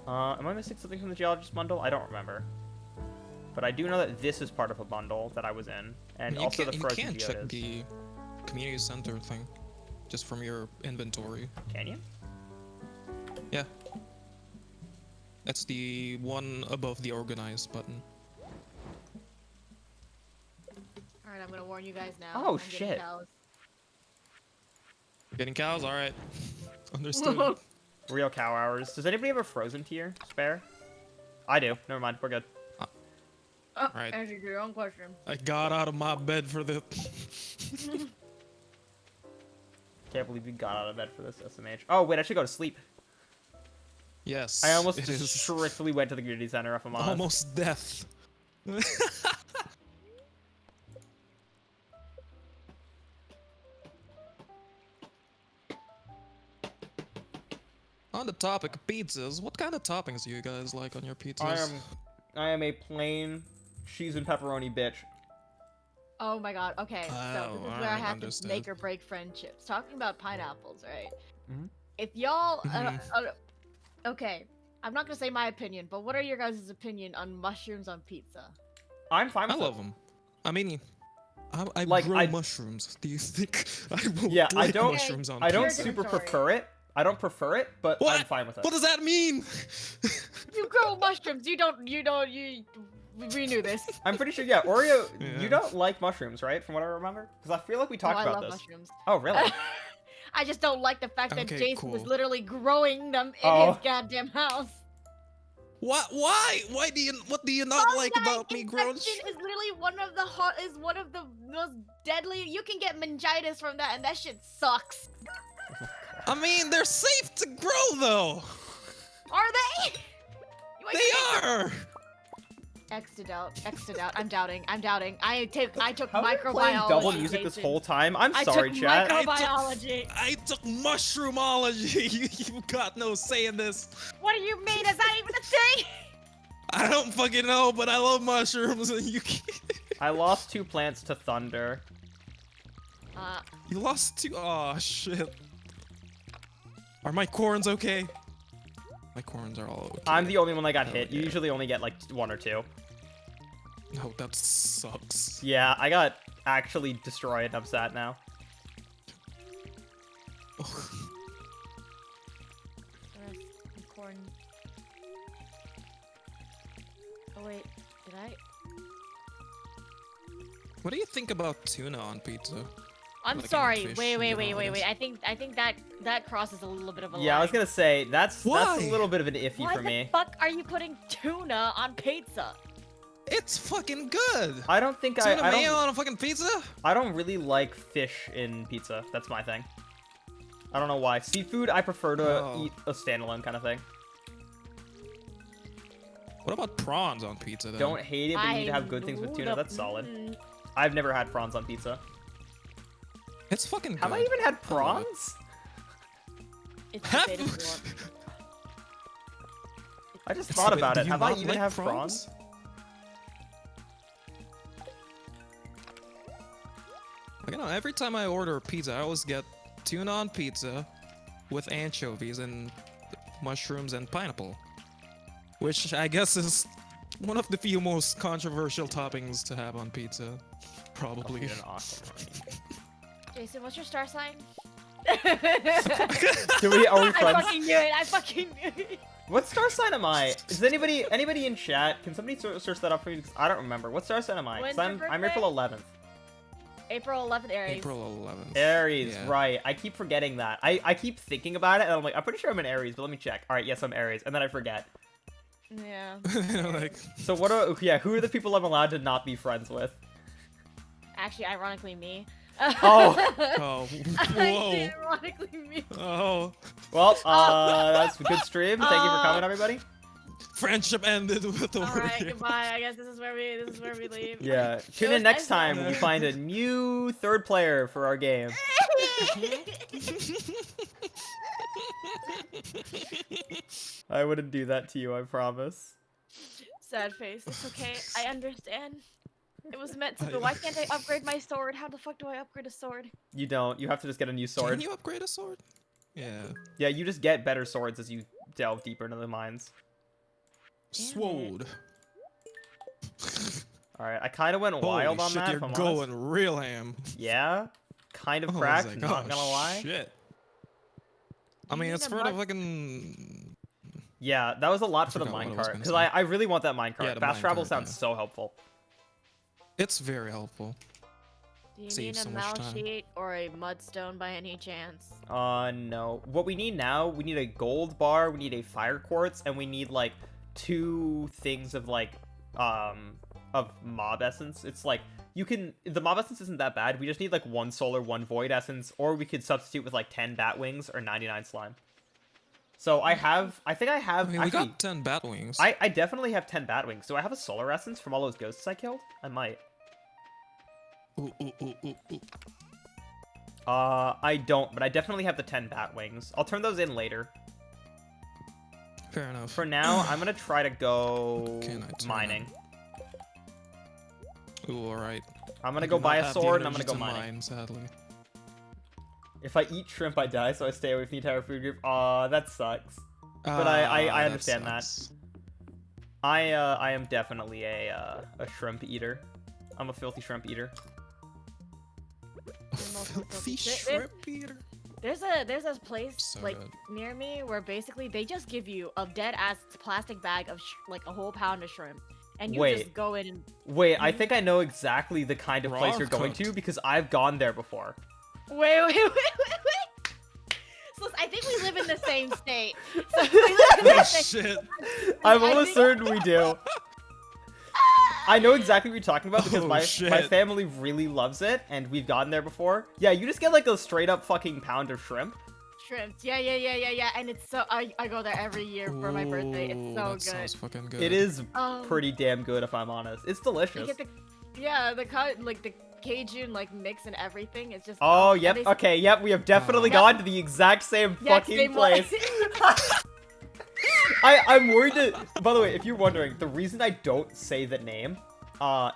Speaker 1: am I missing something from the geologist bundle? I don't remember. But I do know that this is part of a bundle that I was in, and also the frozen
Speaker 2: You can't check
Speaker 1: geodes.
Speaker 2: the community center thing just from your inventory.
Speaker 1: Can you?
Speaker 2: Yeah. That's the one above the organized button.
Speaker 3: All right, I'm gonna warn you guys now.
Speaker 1: Oh,
Speaker 3: I'm getting
Speaker 1: shit.
Speaker 3: cows.
Speaker 2: Getting cows? Alright. Understood.
Speaker 1: Real cow hours. Does anybody have a frozen tier spare? I do. Never mind. We're good.
Speaker 2: Right.
Speaker 3: Answer your own question.
Speaker 2: I got out of my bed for the...
Speaker 1: Can't believe you got out of bed for this SMH. Oh, wait. I should go to sleep.
Speaker 2: Yes.
Speaker 1: I almost
Speaker 2: it is
Speaker 1: strictly went to the community center if I'm honest.
Speaker 2: almost death. On the topic of pizzas, what kind of toppings do you guys like on your pizzas?
Speaker 1: I am a plain cheese and pepperoni bitch.
Speaker 3: Oh my god. Okay, so
Speaker 2: Oh,
Speaker 3: this is where I have
Speaker 2: understood.
Speaker 3: to make or break friendships. Talking about pineapples, right?
Speaker 1: Mhm.
Speaker 3: If y'all,
Speaker 2: Mhm.
Speaker 3: okay, I'm not gonna say my opinion, but what are your guys' opinion on mushrooms on pizza?
Speaker 1: I'm fine
Speaker 2: I
Speaker 1: with
Speaker 2: love them. I mean, I
Speaker 1: Like,
Speaker 2: grow
Speaker 1: I-
Speaker 2: mushrooms. Do you think I will
Speaker 1: Yeah, I
Speaker 2: like
Speaker 1: don't-
Speaker 2: mushrooms on
Speaker 1: I don't
Speaker 2: pizza?
Speaker 3: different
Speaker 1: super
Speaker 3: story.
Speaker 1: prefer it. I don't prefer it, but
Speaker 2: What?
Speaker 1: I'm fine with it.
Speaker 2: What does that mean?
Speaker 3: You grow mushrooms. You don't. We knew this.
Speaker 1: I'm pretty sure, yeah, Oreo,
Speaker 2: Yeah.
Speaker 1: you don't like mushrooms, right? From what I remember? Because I feel like we talked
Speaker 3: I
Speaker 1: about
Speaker 3: love
Speaker 1: this.
Speaker 3: mushrooms.
Speaker 1: Oh, really?
Speaker 3: I just don't like the fact that
Speaker 2: Okay,
Speaker 3: Jason was
Speaker 2: cool.
Speaker 3: literally growing them in
Speaker 1: Oh.
Speaker 3: his goddamn house.
Speaker 2: What? Why? Why do you? What do you not like
Speaker 3: Fungi
Speaker 2: about me growing?
Speaker 3: infection is literally one of the most deadly. You can get meningitis from that, and that shit sucks.
Speaker 2: I mean, they're safe to grow though.
Speaker 3: Are they? You ain't
Speaker 2: They
Speaker 3: gonna-
Speaker 2: are.
Speaker 3: X'd out. I'm doubting. I took
Speaker 1: How are you
Speaker 3: microbiology.
Speaker 1: playing double music
Speaker 3: Jason.
Speaker 1: this whole time? I'm
Speaker 3: I
Speaker 1: sorry,
Speaker 3: took
Speaker 1: chat.
Speaker 3: microbiology.
Speaker 2: I took mushroomology. You got no say in this.
Speaker 3: What do you mean? Is that even a thing?
Speaker 2: I don't fucking know, but I love mushrooms, and you
Speaker 1: I lost 2 plants to thunder.
Speaker 2: you lost 2. Oh shit. Are my corns okay? My corns are all okay.
Speaker 1: I'm the only one that got hit.
Speaker 2: Okay.
Speaker 1: You usually only get like 1 or 2.
Speaker 2: No, that sucks.
Speaker 1: Yeah, I got actually destroyed. I'm sad now.
Speaker 3: Corn. Oh wait, did I?
Speaker 2: What do you think about tuna on pizza?
Speaker 3: I'm
Speaker 2: Like in
Speaker 3: sorry.
Speaker 2: fish
Speaker 3: Wait.
Speaker 2: in general, I guess.
Speaker 3: I think that crosses a little bit of a
Speaker 1: Yeah, I was
Speaker 3: line.
Speaker 1: gonna say that's
Speaker 2: Why?
Speaker 1: a little bit of an iffy
Speaker 3: Why
Speaker 1: for
Speaker 3: the
Speaker 1: me.
Speaker 3: fuck are you putting tuna on pizza?
Speaker 2: It's fucking good.
Speaker 1: I don't think
Speaker 2: Tuna
Speaker 1: I
Speaker 2: mayo
Speaker 1: don't
Speaker 2: on a fucking pizza?
Speaker 1: I don't really like fish in pizza. That's my thing. I don't know why. Seafood, I prefer to
Speaker 2: Oh.
Speaker 1: eat a standalone kind of thing.
Speaker 2: What about prawns on pizza then?
Speaker 1: Don't hate it, but you need to
Speaker 3: I
Speaker 1: have good things with
Speaker 3: knew
Speaker 1: tuna.
Speaker 3: the-
Speaker 1: That's solid. I've never had prawns on pizza.
Speaker 2: It's fucking good.
Speaker 1: Have I even had
Speaker 2: I love it.
Speaker 1: prawns?
Speaker 3: It's
Speaker 2: Have-
Speaker 3: potato warm.
Speaker 1: I just thought
Speaker 2: Wait,
Speaker 1: about
Speaker 2: do
Speaker 1: it.
Speaker 2: you
Speaker 1: Have I
Speaker 2: not
Speaker 1: even
Speaker 2: like
Speaker 1: had
Speaker 2: prawns? know. Every time I order pizza, I always get tuna on pizza with anchovies and mushrooms and pineapple, which I guess is one of the few most controversial toppings to have on pizza, probably.
Speaker 1: An awesome one.
Speaker 3: Jason, what's your star sign?
Speaker 1: Are we
Speaker 3: I
Speaker 1: friends?
Speaker 3: fucking knew it. I fucking knew it.
Speaker 1: What star sign am I? Is anybody in chat? Can somebody search that up for me? Because I don't remember. What star sign am I? 'Cause
Speaker 3: When's your
Speaker 1: I'm
Speaker 3: birthday?
Speaker 1: April 11th.
Speaker 3: April 11th, Aries.
Speaker 2: April 11th.
Speaker 1: Aries,
Speaker 2: Yeah.
Speaker 1: right. I keep forgetting that. I keep thinking about it, and I'm like, I'm pretty sure I'm an Aries, but let me check. All right, yes, I'm Aries, and then I forget.
Speaker 3: Yeah.
Speaker 2: Like,
Speaker 1: So what are, yeah, who are the people I'm allowed to not be friends with?
Speaker 3: Actually, ironically, me.
Speaker 1: Oh.
Speaker 2: oh,
Speaker 3: Actually,
Speaker 2: whoa.
Speaker 3: ironically, me.
Speaker 2: Oh,
Speaker 1: Well, that's a good stream. Thank you for coming, everybody.
Speaker 2: friendship ended with
Speaker 3: All right,
Speaker 2: Orio.
Speaker 3: goodbye. I guess this is where we leave.
Speaker 1: Yeah. Tune
Speaker 3: was
Speaker 1: in next
Speaker 3: nice
Speaker 1: time
Speaker 3: though.
Speaker 1: when we find a new third player for our game. I wouldn't do that to you, I promise.
Speaker 3: Sad face. It's okay. I understand. It was meant to be. Why can't I upgrade my sword? How the fuck do I upgrade a sword?
Speaker 1: You don't. You have to just get a new sword.
Speaker 2: Can you upgrade a sword? Yeah.
Speaker 1: Yeah, you just get better swords as you delve deeper into the mines.
Speaker 3: Damn it.
Speaker 2: Sword.
Speaker 1: Alright, I kind of went wild
Speaker 2: Holy
Speaker 1: on
Speaker 2: shit,
Speaker 1: that,
Speaker 2: you're
Speaker 1: if I'm
Speaker 2: going
Speaker 1: honest.
Speaker 2: real ham.
Speaker 1: Yeah, kind of
Speaker 2: I was
Speaker 1: cracked,
Speaker 2: like,
Speaker 1: not
Speaker 2: oh,
Speaker 1: gonna lie.
Speaker 2: Shit. I
Speaker 3: You
Speaker 2: mean,
Speaker 3: need
Speaker 2: it's
Speaker 3: a
Speaker 2: for the
Speaker 3: mud-
Speaker 2: fucking.
Speaker 1: Yeah, that was a lot for the
Speaker 2: forgot what I was
Speaker 1: minecart,
Speaker 2: gonna
Speaker 1: because
Speaker 2: say.
Speaker 1: I really want that minecart.
Speaker 2: Yeah, the
Speaker 1: Fast travel
Speaker 2: minecart,
Speaker 1: sounds
Speaker 2: yeah.
Speaker 1: so helpful.
Speaker 2: It's very helpful.
Speaker 3: Do you
Speaker 2: Saves
Speaker 3: need a
Speaker 2: so much
Speaker 3: mal
Speaker 2: time.
Speaker 3: sheet or a mudstone by any chance?
Speaker 1: No. What we need now, we need a gold bar, we need a fire quartz, and we need, like, 2 things of, like, of mob essence. It's like, the mob essence isn't that bad. We just need, like, 1 solar, 1 void essence, or we could substitute with, like, 10 bat wings or 99 slime. So I think I have,
Speaker 2: I mean,
Speaker 1: actually,
Speaker 2: we got 10 bat wings.
Speaker 1: I definitely have 10 bat wings. Do I have a solar essence from all those ghosts I killed? I might.
Speaker 2: Ooh, ooh, ooh, ooh, ooh.
Speaker 1: I don't, but I definitely have the 10 bat wings. I'll turn those in later.
Speaker 2: Fair enough.
Speaker 1: For now, I'm gonna try to go
Speaker 2: Can I turn
Speaker 1: mining.
Speaker 2: Ooh, alright.
Speaker 1: I'm gonna go buy a sword and I'm gonna go
Speaker 2: mine.
Speaker 1: mining.
Speaker 2: Sadly.
Speaker 1: If I eat shrimp, I die, so I stay away from the entire food group. Aw, that sucks. But I understand that. I am definitely a shrimp eater. I'm a filthy shrimp eater.
Speaker 2: Filthy
Speaker 3: There-
Speaker 2: shrimp eater.
Speaker 3: There's a place
Speaker 2: So
Speaker 3: like
Speaker 2: good.
Speaker 3: near me where basically they just give you a dead ass plastic bag of like a whole pound of shrimp, and you
Speaker 1: Wait.
Speaker 3: just go in and
Speaker 1: Wait, I think I know exactly the kind of
Speaker 2: Raw
Speaker 1: place
Speaker 2: or
Speaker 1: you're going to
Speaker 2: cooked?
Speaker 1: because I've gone there before.
Speaker 3: wait. So I think we live in the same state. So we live in
Speaker 2: Oh
Speaker 3: the same.
Speaker 2: shit.
Speaker 1: I'm
Speaker 3: I
Speaker 1: almost
Speaker 3: think-
Speaker 1: certain we do. I know exactly what you're talking about because
Speaker 2: Oh,
Speaker 1: my
Speaker 2: shit.
Speaker 1: family really loves it, and we've gone there before. Yeah, you just get like a straight up fucking pound of shrimp.
Speaker 3: Shrimp. Yeah. And it's so I go there every year for my birthday. It's
Speaker 2: Ooh,
Speaker 3: so
Speaker 2: that sounds
Speaker 3: good.
Speaker 2: fucking good.
Speaker 1: It is
Speaker 3: Um,
Speaker 1: pretty damn good if I'm honest. It's
Speaker 3: You
Speaker 1: delicious.
Speaker 3: get the like the Cajun like mix and everything. It's just
Speaker 1: Oh,
Speaker 3: and
Speaker 1: yep.
Speaker 3: they-
Speaker 1: Okay, yep. We have definitely
Speaker 3: Yep.
Speaker 1: gone to the exact same
Speaker 3: Yeah,
Speaker 1: fucking
Speaker 3: same one.
Speaker 1: place. I'm worried that. By the way, if you're wondering, the reason I don't say the name,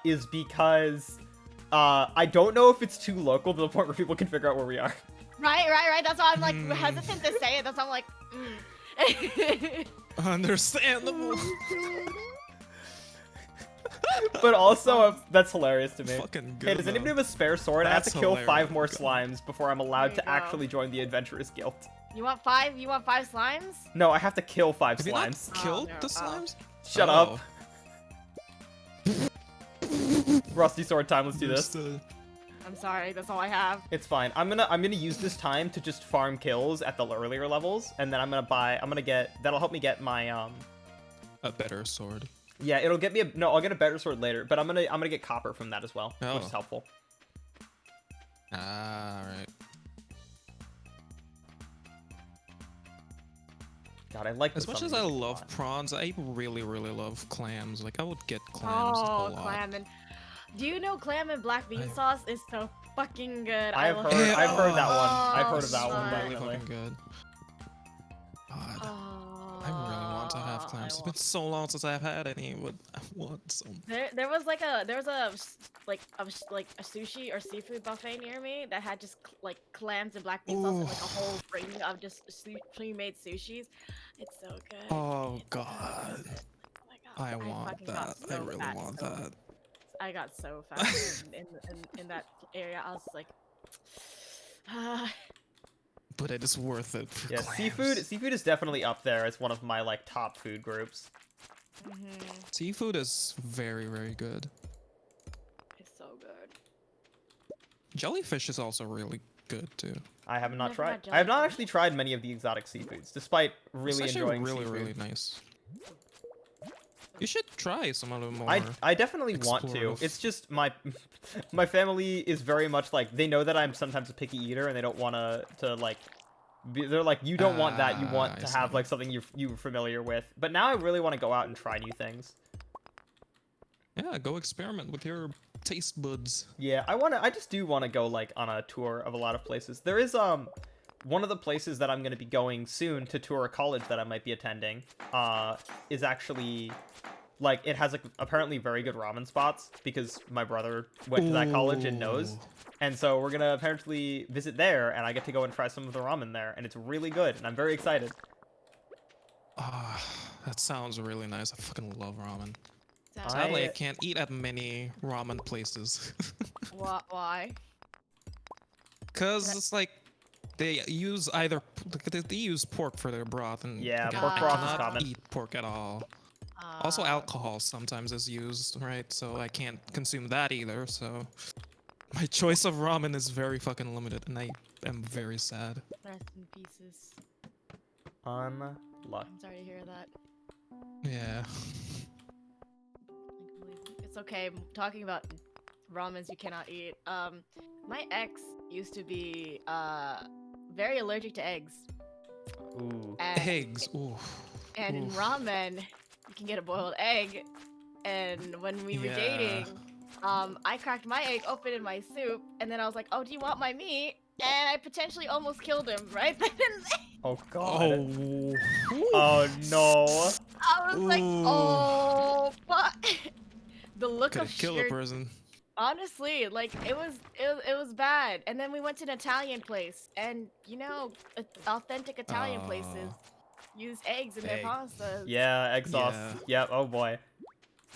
Speaker 1: is because, I don't know if it's too local to the point where people can figure out where we are.
Speaker 3: Right. That's why I'm like
Speaker 2: Hmm.
Speaker 3: hesitant to say it. That's why I'm like. Mm.
Speaker 2: Understandable.
Speaker 1: But also, that's hilarious to me.
Speaker 2: Fucking good.
Speaker 1: Hey, does anybody
Speaker 2: though.
Speaker 1: have a spare sword? I have to
Speaker 2: That's
Speaker 1: kill 5
Speaker 2: hilarious.
Speaker 1: more slimes before I'm allowed
Speaker 3: There you
Speaker 1: to
Speaker 3: go.
Speaker 1: actually join the Adventurers Guild.
Speaker 3: You want 5? You want 5 slimes?
Speaker 1: No, I have to kill 5
Speaker 2: Have you not
Speaker 1: slimes.
Speaker 2: killed
Speaker 3: no.
Speaker 2: the slimes?
Speaker 1: Shut
Speaker 2: Oh.
Speaker 1: up. Rusty sword time, let's do this.
Speaker 2: Understood.
Speaker 3: I'm sorry. That's all I have.
Speaker 1: It's fine. I'm gonna use this time to just farm kills at the earlier levels, and then that'll help me get my
Speaker 2: A better sword.
Speaker 1: yeah, it'll get me I'll get a better sword later, but I'm gonna get copper from that as well, which
Speaker 2: Oh.
Speaker 1: is helpful.
Speaker 2: Ah, alright.
Speaker 1: God, I like
Speaker 2: As
Speaker 1: the
Speaker 2: much
Speaker 1: sun
Speaker 2: as I
Speaker 1: music a
Speaker 2: love
Speaker 1: lot.
Speaker 2: prawns, I really love clams. Like, I would get clams a
Speaker 3: Oh,
Speaker 2: lot.
Speaker 3: clam and. Do you know clam and black bean
Speaker 2: I-
Speaker 3: sauce is so fucking good?
Speaker 1: I have
Speaker 3: love
Speaker 1: heard
Speaker 3: it
Speaker 2: Yeah,
Speaker 1: I've heard
Speaker 2: oh,
Speaker 1: that one. I've
Speaker 3: so
Speaker 1: heard of that one
Speaker 3: much.
Speaker 2: Really
Speaker 1: definitely.
Speaker 2: fucking good. God,
Speaker 3: Oh,
Speaker 2: I really want to have
Speaker 3: I
Speaker 2: clams. It's been
Speaker 3: want-
Speaker 2: so long since I've had any, but I want some.
Speaker 3: There was like a like a sushi or seafood buffet near me that had just like clams and black bean sauce and like a whole ring of just pre-made sushis. It's so good.
Speaker 2: Oh
Speaker 3: It's so
Speaker 2: God.
Speaker 3: good. Oh my god.
Speaker 2: I want
Speaker 3: fucking
Speaker 2: that.
Speaker 3: got
Speaker 2: I
Speaker 3: so
Speaker 2: really
Speaker 3: fat
Speaker 2: want
Speaker 3: so
Speaker 2: that.
Speaker 3: I got so fat in that area. I was like,
Speaker 2: But it is worth it for
Speaker 1: Yeah,
Speaker 2: clams.
Speaker 1: seafood is definitely up there as one of my like top food groups.
Speaker 2: Seafood is very, very good.
Speaker 3: it's so good.
Speaker 2: Jellyfish is also really good too.
Speaker 1: I have not
Speaker 3: Never
Speaker 1: tried.
Speaker 3: had
Speaker 1: I have not
Speaker 3: jellyfish.
Speaker 1: actually tried many of the exotic seafoods, despite
Speaker 2: It's
Speaker 1: really
Speaker 2: actually
Speaker 1: enjoying
Speaker 2: really,
Speaker 1: seafood.
Speaker 2: really nice. You should try some of them more.
Speaker 1: I definitely want to.
Speaker 2: explorative.
Speaker 1: It's just my my family is very much like they know that I'm sometimes a picky eater and they don't want to like they're like you don't want that, you want
Speaker 2: I
Speaker 1: to have
Speaker 2: see.
Speaker 1: like something you're familiar with. But now I really want to go out and try new things.
Speaker 2: Yeah, go experiment with your taste buds.
Speaker 1: Yeah, I just do want to go like on a tour of a lot of places. There is one of the places that I'm going to be going soon to tour a college that I might be attending is actually like it has like apparently very good ramen spots because my brother went to that college and knows.
Speaker 2: Ooh.
Speaker 1: And so we're going to apparently visit there and I get to go and try some of the ramen there and it's really good and I'm very excited.
Speaker 2: Ah, that sounds really nice. I fucking love ramen.
Speaker 3: Sounds-
Speaker 2: Sadly, I can't eat at many ramen places.
Speaker 3: Why?
Speaker 2: Cause it's like they use either they use pork for their broth, and
Speaker 1: Yeah,
Speaker 2: again,
Speaker 3: pork
Speaker 2: I
Speaker 3: broth is
Speaker 2: cannot
Speaker 1: common.
Speaker 2: eat pork at all. Also, alcohol sometimes is used, right? So I can't consume that either. So my choice of ramen is very fucking limited, and I am very sad.
Speaker 3: Rest in pieces.
Speaker 1: Unlucky.
Speaker 3: I'm sorry to hear that.
Speaker 2: Yeah.
Speaker 3: It's okay. Talking about ramens you cannot eat. My ex used to be very allergic to eggs.
Speaker 1: Ooh.
Speaker 3: And,
Speaker 2: Eggs. Ooh.
Speaker 3: And in
Speaker 2: Oof.
Speaker 3: ramen, you can get a boiled egg. And when we were
Speaker 2: Yeah.
Speaker 3: dating, I cracked my egg open in my soup, and then I was like, "Oh, do you want my meat?" And I potentially almost killed him right then and there.
Speaker 1: Oh god.
Speaker 2: Oh.
Speaker 1: Oh no.
Speaker 3: I was like,
Speaker 2: Ooh.
Speaker 3: "Oh, fuck!" The look
Speaker 2: Could
Speaker 3: of
Speaker 2: have killed a
Speaker 3: sheer
Speaker 2: person.
Speaker 3: honestly, like it was bad. And then we went to an Italian place, and you know, authentic Italian places use eggs in their
Speaker 2: Egg.
Speaker 3: pastas.
Speaker 1: Yeah, egg sauce.
Speaker 2: Yeah.
Speaker 1: Yep, oh boy.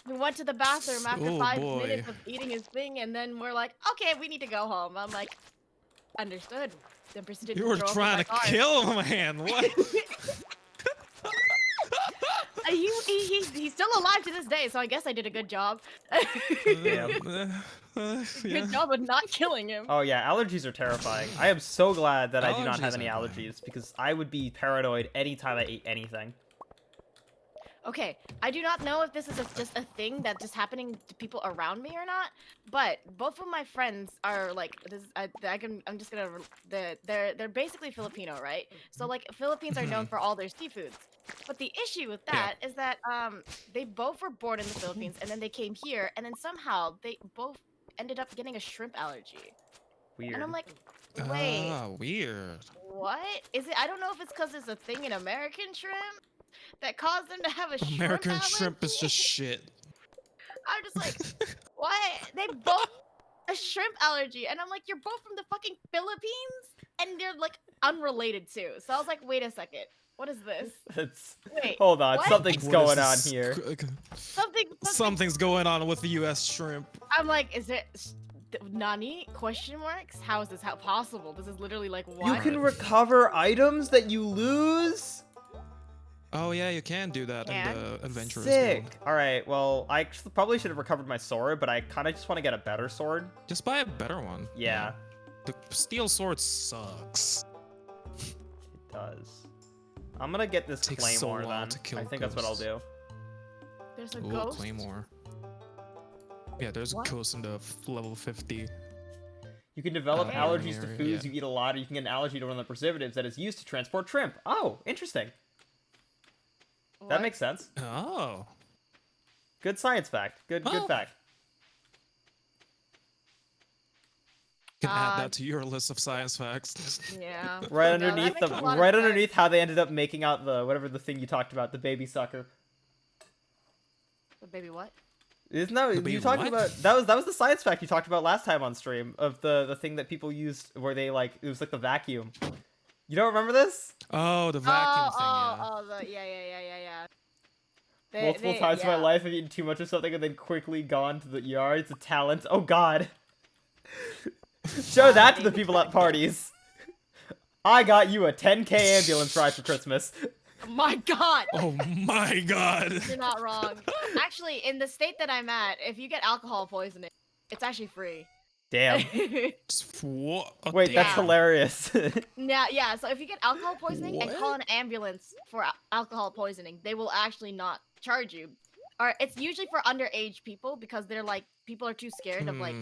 Speaker 3: We went to the bathroom after
Speaker 2: Oh,
Speaker 3: 5
Speaker 2: boy.
Speaker 3: minutes of eating his thing, and then we're like, okay, we need to go home. I'm like, understood. Then proceeded
Speaker 2: You
Speaker 3: to
Speaker 2: were
Speaker 3: throw up in
Speaker 2: trying
Speaker 3: my
Speaker 2: to
Speaker 3: car.
Speaker 2: kill a man. What?
Speaker 3: He's still alive to this day, so I guess I did a good job.
Speaker 1: Damn.
Speaker 2: Yeah.
Speaker 3: Good job of not killing him.
Speaker 1: Oh yeah, allergies are terrifying. I am so glad that I do not have
Speaker 2: Allergies
Speaker 1: any
Speaker 2: are bad.
Speaker 1: allergies because I would be paranoid anytime I ate anything.
Speaker 3: Okay, I do not know if this is just a thing that's just happening to people around me or not, but both of my friends are like this. I'm just gonna. They're basically Filipino, right? So like Philippines are known for all their seafoods, but the issue with that is that they both were born in the Philippines and then they came here and then somehow they both ended up getting a shrimp allergy.
Speaker 1: Weird.
Speaker 3: And I'm like, wait,
Speaker 2: Weird.
Speaker 3: what is it? I don't know if it's because it's a thing in American shrimp that caused them to have a
Speaker 2: American
Speaker 3: shrimp
Speaker 2: shrimp is
Speaker 3: allergy?
Speaker 2: just shit.
Speaker 3: I'm just like, what? They both a shrimp allergy, and I'm like, you're both from the fucking Philippines, and they're like unrelated too. So I was like, wait a second, what is this?
Speaker 1: It's
Speaker 3: Wait,
Speaker 1: hold on,
Speaker 3: what?
Speaker 1: something's
Speaker 2: What
Speaker 1: going
Speaker 2: is
Speaker 1: on
Speaker 2: this?
Speaker 1: here.
Speaker 3: Something.
Speaker 2: Something's going on with the U.S. shrimp.
Speaker 3: I'm like, is it nani? Question marks? How is this how possible? This is literally like
Speaker 1: You
Speaker 3: what?
Speaker 1: can recover items that you lose?
Speaker 2: Oh yeah, you can do that in
Speaker 3: Can?
Speaker 2: the adventurers
Speaker 1: Sick.
Speaker 2: guild.
Speaker 1: Alright, well, I probably should have recovered my sword, but I kind of just want to get a better sword.
Speaker 2: Just buy a better one.
Speaker 1: Yeah,
Speaker 2: The steel sword sucks.
Speaker 1: it does. I'm gonna get this
Speaker 2: Takes so
Speaker 1: claymore
Speaker 2: long
Speaker 1: then.
Speaker 2: to kill
Speaker 1: I think that's what I'll
Speaker 2: ghosts.
Speaker 1: do.
Speaker 3: There's a
Speaker 2: Ooh,
Speaker 3: ghost.
Speaker 2: claymore. Yeah, there's
Speaker 3: What?
Speaker 2: a ghost in the level 50.
Speaker 1: You can develop
Speaker 3: Okay.
Speaker 1: allergies to
Speaker 2: Area,
Speaker 1: foods
Speaker 2: yeah.
Speaker 1: you eat a lot, or you can get an allergy to one of the preservatives that is used to transport shrimp. Oh, interesting. That
Speaker 3: What?
Speaker 1: makes sense.
Speaker 2: Oh.
Speaker 1: Good science fact. Good
Speaker 2: Oh.
Speaker 1: fact.
Speaker 2: You can add that to your list of science facts.
Speaker 3: Yeah.
Speaker 1: Right
Speaker 3: No, that
Speaker 1: underneath
Speaker 3: makes
Speaker 1: the
Speaker 3: a lot of
Speaker 1: right
Speaker 3: sense.
Speaker 1: underneath how they ended up making out the whatever the thing you talked about, the baby sucker.
Speaker 3: The baby what?
Speaker 1: Isn't that
Speaker 2: The
Speaker 1: you
Speaker 2: baby
Speaker 1: talking
Speaker 2: what?
Speaker 1: about? That was the science fact you talked about last time on stream of the thing that people used where they like it was like the vacuum. You don't remember this?
Speaker 2: Oh, the vacuum
Speaker 3: Oh,
Speaker 2: thing, yeah.
Speaker 3: yeah.
Speaker 1: Multiple times in my
Speaker 3: yeah.
Speaker 1: life I've eaten too much of something and then quickly gone to the ER. It's a talent. Oh god. Show that to the people at parties. I got you a 10K ambulance ride for Christmas.
Speaker 3: My God.
Speaker 2: Oh my god.
Speaker 3: You're not wrong. Actually, in the state that I'm at, if you get alcohol poisoning, it's actually free.
Speaker 1: Damn.
Speaker 2: What? Oh,
Speaker 1: Wait, that's
Speaker 3: damn.
Speaker 1: hilarious.
Speaker 3: Yeah. So if you get alcohol poisoning and call
Speaker 2: What?
Speaker 3: an ambulance for alcohol poisoning, they will actually not charge you. Or it's usually for underage people because they're like people are too scared of like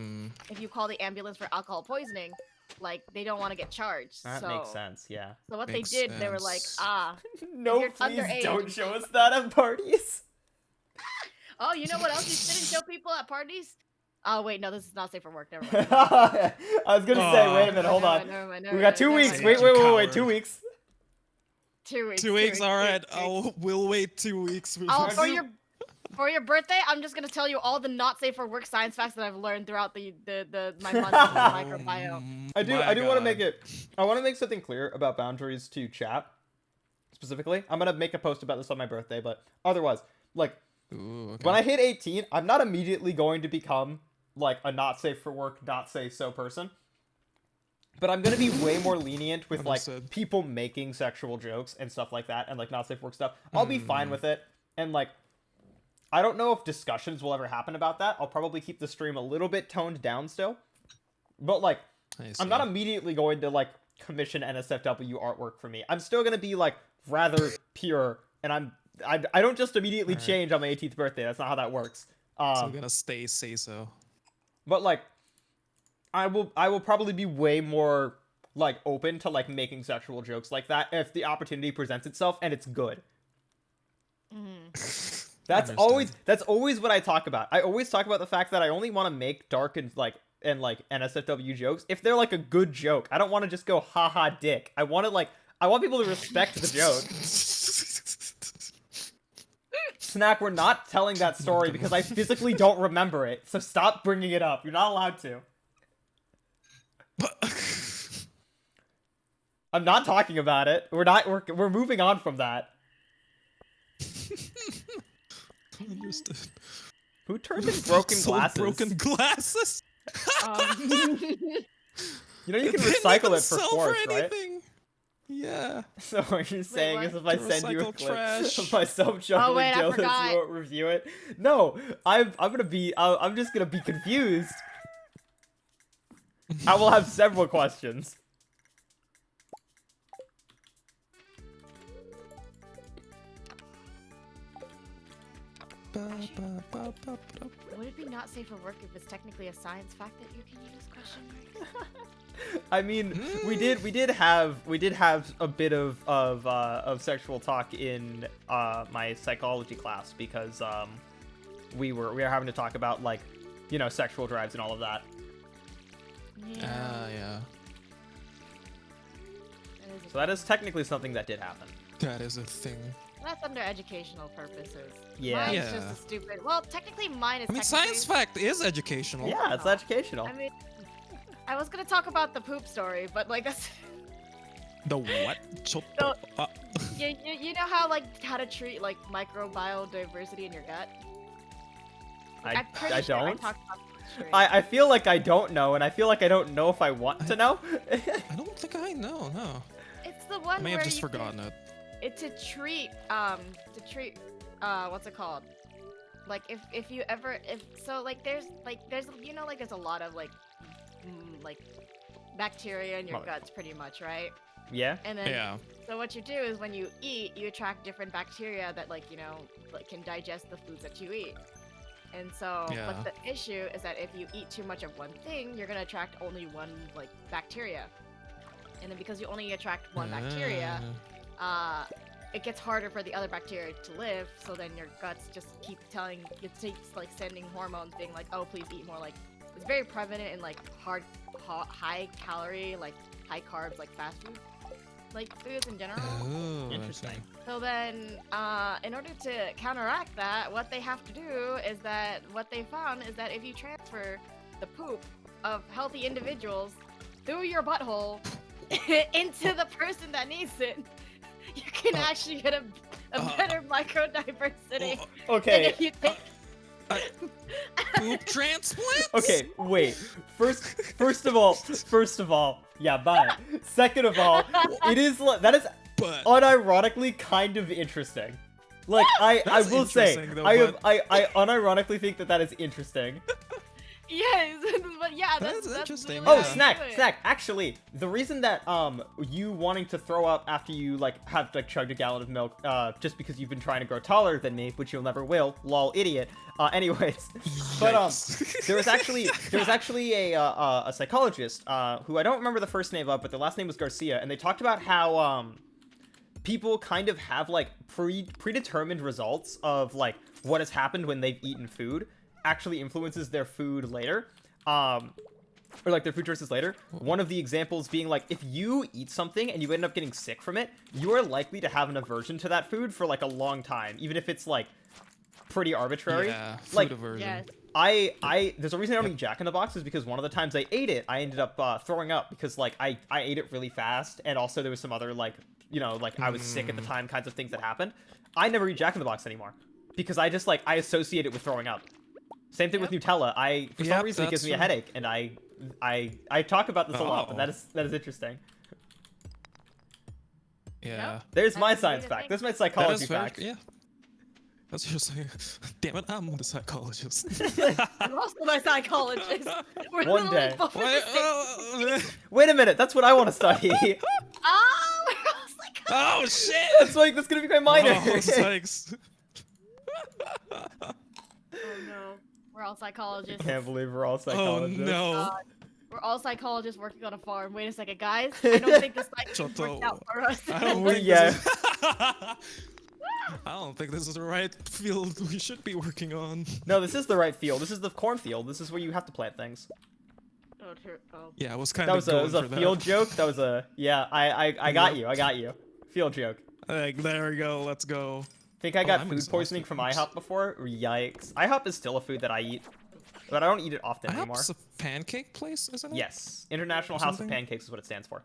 Speaker 3: if you call the ambulance for alcohol poisoning, like they don't want to get charged.
Speaker 1: That
Speaker 3: so,
Speaker 1: makes sense, yeah.
Speaker 3: So what
Speaker 2: Makes
Speaker 3: they did, they were like,
Speaker 2: sense.
Speaker 1: No,
Speaker 3: you're
Speaker 1: please
Speaker 3: underage.
Speaker 1: don't show us that at parties.
Speaker 3: oh, you know what else you shouldn't show people at parties? Oh wait, no, this is not safe for work. Never mind.
Speaker 1: I was gonna say, wait a minute, hold on. We got 2 weeks. Wait,
Speaker 2: mind.
Speaker 1: 2 weeks.
Speaker 3: 2 weeks.
Speaker 2: 2 weeks, alright.
Speaker 3: 2 weeks.
Speaker 2: We'll wait 2 weeks.
Speaker 3: Oh,
Speaker 1: Review-
Speaker 3: for your birthday, I'm just gonna tell you all the not safe for work science facts that I've learned throughout my months of microbiome.
Speaker 1: I do want to make it. I want to make something clear about boundaries to chat. Specifically, I'm gonna make a post about this on my birthday, but otherwise, like
Speaker 2: Ooh, okay.
Speaker 1: when I hit 18, I'm not immediately going to become like a not safe for work, not say so person. But I'm gonna be way more lenient with like
Speaker 2: Understood.
Speaker 1: people making sexual jokes and stuff like that, and like not safe for work stuff. I'll be fine with it, and like. I don't know if discussions will ever happen about that. I'll probably keep the stream a little bit toned down still. But, like, I'm not immediately going to, like, commission NSFW artwork for me. I'm still going to be, like, rather pure. And I don't just immediately change on my 18th birthday. That's not how that works.
Speaker 2: So I'm gonna say so.
Speaker 1: But, like, I will probably be way more, like, open to, like, making sexual jokes like that if the opportunity presents itself and it's good. That's always what I talk about. I always talk about the fact that I only want to make dark and NSFW jokes if they're like a good joke. I don't want to just go haha dick. I want people to respect the joke. Snack, we're not telling that story because I physically don't remember it. So stop bringing it up. You're not allowed to. I'm not talking about it. We're moving on from that.
Speaker 2: Understood.
Speaker 1: Who turned in broken glasses?
Speaker 2: Broken glasses.
Speaker 1: You know you can
Speaker 2: They
Speaker 1: recycle
Speaker 2: even
Speaker 1: it for
Speaker 2: sell
Speaker 1: quartz, right?
Speaker 2: anything. Yeah.
Speaker 1: So what you're saying
Speaker 3: what?
Speaker 1: is if I
Speaker 2: To
Speaker 1: send you a
Speaker 2: recycle
Speaker 1: clip
Speaker 2: trash.
Speaker 1: of myself juggling
Speaker 3: wait, I
Speaker 1: dildos,
Speaker 3: forgot.
Speaker 1: you won't review it? No, I'm just gonna be confused. I will have several questions.
Speaker 3: Would it be not safe for work if it's technically a science fact that you can use? Question mark.
Speaker 1: I mean, we did have a bit of sexual talk in my psychology class because we were having to talk about like, you know, sexual drives and all of that.
Speaker 2: Yeah.
Speaker 1: So that is technically something that did happen.
Speaker 2: That is a thing.
Speaker 3: That's under educational purposes.
Speaker 1: Yeah.
Speaker 3: Mine's
Speaker 2: Yeah.
Speaker 3: just a stupid. Well, technically mine is.
Speaker 2: I mean,
Speaker 3: technically-
Speaker 2: science fact is educational.
Speaker 1: Yeah, it's educational.
Speaker 3: I mean, I was gonna talk about the poop story, but like that's.
Speaker 2: The what?
Speaker 3: So- You know how to treat like microbial diversity in your gut? I'm pretty
Speaker 1: I
Speaker 3: sure I
Speaker 1: don't.
Speaker 3: talked about this stream.
Speaker 1: I feel like I don't know, and I feel like I don't know if I want to know.
Speaker 2: I don't think I know. No.
Speaker 3: It's the one
Speaker 2: I may
Speaker 3: where
Speaker 2: have just
Speaker 3: you
Speaker 2: forgotten it.
Speaker 3: It's to treat what's it called? Like if you ever there's you know like there's a lot of like bacteria in your
Speaker 1: Well-
Speaker 3: guts pretty much, right?
Speaker 1: Yeah.
Speaker 3: And then
Speaker 2: Yeah.
Speaker 3: so what you do is when you eat, you attract different bacteria that like, you know, like can digest the foods that you eat. And so,
Speaker 2: Yeah.
Speaker 3: but the issue is that if you eat too much of one thing, you're gonna attract only one like bacteria. And then because you only attract one bacteria, it gets harder for the other bacteria to live. So then your guts just keep telling, it takes like sending hormones being like, oh, please eat more. Like it's very prevalent in like high calorie, like high carbs, like fast food, like foods in general.
Speaker 2: Oh,
Speaker 1: Interesting.
Speaker 3: So then, in order to counteract that, what they have to do is that what they found is that if you transfer the poop of healthy individuals through your butthole into the person that needs it, you can actually get a better microdiversity. Than
Speaker 1: Okay.
Speaker 3: if you take
Speaker 2: Poop transplants?
Speaker 1: Okay, wait. First of all, yeah, bye. Second of all, that is
Speaker 2: But
Speaker 1: unironically kind of interesting. Like I
Speaker 2: That's
Speaker 1: will say,
Speaker 2: interesting, though,
Speaker 1: I
Speaker 2: but-
Speaker 1: unironically think that is interesting.
Speaker 3: Yes, but yeah,
Speaker 2: That's
Speaker 3: that's
Speaker 2: interesting,
Speaker 3: literally
Speaker 1: Oh,
Speaker 3: how you
Speaker 1: snack.
Speaker 3: do it.
Speaker 1: Actually, the reason that you wanting to throw up after you like have like chugged a gallon of milk, just because you've been trying to grow taller than me, which you'll never will. Lol, idiot. Anyways, but
Speaker 2: Yikes.
Speaker 1: there was actually a psychologist who I don't remember the first name of, but the last name was Garcia, and they talked about how people kind of have like predetermined results of like what has happened when they've eaten food actually influences their food later, or like their food choices later. One of the examples being like, if you eat something and you end up getting sick from it, you are likely to have an aversion to that food for like a long time, even if it's like pretty arbitrary.
Speaker 2: Yeah, food
Speaker 1: Like,
Speaker 2: aversion.
Speaker 3: Yes.
Speaker 1: There's a reason I don't eat Jack in the Box is because one of the times I ate it, I ended up throwing up because like I ate it really fast, and also there was some other like, you know, like I was sick at the time kinds of things that happened. I never eat Jack in the Box anymore because I just like I associate it with throwing up. Same thing with Nutella. For some
Speaker 2: Yep,
Speaker 1: reason it gives
Speaker 2: that's
Speaker 1: me a
Speaker 2: true.
Speaker 1: headache, and I talk about this a lot, and
Speaker 2: Oh.
Speaker 1: that is interesting.
Speaker 2: Yeah.
Speaker 1: There's my
Speaker 3: That's the way
Speaker 1: science
Speaker 3: to
Speaker 1: fact.
Speaker 3: think.
Speaker 1: There's my
Speaker 2: That
Speaker 1: psychology
Speaker 2: is very,
Speaker 1: fact.
Speaker 2: yeah. That's just damn it, I'm the psychologist.
Speaker 3: I'm also my psychologist. We're
Speaker 1: One
Speaker 3: literally
Speaker 1: day.
Speaker 3: both in the same-
Speaker 1: Wait a minute, that's what I want to study.
Speaker 3: Oh, we're all psychologists.
Speaker 2: Oh shit!
Speaker 1: that's gonna be my minor.
Speaker 2: Oh, thanks.
Speaker 3: Oh no, we're all psychologists.
Speaker 1: Can't believe we're all
Speaker 2: Oh
Speaker 1: psychologists.
Speaker 2: no.
Speaker 3: God. We're all psychologists working on a farm. Wait a second, guys. I don't think this might
Speaker 2: Shut
Speaker 3: worked
Speaker 2: up.
Speaker 3: out for us.
Speaker 2: I don't
Speaker 1: We-
Speaker 2: think
Speaker 1: yeah.
Speaker 2: this is... I don't think this is the right field we should be working on.
Speaker 1: No, this is the right field. This is the cornfield. This is where you have to plant things.
Speaker 3: Oh, true. Oh.
Speaker 2: Yeah, I was kind
Speaker 1: That
Speaker 2: of
Speaker 1: was a,
Speaker 2: going
Speaker 1: was a
Speaker 2: for
Speaker 1: field
Speaker 2: that.
Speaker 1: joke. That was a I got
Speaker 2: Yep.
Speaker 1: you. I got you. Field joke.
Speaker 2: Like, there we go, let's go.
Speaker 1: Think I
Speaker 2: Oh,
Speaker 1: got
Speaker 2: I'm
Speaker 1: food poisoning from
Speaker 2: exhausted.
Speaker 1: IHOP before? Yikes. IHOP is still a food that I eat, but I don't eat it often anymore.
Speaker 2: IHOP's a pancake place, isn't it?
Speaker 1: Yes, International House of
Speaker 2: Something?
Speaker 1: Pancakes is what it stands for.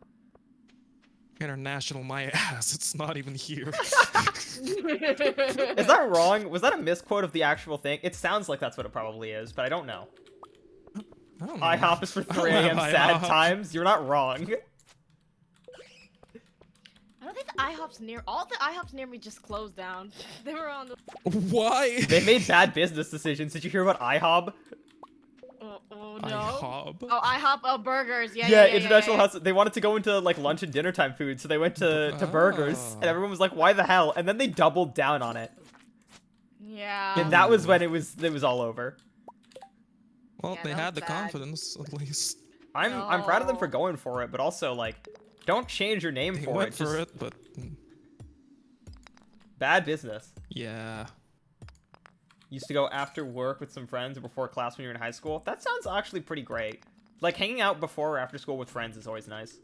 Speaker 2: International, my ass, it's not even here.
Speaker 1: Is that wrong? Was that a misquote of the actual thing? It sounds like that's what it probably is, but I don't know.
Speaker 2: I don't know.
Speaker 1: IHOP is for
Speaker 2: I
Speaker 1: 3
Speaker 2: don't
Speaker 1: a.m.
Speaker 2: have
Speaker 1: sad
Speaker 2: IHOP.
Speaker 1: times. You're not wrong.
Speaker 3: I don't think the IHOPs near all the IHOPs near me just closed down. They were on the.
Speaker 2: Why?
Speaker 1: They made bad business decisions. Did you hear about IHOB?
Speaker 3: Oh no.
Speaker 2: IHOP?
Speaker 3: Oh, IHOP burgers. Yeah.
Speaker 1: Yeah,
Speaker 3: Yeah.
Speaker 1: International
Speaker 3: yeah.
Speaker 1: House. They wanted to go into like lunch and dinner time food, so they went to burgers, and
Speaker 2: Oh.
Speaker 1: everyone was like, "Why the hell?" And then they doubled down on it,
Speaker 3: Yeah.
Speaker 1: and that was when it was all over.
Speaker 2: Well,
Speaker 3: Yeah,
Speaker 2: they
Speaker 3: that
Speaker 2: had
Speaker 3: was
Speaker 2: the
Speaker 3: bad.
Speaker 2: confidence, at least.
Speaker 1: I'm proud of them for
Speaker 3: No.
Speaker 1: going for it, but also like, don't change your name
Speaker 2: They
Speaker 1: for
Speaker 2: went
Speaker 1: it.
Speaker 2: for
Speaker 1: Just
Speaker 2: it, but
Speaker 1: bad business.
Speaker 2: yeah.
Speaker 1: Used to go after work with some friends or before class when you were in high school. That sounds actually pretty great. Like hanging out before or after school with friends is always nice.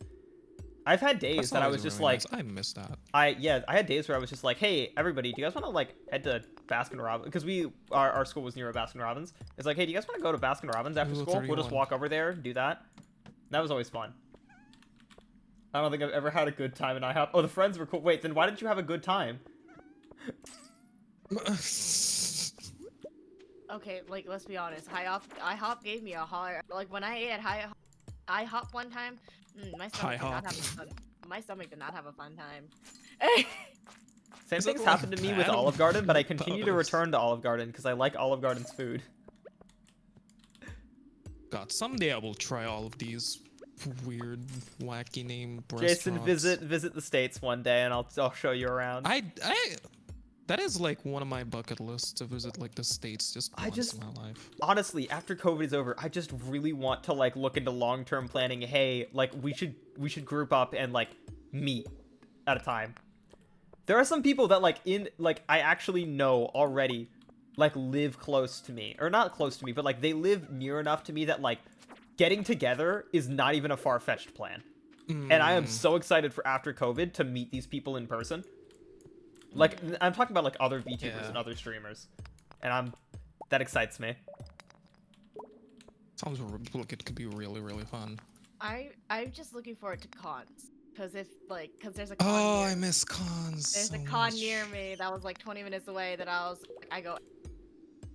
Speaker 1: I've had days
Speaker 2: That's
Speaker 1: that I
Speaker 2: always
Speaker 1: was just
Speaker 2: really
Speaker 1: like,
Speaker 2: nice. I miss that.
Speaker 1: I had days where I was just like, hey, everybody, do you guys want to like head to Baskin Robbins? Because our school was near a Baskin Robbins. It's like, hey, do you guys want to go to Baskin Robbins after
Speaker 2: Ooh,
Speaker 1: school? We'll just
Speaker 2: 31.
Speaker 1: walk over there and do that. That was always fun. I don't think I've ever had a good time in IHOP. Oh, the friends were cool. Wait, then why didn't you have a good time?
Speaker 3: Okay, like let's be honest. IHOP gave me a hard. Like when I ate at IHOP one time, my stomach did not
Speaker 2: IHOP.
Speaker 3: have a fun. My stomach did not have a fun time.
Speaker 1: Same
Speaker 2: Is that
Speaker 1: things
Speaker 2: the one
Speaker 1: happened to me with
Speaker 2: bad?
Speaker 1: Olive Garden, but I continue to
Speaker 2: Thought it was-
Speaker 1: return to Olive Garden because I like Olive Garden's food.
Speaker 2: God, someday I will try all of these weird, wacky name
Speaker 1: Jason,
Speaker 2: restaurants.
Speaker 1: visit the States one day, and I'll show you around.
Speaker 2: That is like one of my bucket lists to visit like the States just once in my life.
Speaker 1: Honestly, after COVID is over, I just really want to like look into long-term planning. Hey, like we should group up and like meet at a time. There are some people that I actually know already like live close to me, or not close to me, but like they live near enough to me that like getting together is not even a far-fetched plan. And I am so excited for after COVID to meet these people in person. Like, I'm talking about like other VTubers and other streamers, and that excites me.
Speaker 2: Sounds like it could be really, really fun.
Speaker 3: I'm just looking forward to cons, because there's a con.
Speaker 2: Oh,
Speaker 3: near
Speaker 2: I miss cons.
Speaker 3: There's
Speaker 2: so
Speaker 3: a con
Speaker 2: much.
Speaker 3: near me that was like 20 minutes away that I go,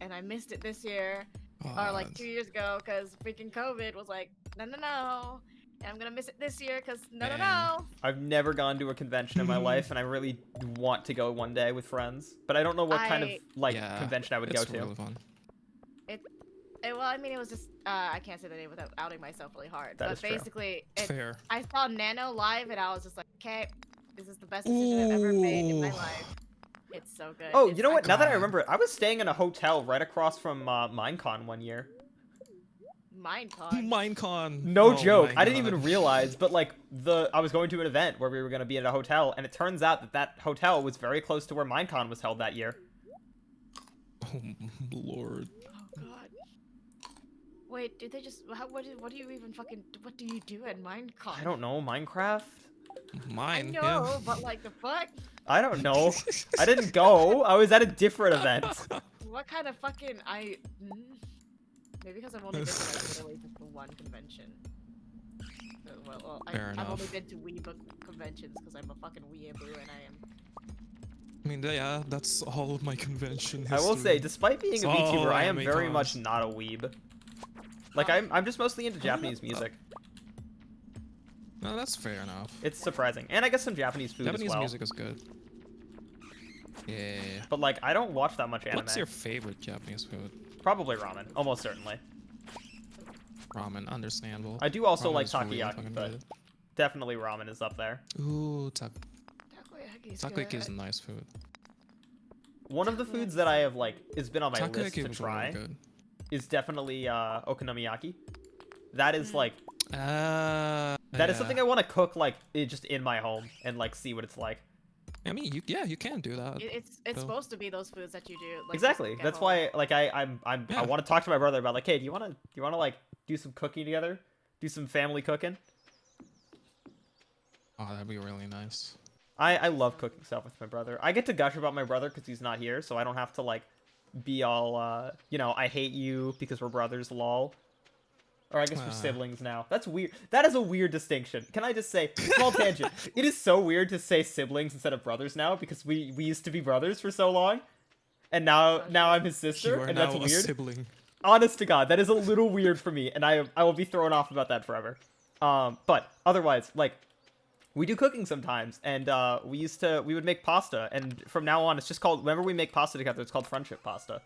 Speaker 3: and I missed it this year, or like 2 years ago, because freaking COVID was like, no. And I'm gonna miss it this year because no.
Speaker 1: I've never gone to a convention in my life, and I really want to go one day with friends. But I don't know what kind of convention I would go to.
Speaker 2: Really fun.
Speaker 3: Well, I mean, it was just I can't say the name without outing myself really hard.
Speaker 1: That
Speaker 3: but
Speaker 1: is true.
Speaker 3: basically,
Speaker 2: Fair.
Speaker 3: I saw Nano live, and I was just like, okay, this is the best decision I've ever made in my life. It's so good.
Speaker 1: Oh,
Speaker 3: it's
Speaker 1: you know what? Now that I
Speaker 2: God.
Speaker 1: remember it, I was staying in a hotel right across from Minecon one year.
Speaker 3: Minecon.
Speaker 2: Minecon.
Speaker 1: No
Speaker 2: Oh
Speaker 1: joke.
Speaker 2: my
Speaker 1: I didn't
Speaker 2: God.
Speaker 1: even realize, but like I was going to an event where we were going to be at a hotel, and it turns out that hotel was very close to where Minecon was held that year.
Speaker 2: Oh Lord.
Speaker 3: Oh God. Wait, did they just? What do you even fucking? What do you do at Minecon?
Speaker 1: I don't know, Minecraft?
Speaker 2: Mine.
Speaker 3: I know,
Speaker 2: Yeah.
Speaker 3: but like the fuck?
Speaker 1: I don't know. I didn't go. I was at a different event.
Speaker 3: What kind of fucking Maybe because I've only been to like literally just the one convention.
Speaker 2: Fair
Speaker 3: I've
Speaker 2: enough.
Speaker 3: only been to Weebook conventions because I'm a fucking weeaboo and I am.
Speaker 2: I mean, yeah, that's all of my convention
Speaker 1: I will
Speaker 2: history.
Speaker 1: say, despite being a
Speaker 2: It's
Speaker 1: VTuber,
Speaker 2: all
Speaker 1: I am
Speaker 2: anime
Speaker 1: very
Speaker 2: cons.
Speaker 1: much not a weeb. Like, I'm just mostly into Japanese music.
Speaker 2: No, that's fair enough.
Speaker 1: It's surprising. And I guess some Japanese food
Speaker 2: Japanese
Speaker 1: as well.
Speaker 2: music is good. Yeah.
Speaker 1: But like, I don't watch that much anime.
Speaker 2: What's your favorite Japanese food?
Speaker 1: Probably ramen, almost certainly.
Speaker 2: Ramen, understandable.
Speaker 1: I do also
Speaker 2: Ramen
Speaker 1: like
Speaker 2: is really
Speaker 1: takoyaki,
Speaker 2: fucking
Speaker 1: but
Speaker 2: good.
Speaker 1: definitely ramen is up there.
Speaker 2: Ooh,
Speaker 3: Takoyaki
Speaker 2: is nice food.
Speaker 1: One of the foods that I have like has been on my list
Speaker 2: Takoyaki
Speaker 1: to
Speaker 2: was
Speaker 1: try
Speaker 2: really good.
Speaker 1: is definitely okonomiyaki. That is like
Speaker 2: That
Speaker 1: is something I want to cook like just in my home and like see what it's like.
Speaker 2: I mean, you can do that.
Speaker 3: It's
Speaker 2: Bill.
Speaker 3: supposed to be those foods that you do. Like,
Speaker 1: Exactly.
Speaker 3: just at
Speaker 1: That's
Speaker 3: home.
Speaker 1: why like I
Speaker 2: Yeah.
Speaker 1: want to talk to my brother about like, hey, do you want to like do some cooking together? Do some family cooking?
Speaker 2: Oh, that'd be really nice.
Speaker 1: I love cooking stuff with my brother. I get to gush about my brother because he's not here, so I don't have to like be all you know, I hate you because we're brothers, lol. Or I guess we're siblings now. That's weird. That is a weird distinction. Can I just say, small tangent. It is so weird to say siblings instead of brothers now because we used to be brothers for so long, and now I'm his
Speaker 2: You
Speaker 1: sister,
Speaker 2: are
Speaker 1: and
Speaker 2: now
Speaker 1: that's
Speaker 2: a
Speaker 1: weird.
Speaker 2: sibling.
Speaker 1: Honest to God, that is a little weird for me, and I will be thrown off about that forever. But otherwise, like, we do cooking sometimes, and we would make pasta, and from now on, it's just called, whenever we make pasta together, it's called friendship pasta.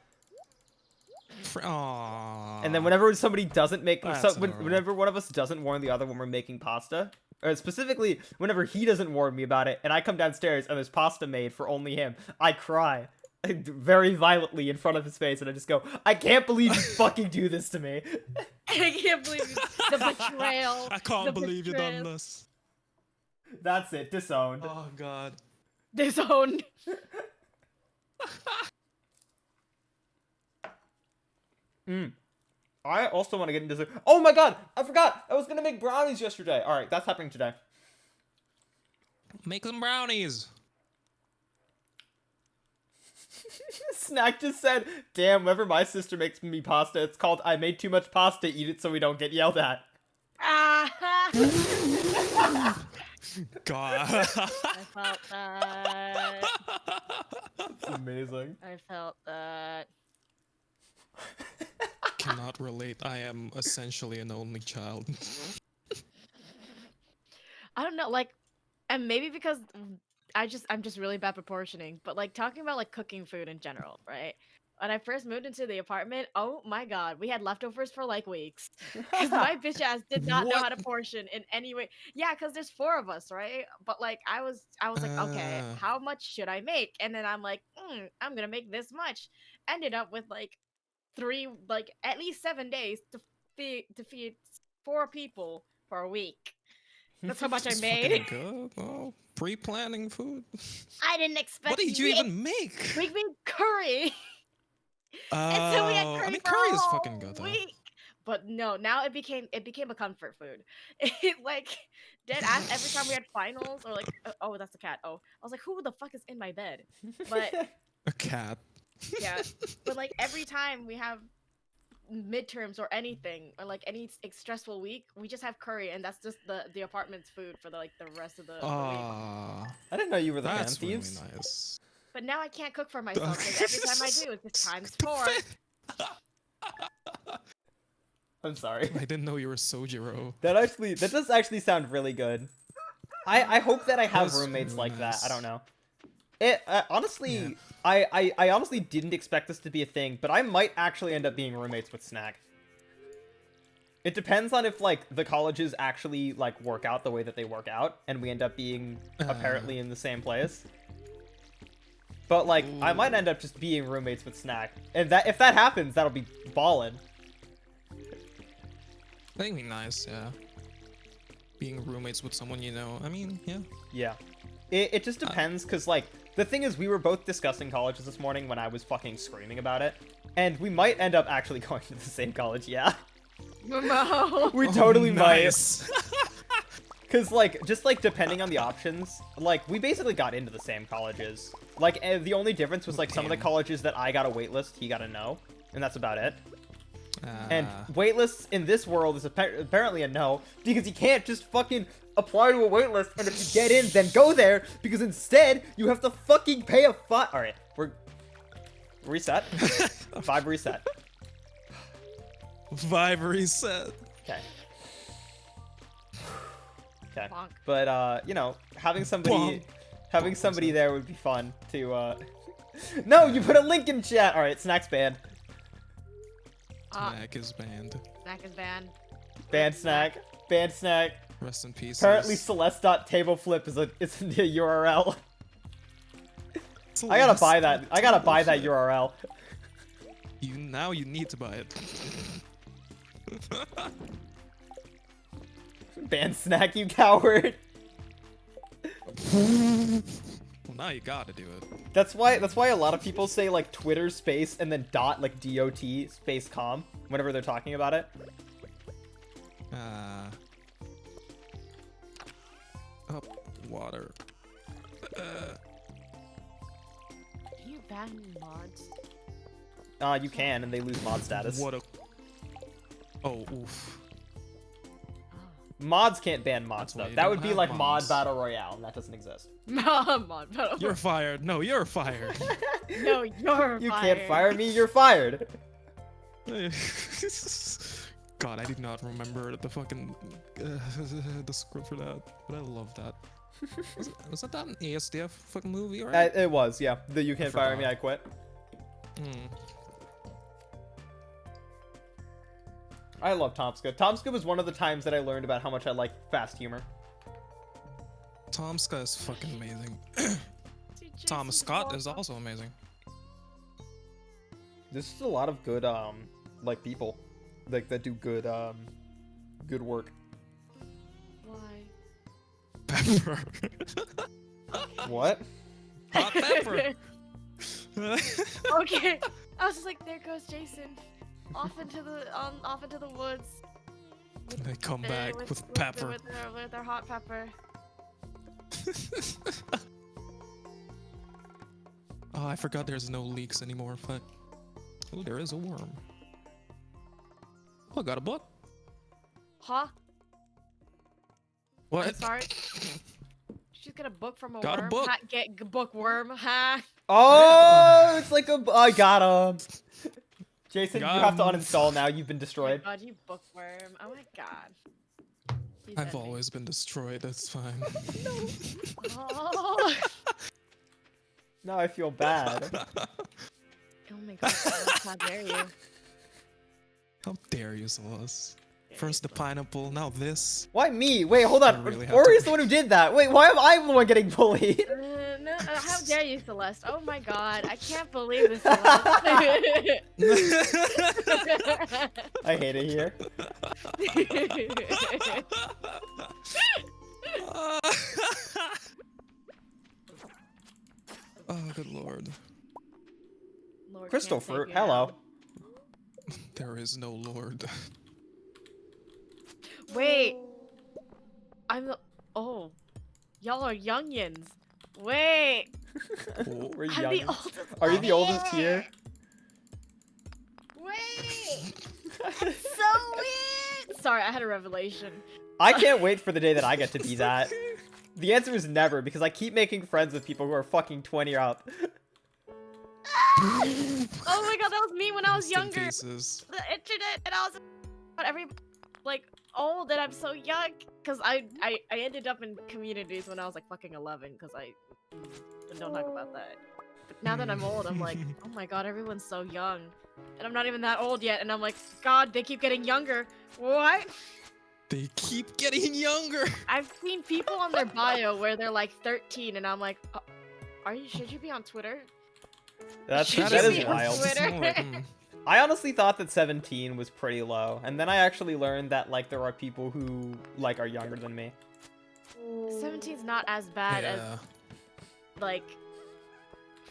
Speaker 2: Aww.
Speaker 1: And then whenever somebody doesn't make,
Speaker 2: That's
Speaker 1: whenever one of us doesn't warn the other when we're making pasta, or specifically whenever he doesn't warn me about it, and I come downstairs and there's pasta made for only him, I cry very violently in front of his face, and I just go, I can't believe you fucking do this to me.
Speaker 3: I can't believe the betrayal.
Speaker 2: I can't
Speaker 3: the
Speaker 2: believe you done
Speaker 3: betrayal.
Speaker 2: this.
Speaker 1: That's it, disowned.
Speaker 2: Oh God.
Speaker 3: Disowned.
Speaker 1: I also want to get into dessert. Oh my God, I forgot. I was gonna make brownies yesterday. All right, that's happening today.
Speaker 2: Make some brownies.
Speaker 1: Snack just said, damn, whenever my sister makes me pasta, it's called I made too much pasta, eat it so we don't get yelled at.
Speaker 2: God.
Speaker 3: I felt that.
Speaker 1: It's amazing.
Speaker 3: I felt that.
Speaker 2: Cannot relate. I am essentially an only child.
Speaker 3: I don't know, like, and maybe because I'm just really bad proportioning, but like talking about like cooking food in general, right? When I first moved into the apartment, oh my God, we had leftovers for like weeks because my bitch ass did not know how to portion in any way. Yeah, because there's 4 of us, right? But like I was like, okay, how much should I make? And then I'm like, I'm gonna make this much. Ended up with like at least 7 days to feed 4 people for a week. That's how much I
Speaker 2: That's
Speaker 3: made.
Speaker 2: fucking good. Oh, pre-planning food.
Speaker 3: I didn't expect.
Speaker 2: What did you even make?
Speaker 3: We made curry.
Speaker 2: Oh,
Speaker 3: And so we had curry
Speaker 2: I mean,
Speaker 3: for
Speaker 2: curry
Speaker 3: a
Speaker 2: is
Speaker 3: whole
Speaker 2: fucking good though.
Speaker 3: week. but no, now it became a comfort food. It like dead ass every time we had finals or like oh that's the cat. Oh, I was like, who the fuck is in my bed? But
Speaker 2: A cat.
Speaker 3: yeah, but like every time we have midterms or anything or like any stressful week, we just have curry, and that's just the apartment's food for the rest of the week.
Speaker 2: Ah,
Speaker 1: I didn't know you were the fan
Speaker 2: that's really
Speaker 1: thieves.
Speaker 2: nice.
Speaker 3: But now I can't cook for myself because every time I do, it's just times 4.
Speaker 1: I'm sorry.
Speaker 2: I didn't know you were Sojiro.
Speaker 1: That does actually sound really good. I hope that I have
Speaker 2: That's
Speaker 1: roommates
Speaker 2: really
Speaker 1: like that. I don't
Speaker 2: nice.
Speaker 1: know. It honestly,
Speaker 2: Yeah.
Speaker 1: I honestly didn't expect this to be a thing, but I might actually end up being roommates with Snack. It depends on if like the colleges actually like work out the way that they work out, and we end up being apparently in the same place. But like, I might end up just being roommates with Snack, and that if that happens, that'll be ballin'.
Speaker 2: That'd be nice, yeah. Being roommates with someone you know. I mean, yeah.
Speaker 1: Yeah. It just depends, because, like, the thing is, we were both discussing colleges this morning when I was fucking screaming about it, and we might end up actually going to the same college, yeah.
Speaker 3: No.
Speaker 1: We totally
Speaker 2: nice.
Speaker 1: might. Because, like, just, like, depending on the options, like, we basically got into the same colleges. Like, the only difference was, like, some of the
Speaker 2: Damn.
Speaker 1: colleges that I got a waitlist, he got a no, and that's about it. And
Speaker 2: Ah.
Speaker 1: waitlists in this world is apparently a no, because you can't just fucking apply to a waitlist, and if you get in, then go there, because instead, you have to fucking pay a fine. Alright, we're... Reset. 5 reset.
Speaker 2: Vibe reset.
Speaker 1: Okay. Okay.
Speaker 3: Bonk.
Speaker 1: But, you know, having somebody...
Speaker 2: Bonk.
Speaker 1: Having somebody there would be fun to, No, you put a link in chat! Alright, Snack's banned.
Speaker 2: Snack is banned.
Speaker 3: Snack is banned.
Speaker 1: Banned Snack. Banned Snack.
Speaker 2: Rest in peace.
Speaker 1: Apparently Celeste.tableflip is a URL. I gotta buy that. I gotta buy that URL.
Speaker 2: Now you need to buy it.
Speaker 1: Ban Snack, you coward.
Speaker 2: Well, now you gotta do it.
Speaker 1: That's why a lot of people say like Twitter space and then dot like DOT space com whenever they're talking about it.
Speaker 2: Up water.
Speaker 3: Can you ban mods?
Speaker 1: You can, and they lose mod status.
Speaker 2: What a. Oh, oof.
Speaker 1: Mods can't ban mods
Speaker 2: That's why
Speaker 1: though.
Speaker 2: you
Speaker 1: That
Speaker 2: don't
Speaker 1: would be
Speaker 2: have
Speaker 1: like mod
Speaker 2: mods.
Speaker 1: battle royale, and that doesn't exist.
Speaker 3: Mod.
Speaker 2: You're fired. No, you're fired.
Speaker 3: No, you're
Speaker 1: You
Speaker 3: fired.
Speaker 1: can't fire me. You're fired.
Speaker 2: God, I did not remember the fucking the script for that, but I love that. Was that an ASDF fucking movie, right?
Speaker 1: It was, yeah. The you can't fire me,
Speaker 2: forgot.
Speaker 1: I quit.
Speaker 2: Mm.
Speaker 1: I love Tomska. Tomska was one of the times that I learned about how much I like fast humor.
Speaker 2: Tomska is fucking amazing.
Speaker 3: Dude,
Speaker 2: Thomas
Speaker 3: Jason's
Speaker 2: Scott
Speaker 3: awesome.
Speaker 2: is also amazing.
Speaker 1: This is a lot of good like people like that do good good work.
Speaker 3: Why?
Speaker 2: Pepper.
Speaker 1: What?
Speaker 2: Hot pepper.
Speaker 3: Okay. I was just like, there goes Jason, off into the woods.
Speaker 2: They come back with
Speaker 3: with
Speaker 2: pepper.
Speaker 3: with their hot pepper.
Speaker 2: Oh, I forgot there's no leaks anymore. Fuck. Oh, there is a worm. Oh, I got a book.
Speaker 3: Huh?
Speaker 2: What?
Speaker 3: I'm sorry. She's got a book from a
Speaker 2: Got a
Speaker 3: worm.
Speaker 2: book.
Speaker 3: Ha, get bookworm. Ha.
Speaker 1: Oh, it's like I got him. Jason,
Speaker 2: Got
Speaker 1: you have to
Speaker 2: him.
Speaker 1: uninstall now. You've been
Speaker 3: Oh my
Speaker 1: destroyed.
Speaker 3: god, you bookworm. Oh my god. You
Speaker 2: I've
Speaker 3: sent me.
Speaker 2: always been destroyed. That's fine.
Speaker 3: Oh.
Speaker 1: Now I feel bad.
Speaker 3: Oh my god, how dare you?
Speaker 2: How dare you, Celeste? First the pineapple, now this.
Speaker 1: Why me? Wait, hold on.
Speaker 2: I really have
Speaker 1: Ori's
Speaker 2: to-
Speaker 1: the one who did that. Wait, why am I the one getting bullied?
Speaker 3: No, how dare you, Celeste? Oh my god, I can't believe this, Celeste.
Speaker 1: I hate it here.
Speaker 2: Oh, good lord.
Speaker 3: Lord
Speaker 1: Crystal
Speaker 3: can't take
Speaker 1: fruit.
Speaker 3: you
Speaker 1: Hello.
Speaker 3: down.
Speaker 2: There is no lord.
Speaker 3: Wait. I'm the. Oh. Y'all are youngins. Wait.
Speaker 1: We're
Speaker 3: I'm
Speaker 1: young.
Speaker 3: the oldest.
Speaker 1: Are you the
Speaker 3: one
Speaker 1: oldest here?
Speaker 3: Wait. That's so weird. Sorry, I had a revelation.
Speaker 1: I can't wait for the day that I get to be that. The answer is never, because I keep making friends with people who are fucking 20 or up.
Speaker 3: Oh my god, that was me when I was
Speaker 2: Rest in
Speaker 3: younger.
Speaker 2: pieces.
Speaker 3: The internet, and I was like old, and I'm so young because I ended up in communities when I was like fucking 11 because I don't talk about that. But now that I'm old, I'm like, oh my god, everyone's so young, and I'm not even that old yet, and I'm like, god, they keep getting younger. What?
Speaker 2: They keep getting younger.
Speaker 3: I've seen people on their bio where they're like 13, and I'm like, should you be on Twitter?
Speaker 1: That
Speaker 3: Should
Speaker 1: is
Speaker 3: you be on
Speaker 1: wild.
Speaker 3: Twitter?
Speaker 1: I honestly thought that 17 was pretty low, and then I actually learned that like there are people who like are younger than me.
Speaker 3: 17's not as bad as
Speaker 2: Yeah.
Speaker 3: like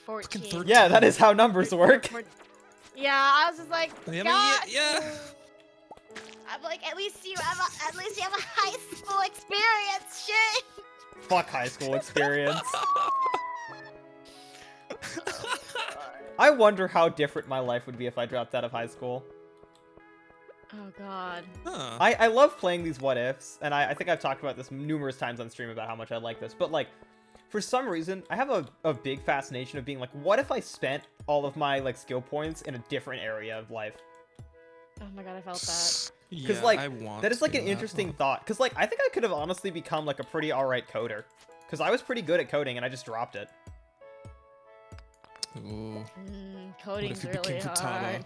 Speaker 3: 14.
Speaker 2: 13.
Speaker 1: Yeah, that is how numbers work.
Speaker 3: Yeah, I was just like,
Speaker 2: I mean,
Speaker 3: God.
Speaker 2: yeah.
Speaker 3: I'm like, at least you have a high school experience, shit.
Speaker 1: Fuck high school experience. I wonder how different my life would be if I dropped out of high school.
Speaker 3: Oh god.
Speaker 2: Huh.
Speaker 1: I love playing these what ifs, and I think I've talked about this numerous times on stream about how much I like this, but like, for some reason, I have a big fascination of being like, what if I spent all of my like skill points in a different area of life?
Speaker 3: Oh my god, I felt that.
Speaker 1: Because
Speaker 2: Yeah,
Speaker 1: like,
Speaker 2: I want
Speaker 1: that is like
Speaker 2: to
Speaker 1: an
Speaker 2: do
Speaker 1: interesting
Speaker 2: that.
Speaker 1: thought, because like, I think I could have honestly become like a pretty alright coder. Because I was pretty good at coding, and I just dropped it.
Speaker 2: Ooh. What
Speaker 3: Coding's
Speaker 2: if you
Speaker 3: really
Speaker 2: became
Speaker 3: hard.
Speaker 2: Katana?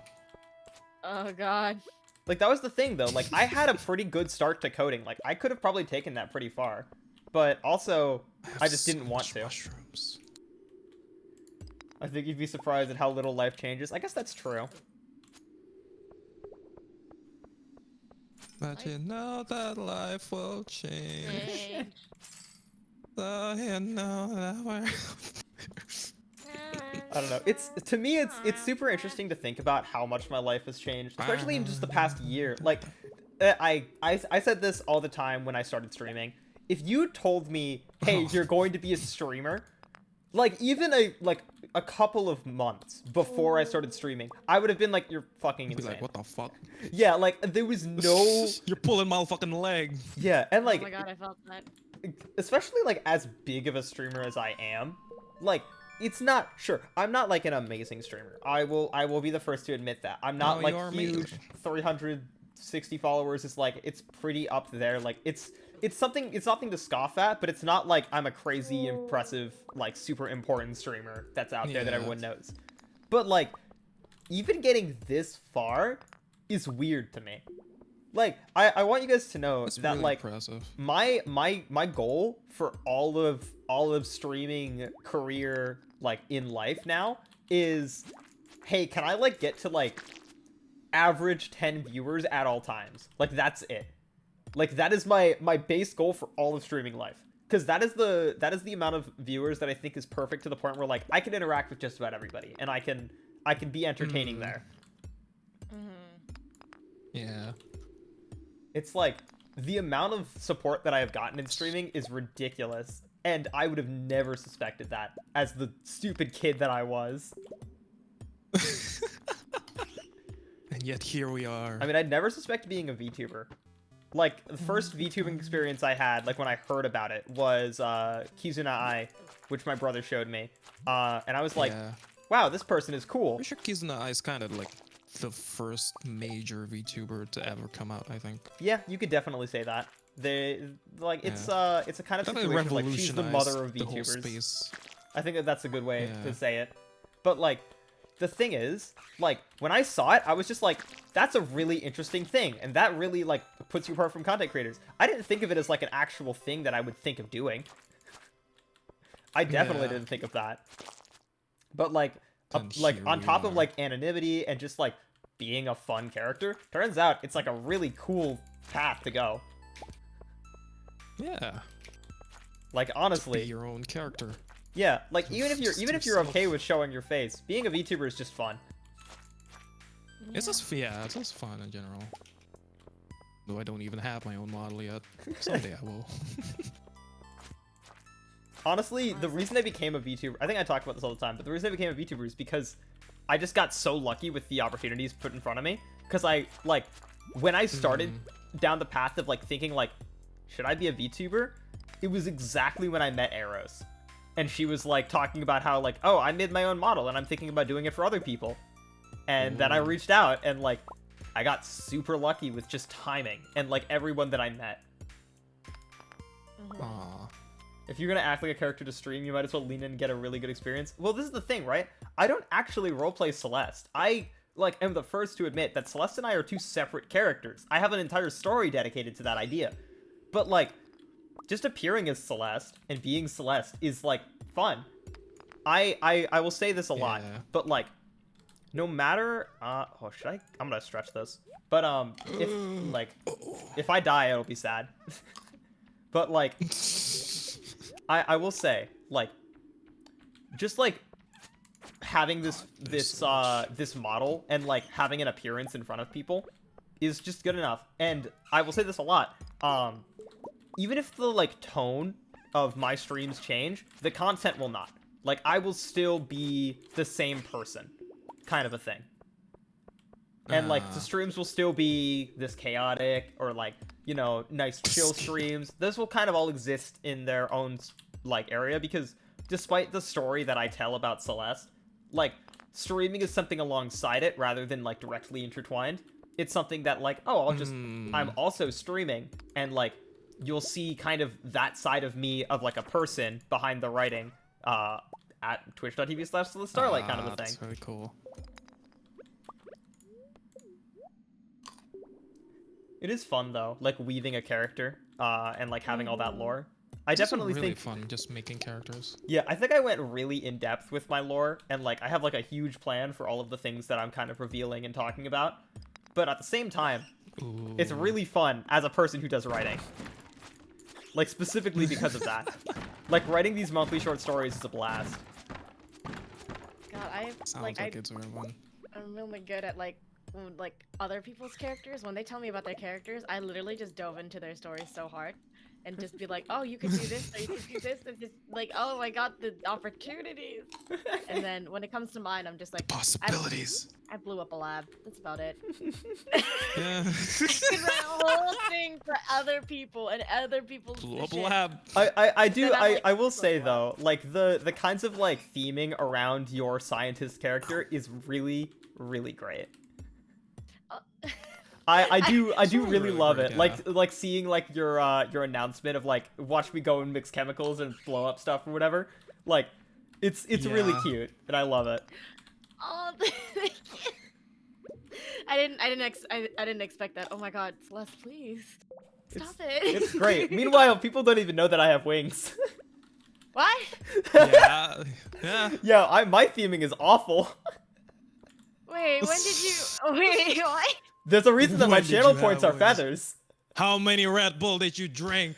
Speaker 3: Oh god.
Speaker 1: Like, that was the thing, though. Like, I had a pretty good start to coding. Like, I could have probably taken that pretty far. But also,
Speaker 2: have
Speaker 1: I just
Speaker 2: so
Speaker 1: didn't want
Speaker 2: much
Speaker 1: to.
Speaker 2: Mushrooms.
Speaker 1: I think you'd be surprised at how little life changes. I guess that's true.
Speaker 2: But you know that life will change.
Speaker 3: Hey.
Speaker 2: So you know that we're...
Speaker 1: I don't know. It's, to me, it's super interesting to think about how much my life has changed, especially in just the past year. Like, I said this all the time when I started streaming. If you told me, hey, you're going to be a streamer, like, even a couple of months before I started streaming, I would have been like, you're fucking
Speaker 2: Be
Speaker 1: insane.
Speaker 2: like, what the fuck?
Speaker 1: Yeah, like, there was no...
Speaker 2: You're pulling my fucking leg.
Speaker 1: Yeah, and like...
Speaker 3: Oh my god, I felt that.
Speaker 1: Especially like as big of a streamer as I am, like, it's not, sure, I'm not like an amazing streamer. I will be the first to admit that. I'm not
Speaker 2: No,
Speaker 1: like
Speaker 2: you are
Speaker 1: huge. 360 followers is like, it's pretty up there. Like, it's nothing to scoff at, but it's not like I'm a crazy impressive, like, super important streamer that's out there that
Speaker 2: Yeah.
Speaker 1: everyone knows. But like, even getting this far is weird to me. Like, I want you guys to know
Speaker 2: That's
Speaker 1: that
Speaker 2: really
Speaker 1: like
Speaker 2: impressive.
Speaker 1: my goal for all of streaming career, like, in life now is, hey, can I like get to like average 10 viewers at all times? Like, that's it. Like, that is my base goal for all of streaming life, because that is the amount of viewers that I think is perfect, to the point where like I can interact with just about everybody, and I can be entertaining there.
Speaker 2: Yeah.
Speaker 1: It's like, the amount of support that I have gotten in streaming is ridiculous, and I would have never suspected that as the stupid kid that I was.
Speaker 2: And yet here we are.
Speaker 1: I mean, I'd never suspect being a VTuber. Like, the first VTubing experience I had, like, when I heard about it, was Kizuna Ai, which my brother showed me. And I was like,
Speaker 2: Yeah.
Speaker 1: wow, this person is cool.
Speaker 2: I'm sure Kizuna Ai is kind of like the first major VTuber to ever come out, I think.
Speaker 1: Yeah, you could definitely say that. They, like, it's a kind of
Speaker 2: Kinda
Speaker 1: situation, like, she's the mother of
Speaker 2: revolutionized the whole
Speaker 1: VTubers.
Speaker 2: space.
Speaker 1: I think that's a good way
Speaker 2: Yeah.
Speaker 1: to say it. But, like, the thing is, like, when I saw it, I was just like, that's a really interesting thing. And that really, like, puts you apart from content creators. I didn't think of it as, like, an actual thing that I would think of doing. I definitely
Speaker 2: Yeah.
Speaker 1: didn't think of that. But, like,
Speaker 2: And
Speaker 1: like,
Speaker 2: here
Speaker 1: on
Speaker 2: we
Speaker 1: top of,
Speaker 2: are.
Speaker 1: like, anonymity and just, like, being a fun character, turns out it's, like, a really cool path to go.
Speaker 2: Yeah.
Speaker 1: Like,
Speaker 2: Be
Speaker 1: honestly.
Speaker 2: your own character.
Speaker 1: Yeah, like, even if
Speaker 2: Just
Speaker 1: you're
Speaker 2: yourself.
Speaker 1: okay with showing your face, being a VTuber is just fun.
Speaker 2: It's just fun in general. Though I don't even have my own model yet. Someday I will.
Speaker 1: Honestly, the reason I became a VTuber, I think I talk about this all the time, but the reason I became a VTuber is because I just got so lucky with the opportunities put in front of me. Because when I started down the path of like thinking like, should I be a VTuber? It was exactly when I met Eros. And she was like talking about how like, oh, I made my own model and I'm thinking about doing it for other people. And then I reached out and like, I got super lucky with just timing and like everyone that I met.
Speaker 2: Aw.
Speaker 1: If you're gonna act like a character to stream, you might as well lean in and get a really good experience. Well, this is the thing, right? I don't actually roleplay Celeste. I am the first to admit that Celeste and I are two separate characters. I have an entire story dedicated to that idea. But like, just appearing as Celeste and being Celeste is like fun. I will say this a lot, but like, no matter should I? I'm gonna stretch this. But if I die, it'll be sad. But like, I will say like, just like having this model and like having an appearance in front of people is just good enough. And I will say this a lot. Even if the like tone of my streams change, the content will not. Like I will still be the same person, kind of a thing. And like the streams will still be this chaotic or like, you know, nice chill streams. Those will kind of all exist in their own like area because despite the story that I tell about Celeste, like streaming is something alongside it rather than like directly intertwined. It's something that like, oh, I'm also streaming and like you'll see kind of that side of me of like a person behind the writing at twitch.tv/Starlight kind of a thing.
Speaker 2: That's very cool.
Speaker 1: It is fun though, like weaving a character and like having all that lore. I
Speaker 2: It's
Speaker 1: definitely
Speaker 2: really
Speaker 1: think
Speaker 2: fun just making characters.
Speaker 1: Yeah, I think I went really in depth with my lore and like I have like a huge plan for all of the things that I'm kind of revealing and talking about. But at the same time, it's really fun as a person who does writing. Like specifically because of that. Like writing these monthly short stories is a blast.
Speaker 3: God,
Speaker 2: Sounds like it's very fun.
Speaker 3: I'm really good at like other people's characters. When they tell me about their characters, I literally just dove into their stories so hard and just be like, oh, you could do this, or you could do this, and just like, oh my god, the opportunities. And then when it comes to mine, I'm just like,
Speaker 2: Possibilities.
Speaker 3: I blew up a lab. That's about it.
Speaker 2: Yeah.
Speaker 3: I could write a whole thing for other people and other people's
Speaker 2: Blew up a
Speaker 3: shit.
Speaker 2: lab.
Speaker 1: I will say though, like the kinds of like theming around your scientist character is really, really great. I do really love it.
Speaker 2: Yeah.
Speaker 1: Like seeing like your announcement of like watch me go and mix chemicals and blow up stuff or whatever. Like it's really cute and I love it.
Speaker 3: Oh, I didn't expect that. Oh my god, Celeste, please stop it.
Speaker 1: It's great. Meanwhile, people don't even know that I have wings.
Speaker 3: What?
Speaker 2: Yeah. Yeah.
Speaker 1: Yeah, my theming is awful.
Speaker 3: Wait, when did you? Wait, what?
Speaker 1: There's a reason that my
Speaker 2: When did
Speaker 1: channel
Speaker 2: you
Speaker 1: points
Speaker 2: have
Speaker 1: are
Speaker 2: wings?
Speaker 1: feathers.
Speaker 2: How many Red Bull did you drink?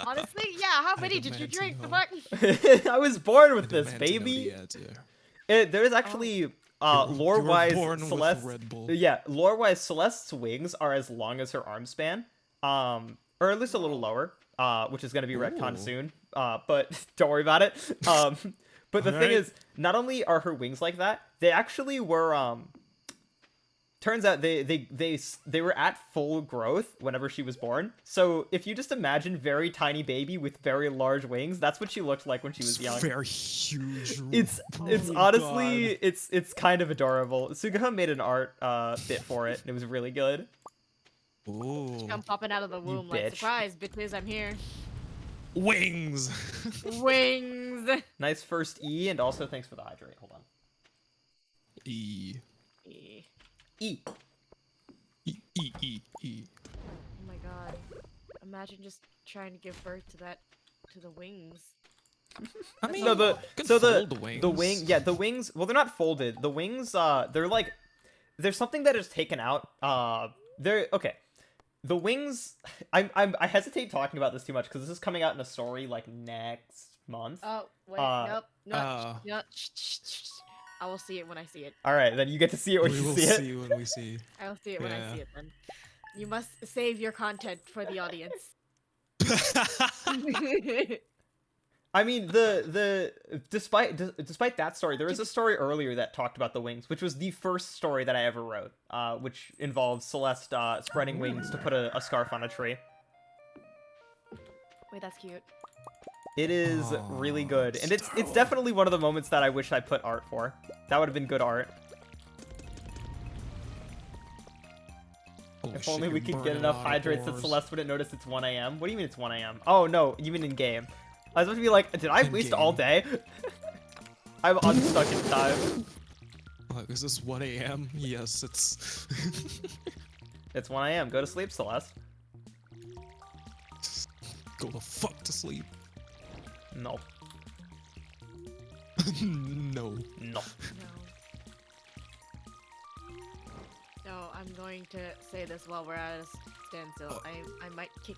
Speaker 3: Honestly, yeah. How many did you
Speaker 2: demand to
Speaker 3: drink? The fuck?
Speaker 1: I was born with this,
Speaker 2: Demand to know
Speaker 1: baby.
Speaker 2: the answer.
Speaker 1: There's actually
Speaker 2: You were
Speaker 1: lore-wise
Speaker 2: born with
Speaker 1: Celeste.
Speaker 2: Red Bull.
Speaker 1: Yeah, lore-wise Celeste's wings are as long as her arm span, or at least a little lower, which is gonna be retconned
Speaker 2: Ooh.
Speaker 1: soon. But don't worry about it. But the thing
Speaker 2: Alright.
Speaker 1: is, not only are her wings like that, they actually were turns out they were at full growth whenever she was born. So if you just imagine very tiny baby with very large wings, that's what she looked like when she was young.
Speaker 2: Very huge.
Speaker 1: It's
Speaker 2: Oh my
Speaker 1: honestly
Speaker 2: God.
Speaker 1: it's kind of adorable. Sugaha made an art bit for it and it was really good.
Speaker 2: Ooh.
Speaker 3: I'm popping out of the womb like
Speaker 1: bitch.
Speaker 3: surprise, bitches! I'm here.
Speaker 2: Wings.
Speaker 3: Wings.
Speaker 1: Nice first E and also thanks for the hydrate. Hold on.
Speaker 2: E.
Speaker 3: Eh.
Speaker 1: E.
Speaker 2: E. E. E. E.
Speaker 3: Oh my god! Imagine just trying to give birth to the wings.
Speaker 2: I mean,
Speaker 1: No,
Speaker 2: you can fold
Speaker 1: the wing, yeah, the wings, well, they're not folded. The wings, they're like, there's something that is taken out. Okay. The wings, I hesitate talking about this too much because this is coming out in a story like next month.
Speaker 3: Oh wait,
Speaker 2: Uh,
Speaker 3: nope, no, no. I will see it when I see it.
Speaker 1: All right, then you get to see it when
Speaker 2: We
Speaker 1: you
Speaker 2: will
Speaker 1: see it.
Speaker 2: see when we see.
Speaker 3: I will see it when I
Speaker 2: Yeah.
Speaker 3: see it then. You must save your content for the audience.
Speaker 1: I mean, despite that story, there was a story earlier that talked about the wings, which was the first story that I ever wrote, which involves Celeste spreading wings to put a scarf on a tree.
Speaker 3: Wait, that's cute.
Speaker 1: It is really good, and it's definitely one of the moments that I wish I put art for. That would have been good art.
Speaker 2: Holy
Speaker 1: If
Speaker 2: shit,
Speaker 1: only
Speaker 2: you're
Speaker 1: we could get
Speaker 2: burning
Speaker 1: enough
Speaker 2: a lot of
Speaker 1: hydrates that
Speaker 2: ores.
Speaker 1: Celeste wouldn't notice it's 1 a.m. What do you mean it's 1 a.m.? Oh no, you mean in game? I was about to be like, did I waste all day? I'm unstuck in time.
Speaker 2: Is this 1 a.m.? Yes, it's.
Speaker 1: It's 1 a.m. Go to sleep, Celeste.
Speaker 2: Go the fuck to sleep.
Speaker 1: No.
Speaker 2: No.
Speaker 1: No.
Speaker 3: No. No, I'm going to say this while we're at a standstill. I might kick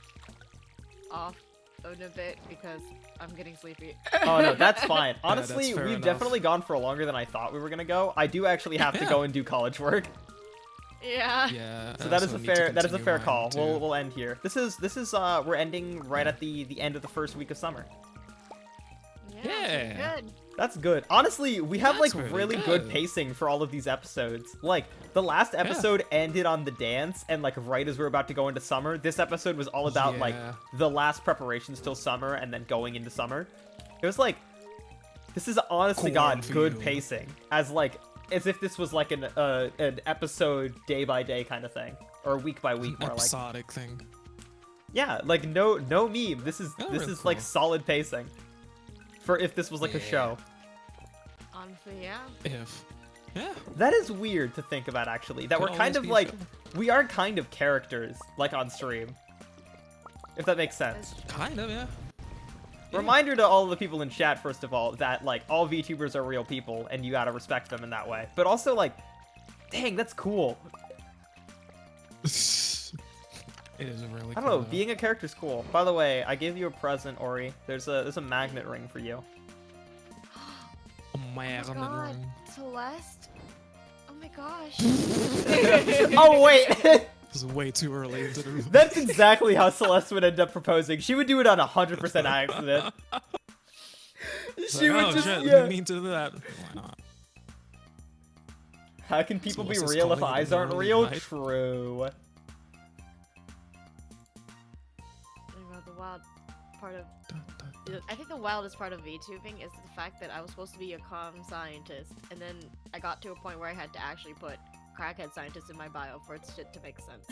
Speaker 3: off in a bit because I'm getting sleepy.
Speaker 1: Oh no, that's fine.
Speaker 2: that's
Speaker 1: Honestly,
Speaker 2: fair
Speaker 1: we've
Speaker 2: enough.
Speaker 1: definitely gone for longer than I thought we were gonna go. I do actually have to
Speaker 2: Yeah.
Speaker 1: go and do college work,
Speaker 2: Yeah.
Speaker 1: so
Speaker 2: I
Speaker 1: that is
Speaker 2: also
Speaker 1: a
Speaker 2: need to
Speaker 1: fair
Speaker 2: continue mine,
Speaker 1: call.
Speaker 2: too.
Speaker 1: We'll end here. This is we're ending right at the end of the first week of summer.
Speaker 2: Yeah.
Speaker 3: Good.
Speaker 1: That's good. Honestly, we have
Speaker 2: That's
Speaker 1: like
Speaker 2: really
Speaker 1: really good
Speaker 2: good.
Speaker 1: pacing for all of these episodes. Like the last episode ended on the dance, and like right as we're about to go into summer, this episode was all about like
Speaker 2: Yeah.
Speaker 1: the last preparations till summer and then going into summer. It was like, this is honest to God good
Speaker 2: Cornfield.
Speaker 1: pacing, as if this was like an episode day by day kind of thing, or week by week, more like.
Speaker 2: Episodic thing.
Speaker 1: Yeah, like no meme. This is
Speaker 2: Oh,
Speaker 1: this
Speaker 2: really
Speaker 1: is like
Speaker 2: cool.
Speaker 1: solid pacing, for if this was like a
Speaker 2: Yeah.
Speaker 1: show.
Speaker 3: Honestly, yeah.
Speaker 2: If. Yeah.
Speaker 1: That is weird to think about, actually. That
Speaker 2: Could
Speaker 1: we're kind
Speaker 2: always
Speaker 1: of
Speaker 2: be a
Speaker 1: like,
Speaker 2: show.
Speaker 1: we are kind of characters, like on stream. If that makes sense.
Speaker 3: That's-
Speaker 2: Kind of, yeah.
Speaker 1: Reminder to all the people in chat, first of all, that like all VTubers are real people, and you gotta respect them in that way. But also like, dang, that's cool.
Speaker 2: It is a really.
Speaker 1: I don't know, being a character's cool. By the way, I gave you a present, Ori. There's a magnet ring for you.
Speaker 2: Oh my
Speaker 3: Oh my god, Celeste. Oh my gosh.
Speaker 1: Oh wait,
Speaker 2: This is way too early into the.
Speaker 1: that's exactly how Celeste would end up proposing. She would do it on 100% accident. She would
Speaker 2: Oh
Speaker 1: just,
Speaker 2: shit!
Speaker 1: yeah.
Speaker 2: Didn't mean to do that. Why not?
Speaker 1: How can people be
Speaker 2: Celeste is
Speaker 1: real if
Speaker 2: calling it
Speaker 1: eyes
Speaker 2: an
Speaker 1: aren't
Speaker 2: early
Speaker 1: real?
Speaker 2: night.
Speaker 1: True.
Speaker 3: The wild part of I think the wildest part of VTubing is the fact that I was supposed to be a comm scientist, and then I got to a point where I had to actually put crackhead scientist in my bio for its shit to make sense.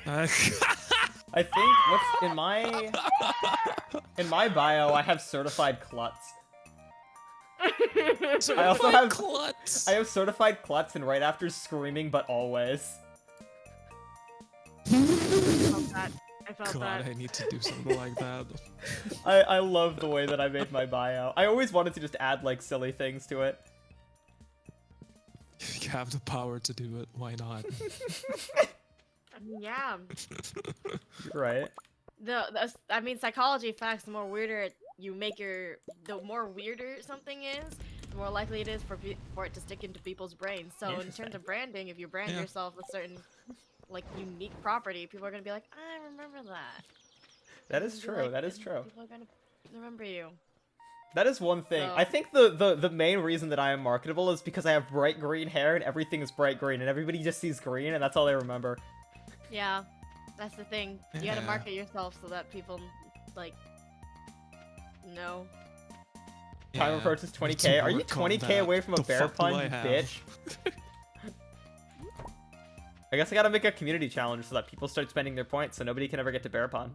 Speaker 1: I think what's in my bio, I have certified klutz. I also have
Speaker 2: klutz.
Speaker 1: I have certified klutz, and right after screaming, but always.
Speaker 3: I felt
Speaker 2: God,
Speaker 3: that.
Speaker 2: I need to do something like that.
Speaker 1: I love the way that I made my bio. I always wanted to just add like silly things to it.
Speaker 2: You have the power to do it. Why not?
Speaker 3: I mean, yeah.
Speaker 1: You're right.
Speaker 3: I mean, psychology facts. The more weirder you make the more weirder something is, the more likely it is for it to stick into people's brains. So in
Speaker 1: Interesting.
Speaker 3: terms of branding, if you brand
Speaker 2: Yeah.
Speaker 3: yourself with certain like unique property, people are gonna be like, I remember that.
Speaker 1: That is
Speaker 3: And be
Speaker 1: true.
Speaker 3: like-
Speaker 1: That is
Speaker 3: and
Speaker 1: true.
Speaker 3: People are gonna remember you.
Speaker 1: That is one thing.
Speaker 3: So-
Speaker 1: I think the main reason that I am marketable is because I have bright green hair and everything is bright green, and everybody just sees green and that's all they remember.
Speaker 3: Yeah, that's the thing. You gotta
Speaker 2: Yeah.
Speaker 3: market yourself so that people like know.
Speaker 1: Time
Speaker 2: Yeah,
Speaker 1: approaches
Speaker 2: need
Speaker 1: 20k.
Speaker 2: to
Speaker 1: Are you
Speaker 2: work on
Speaker 1: 20k
Speaker 2: that.
Speaker 1: away from a
Speaker 2: The
Speaker 1: bear
Speaker 2: fuck do
Speaker 1: pun,
Speaker 2: I
Speaker 1: you
Speaker 2: have?
Speaker 1: bitch? I guess I gotta make a community challenge so that people start spending their points so nobody can ever get to bear pun.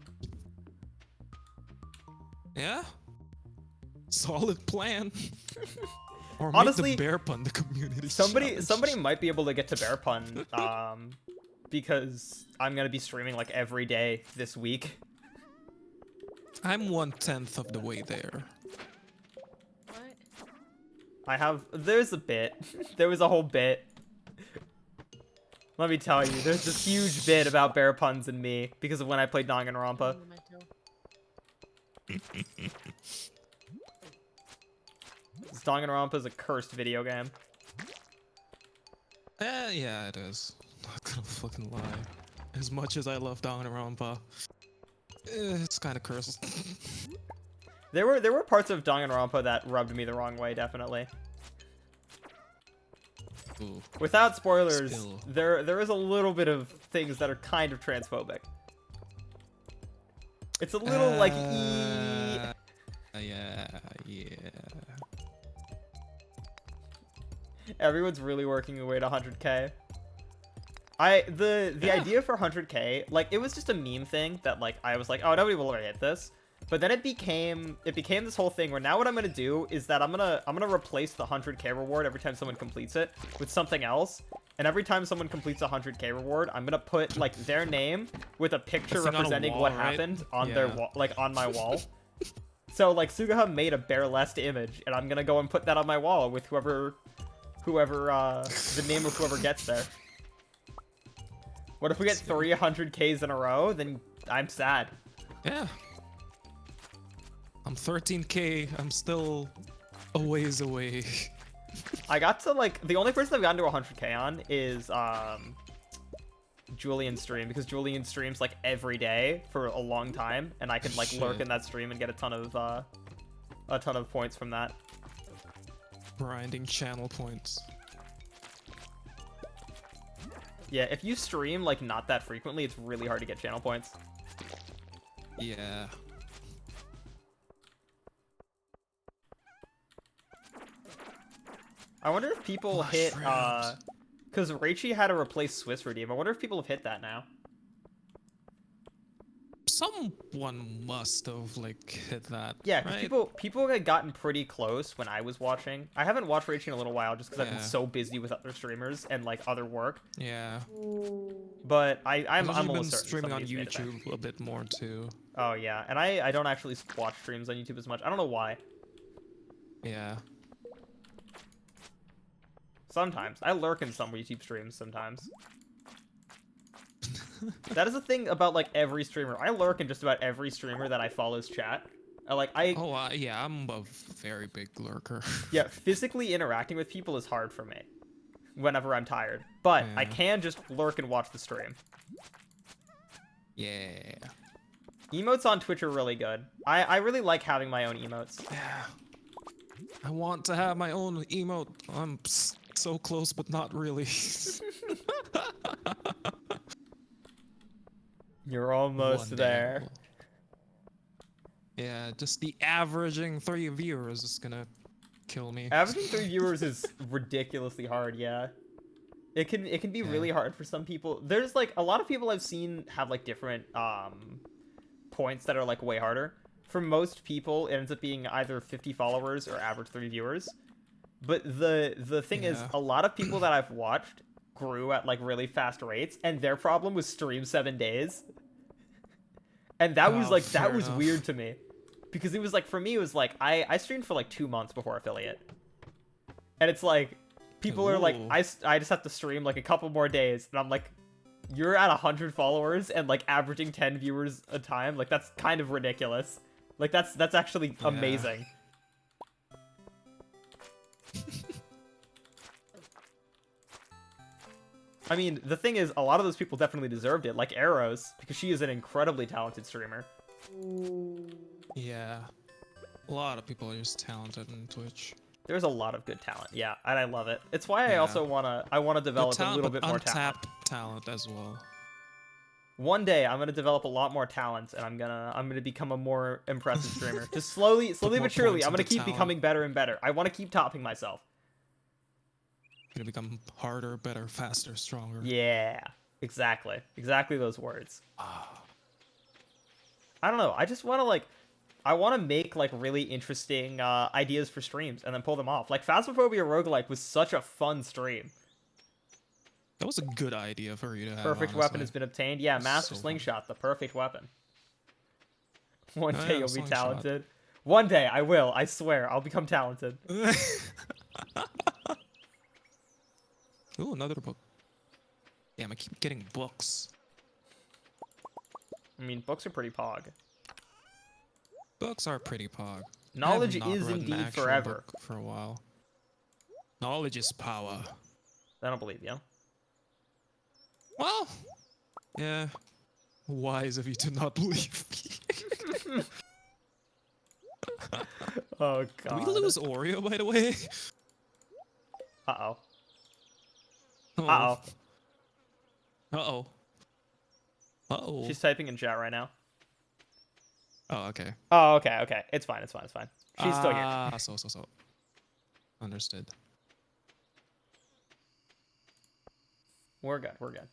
Speaker 2: Yeah. Solid plan. Or
Speaker 1: Honestly,
Speaker 2: make the bear pun the community.
Speaker 1: Somebody
Speaker 2: challenge.
Speaker 1: might be able to get to bear pun, because I'm gonna be streaming like every day this week.
Speaker 2: I'm 1/10 of the way there.
Speaker 3: What?
Speaker 1: There's a bit. There was a whole bit. Let me tell you, there's this huge bit about bear puns and me because of when I played Danganronpa. Danganronpa is a cursed video game.
Speaker 2: Yeah, it is. Not gonna fucking lie. As much as I love Danganronpa, it's kind of cursed.
Speaker 1: There were parts of Danganronpa that rubbed me the wrong way, definitely.
Speaker 2: Ooh.
Speaker 1: Without spoilers,
Speaker 2: Spill.
Speaker 1: there is a little bit of things that are kind of transphobic. It's a little like
Speaker 2: Yeah.
Speaker 1: Everyone's really working their way to 100k. The idea for 100k, like, it was just a meme thing that, like, I was like, oh, nobody will ever hit this. But then it became this whole thing where now what I'm gonna do is that I'm gonna replace the 100k reward every time someone completes it with something else. And every time someone completes a 100k reward, I'm gonna put like their name with a picture representing
Speaker 2: wall,
Speaker 1: what
Speaker 2: right?
Speaker 1: happened on their wall, like on my wall. So like Sugaha made a bare lest image, and I'm gonna go and put that on my wall with whoever the name of whoever gets there. What if we get 300ks in a row? Then I'm sad.
Speaker 2: Yeah. I'm 13k. I'm still a ways away.
Speaker 1: I got to, like, the only person I've gotten to 100k on is Julian's stream, because Julian streams like every day for a long time, and I can like lurk in that stream and get a ton of points from that.
Speaker 2: Grinding channel points.
Speaker 1: Yeah, if you stream like not that frequently, it's really hard to get channel points.
Speaker 2: Yeah.
Speaker 1: I wonder if people hit because Raichi had to replace Swiss Redeem. I wonder if people have hit that now.
Speaker 2: Someone must have like hit that.
Speaker 1: Yeah, because
Speaker 2: right?
Speaker 1: people had gotten pretty close when I was watching. I haven't watched Raichi in a little while just because I've been
Speaker 2: Yeah.
Speaker 1: so busy with other streamers and like other work.
Speaker 2: Yeah.
Speaker 1: But I'm
Speaker 2: I've
Speaker 1: almost
Speaker 2: been
Speaker 1: certain
Speaker 2: streaming on
Speaker 1: somebody's made it there.
Speaker 2: YouTube a bit more too.
Speaker 1: Oh yeah, and I don't actually watch streams on YouTube as much. I don't know why.
Speaker 2: Yeah.
Speaker 1: Sometimes I lurk in some YouTube streams. Sometimes. That is the thing about like every streamer. I lurk in just about every streamer that I follow's chat.
Speaker 2: Yeah, I'm a very big lurker.
Speaker 1: Yeah, physically interacting with people is hard for me whenever I'm tired. But I
Speaker 2: Yeah.
Speaker 1: can just lurk and watch the stream.
Speaker 2: Yeah.
Speaker 1: Emotes on Twitch are really good. I really like having my own emotes.
Speaker 2: Yeah. I want to have my own emote. I'm so close, but not really.
Speaker 1: You're almost
Speaker 2: One day I
Speaker 1: there.
Speaker 2: will. Yeah, just the averaging 3 viewers is gonna kill me.
Speaker 1: Averaging 3 viewers is ridiculously hard, yeah. It can be really hard for some people. There's like a lot of people I've seen have like different points that are like way harder. For most people, it ends up being either 50 followers or average 3 viewers. But the thing is,
Speaker 2: Yeah.
Speaker 1: a lot of people that I've watched grew at like really fast rates, and their problem was stream 7 days. And that was like that
Speaker 2: fair
Speaker 1: was
Speaker 2: enough.
Speaker 1: weird to me. Because it was like, for me, it was like, I streamed for like 2 months before affiliate. And it's like, people are like,
Speaker 2: Ooh.
Speaker 1: I just have to stream like a couple more days. And I'm like, you're at 100 followers and like averaging 10 viewers a time? Like, that's kind of ridiculous. Like, that's actually
Speaker 2: Yeah.
Speaker 1: amazing. I mean, the thing is, a lot of those people definitely deserved it, like Arrows, because she is an incredibly talented streamer.
Speaker 2: Yeah. A lot of people are just talented on Twitch.
Speaker 1: There's a lot of good talent, yeah, and I love it. It's why I
Speaker 2: Yeah.
Speaker 1: also wanna develop a little bit more talent.
Speaker 2: Untapped talent as well.
Speaker 1: One day I'm gonna develop a lot more talent, and I'm gonna become a more impressive streamer. Just slowly
Speaker 2: more
Speaker 1: but surely,
Speaker 2: points
Speaker 1: I'm gonna
Speaker 2: into
Speaker 1: keep
Speaker 2: talent.
Speaker 1: becoming better and better. I want to keep topping myself.
Speaker 2: Gonna become harder, better, faster, stronger.
Speaker 1: Yeah, exactly those words.
Speaker 2: Ah.
Speaker 1: I don't know. I just want to I want to make like really interesting ideas for streams and then pull them off. Like Phasmophobia Roguelike was such a fun stream.
Speaker 2: That was a good idea for you to have.
Speaker 1: Perfect weapon has
Speaker 2: honestly.
Speaker 1: been obtained. Yeah, Master
Speaker 2: So fun.
Speaker 1: Slingshot, the perfect weapon. One
Speaker 2: Oh,
Speaker 1: day
Speaker 2: yeah,
Speaker 1: you'll be
Speaker 2: Slingshot.
Speaker 1: talented. One day I will. I swear, I'll become talented.
Speaker 2: Ooh, another book. Damn, I keep getting books.
Speaker 1: I mean, books are pretty pog.
Speaker 2: Books are pretty pog.
Speaker 1: Knowledge
Speaker 2: not
Speaker 1: is
Speaker 2: read an
Speaker 1: indeed
Speaker 2: actual
Speaker 1: forever.
Speaker 2: book for a while. Knowledge is power.
Speaker 1: I don't believe you.
Speaker 2: Well, yeah. Wise of you to not believe me.
Speaker 1: Oh
Speaker 2: Did
Speaker 1: god.
Speaker 2: we lose Oreo, by the way?
Speaker 1: Uh-oh.
Speaker 2: Oh.
Speaker 1: Uh-oh.
Speaker 2: Uh-oh. Uh-oh.
Speaker 1: She's typing in chat right now.
Speaker 2: Oh, okay.
Speaker 1: Oh, okay, okay. It's fine, it's fine, it's fine. She's still here.
Speaker 2: So. Understood.
Speaker 1: We're good, we're good.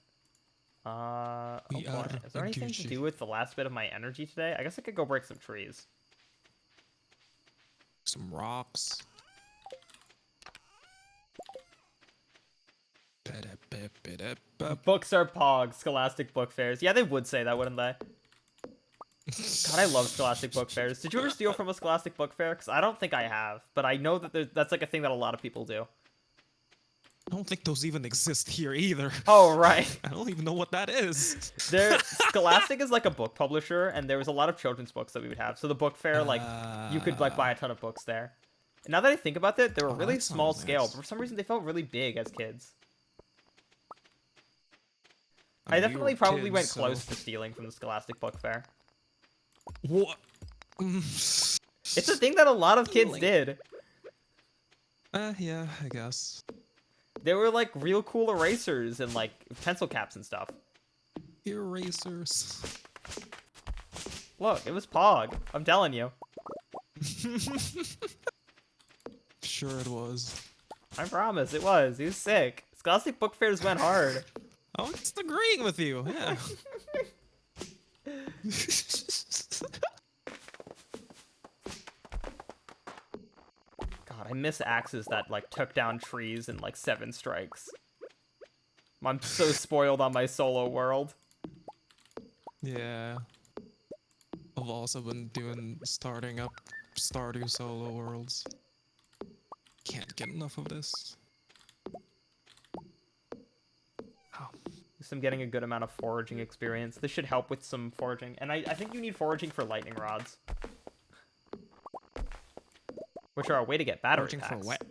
Speaker 1: Oh
Speaker 2: We
Speaker 1: boy.
Speaker 2: are
Speaker 1: Is there anything to
Speaker 2: Gucci.
Speaker 1: do with the last bit of my energy today? I guess I could go break some trees.
Speaker 2: Some rocks.
Speaker 1: Books are pog, Scholastic Book Fairs. Yeah, they would say that, wouldn't they? God, I love Scholastic Book Fairs. Did you ever steal from a Scholastic Book Fair? Because I don't think I have, but I know that that's like a thing that a lot of people do.
Speaker 2: I don't think those even exist here either.
Speaker 1: Oh, right.
Speaker 2: I don't even know what that is.
Speaker 1: Scholastic is like a book publisher, and there was a lot of children's books that we would have. So the book fair, like, you could like buy a ton of books there. And now that I think about it, they were really
Speaker 2: that
Speaker 1: small
Speaker 2: sounds
Speaker 1: scale,
Speaker 2: nice.
Speaker 1: but for some reason they felt really big as kids.
Speaker 2: I
Speaker 1: I
Speaker 2: mean, we
Speaker 1: definitely
Speaker 2: were
Speaker 1: probably
Speaker 2: kids,
Speaker 1: went
Speaker 2: so-
Speaker 1: close to stealing from the Scholastic Book Fair.
Speaker 2: What?
Speaker 1: It's a thing that a lot of kids
Speaker 2: Stealing.
Speaker 1: did.
Speaker 2: Yeah, I guess.
Speaker 1: They were like real cool erasers and like pencil caps and stuff.
Speaker 2: Erasers.
Speaker 1: Look, it was Pog. I'm telling you.
Speaker 2: Sure it was.
Speaker 1: I promise, it was. He was sick. Scholastic Book Fairs went hard.
Speaker 2: Oh, it's agreeing with you. Yeah.
Speaker 1: God, I miss axes that like took down trees in like 7 strikes. I'm so spoiled on my solo world.
Speaker 2: Yeah. I've also been starting up Stardew solo worlds. Can't get enough of this. Oh.
Speaker 1: I'm getting a good amount of foraging experience. This should help with some foraging. And I think you need foraging for lightning rods. Which are a way to get battery
Speaker 2: Foraging
Speaker 1: packs.
Speaker 2: for what?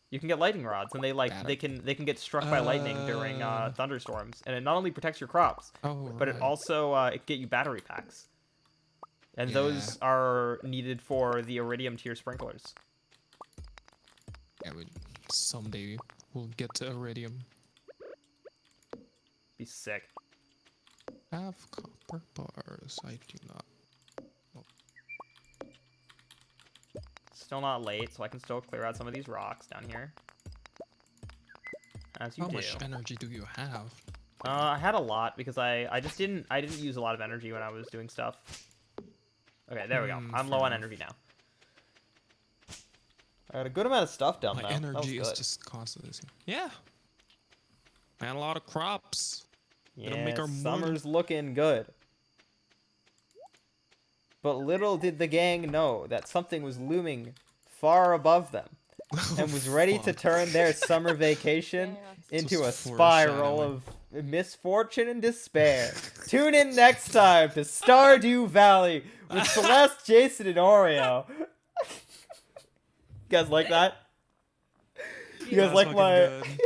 Speaker 1: You can get lightning rods, and they can get struck by lightning during thunderstorms, and it not only protects your crops,
Speaker 2: Oh,
Speaker 1: but it
Speaker 2: right.
Speaker 1: also it get you battery packs, and those are needed for the iridium tier sprinklers.
Speaker 2: Yeah, someday we'll get to Iridium.
Speaker 1: Be sick.
Speaker 2: Have copper bars. I do not.
Speaker 1: Still not late, so I can still clear out some of these rocks down here. As you
Speaker 2: How
Speaker 1: do.
Speaker 2: much energy do you have?
Speaker 1: I had a lot because I didn't use a lot of energy when I was doing stuff. Okay, there we go. I'm low on energy now. I had a good amount of stuff done
Speaker 2: My
Speaker 1: though.
Speaker 2: energy
Speaker 1: That
Speaker 2: is
Speaker 1: was
Speaker 2: just constantly. Yeah. And a lot of crops.
Speaker 1: good.
Speaker 2: It'll make
Speaker 1: Yeah,
Speaker 2: our morning-
Speaker 1: summer's looking good. But little did the gang know that something was looming far above them and was ready to
Speaker 2: Fuck.
Speaker 1: turn their summer vacation
Speaker 3: Yes.
Speaker 1: into a
Speaker 2: Just
Speaker 1: spiral
Speaker 2: foreshadowing.
Speaker 1: of misfortune and despair. Tune in next time to Stardew Valley with Celeste, Jason, and Oreo. You guys like that? You guys
Speaker 2: That's
Speaker 1: like
Speaker 2: fucking
Speaker 1: my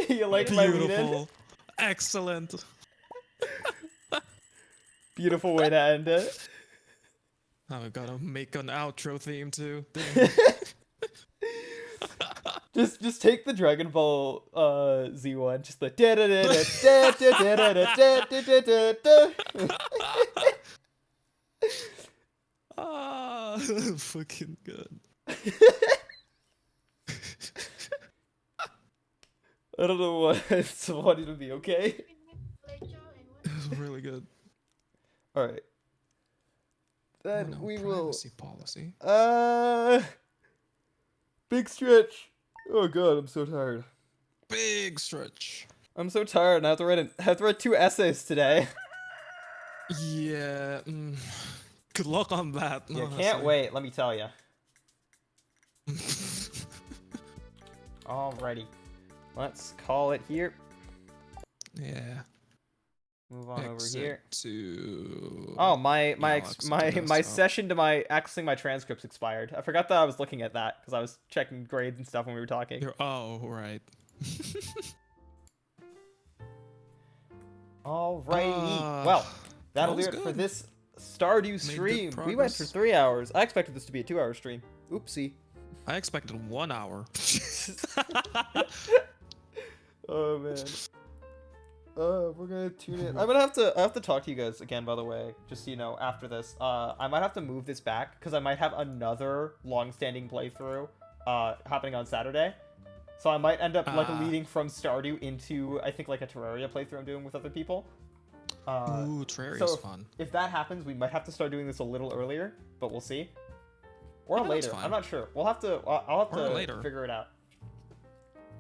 Speaker 2: good.
Speaker 1: you like my lead-in?
Speaker 2: Beautiful. Excellent.
Speaker 1: Beautiful way to end it.
Speaker 2: Now we gotta make an outro theme too.
Speaker 1: Just take the Dragon Ball Z one, just the
Speaker 2: Ah, fucking good.
Speaker 1: I don't know why it's so funny to me, okay?
Speaker 2: It was really good.
Speaker 1: Alright. Then
Speaker 2: Oh, no,
Speaker 1: we will
Speaker 2: privacy policy.
Speaker 1: big stretch. Oh god, I'm so tired.
Speaker 2: Big stretch.
Speaker 1: I'm so tired and I have to write 2 essays today.
Speaker 2: Yeah. Good luck on that.
Speaker 1: You can't
Speaker 2: honestly.
Speaker 1: wait, let me tell you. Alrighty. Let's call it here.
Speaker 2: Yeah.
Speaker 1: Move on over
Speaker 2: Exit
Speaker 1: here.
Speaker 2: to.
Speaker 1: Oh, my
Speaker 2: desktop.
Speaker 1: session to my accessing my transcripts expired. I forgot that I was looking at that because I was checking grades and stuff when we were talking.
Speaker 2: Oh, right.
Speaker 1: Alrighty. Well, that'll do
Speaker 2: was
Speaker 1: it for
Speaker 2: good.
Speaker 1: this Stardew
Speaker 2: good
Speaker 1: stream. We went for
Speaker 2: progress.
Speaker 1: 3 hours. I expected this to be a 2-hour stream. Oopsie.
Speaker 2: I expected 1 hour.
Speaker 1: Oh man. We're gonna tune in. I have to talk to you guys again, by the way, just so you know, after this. I might have to move this back because I might have another long-standing playthrough happening on Saturday. So I might end up like leading from Stardew into, I think, like a Terraria playthrough I'm doing with other people.
Speaker 2: Ooh, Terraria's
Speaker 1: so
Speaker 2: fun.
Speaker 1: if that happens, we might have to start doing this a little earlier, but we'll see. Or
Speaker 2: Yeah, that's
Speaker 1: later.
Speaker 2: fine.
Speaker 1: I'm not sure. We'll have to. I'll have
Speaker 2: Or
Speaker 1: to
Speaker 2: later.
Speaker 1: figure it out.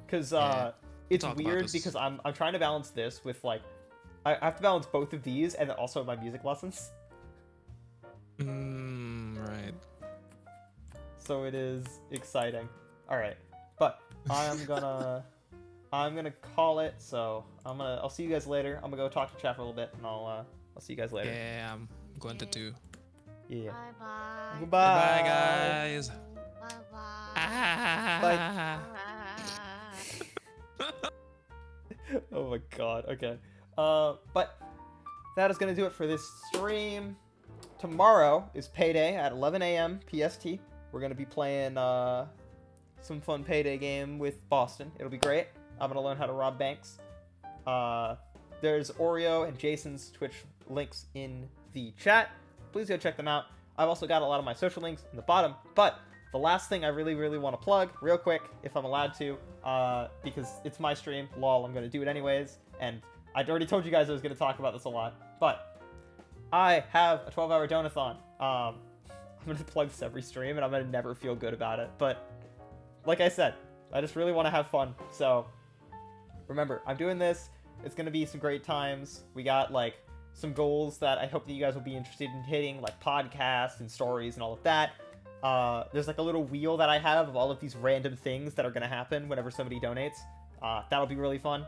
Speaker 1: Because
Speaker 2: Yeah,
Speaker 1: it's
Speaker 2: talk about
Speaker 1: weird
Speaker 2: this.
Speaker 1: because I'm trying to balance this with like I have to balance both of these and then also my music lessons.
Speaker 2: Right.
Speaker 1: So it is exciting. All right, but I'm gonna call it. So I'll see you guys later. I'm gonna go talk to chat for a little bit, and I'll see you guys later.
Speaker 2: Yeah, I'm going to do.
Speaker 1: Yeah.
Speaker 3: Bye bye.
Speaker 1: Goodbye.
Speaker 2: Bye, guys.
Speaker 3: Bye bye.
Speaker 2: Ah.
Speaker 1: Oh my god. Okay. But that is gonna do it for this stream. Tomorrow is payday at 11 a.m. PST. We're gonna be playing some fun payday game with Boston. It'll be great. I'm gonna learn how to rob banks. There's Orio and Jason's Twitch links in the chat. Please go check them out. I've also got a lot of my social links in the bottom. But the last thing I really want to plug, real quick, if I'm allowed to, because it's my stream, lol, I'm gonna do it anyways. And I'd already told you guys I was gonna talk about this a lot, but I have a 12-hour donathon. I'm gonna plug this every stream, and I'm gonna never feel good about it. But like I said, I just really want to have fun. So remember, I'm doing this. It's gonna be some great times. We got like some goals that I hope that you guys will be interested in hitting, like podcasts and stories and all of that. There's like a little wheel that I have of all of these random things that are gonna happen whenever somebody donates. That'll be really fun.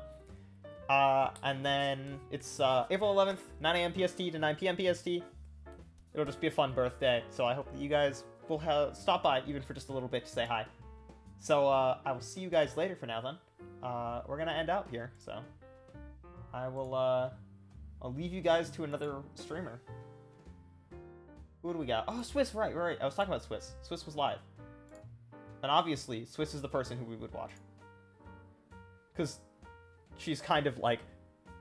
Speaker 1: And then it's April 11th, 9 a.m. PST to 9 p.m. PST. It'll just be a fun birthday, so I hope that you guys will stop by even for just a little bit to say hi. So I will see you guys later for now then. We're gonna end out here, so I will I'll leave you guys to another streamer. Who do we got? Oh, Swiss, right. I was talking about Swiss. Swiss was live. And obviously, Swiss is the person who we would watch. Because she's kind of like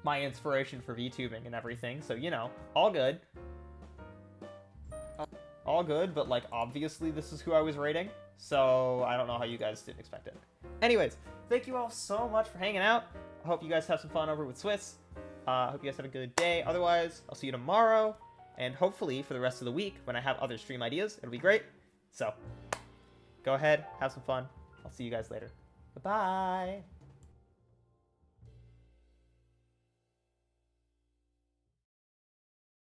Speaker 1: my inspiration for VTubing and everything, so you know, all good. All good, but like obviously this is who I was rating, so I don't know how you guys didn't expect it. Anyways, thank you all so much for hanging out. I hope you guys have some fun over with Swiss. I hope you guys have a good day. Otherwise, I'll see you tomorrow, and hopefully for the rest of the week when I have other stream ideas, it'll be great. So, go ahead, have some fun. I'll see you guys later. Bye-bye.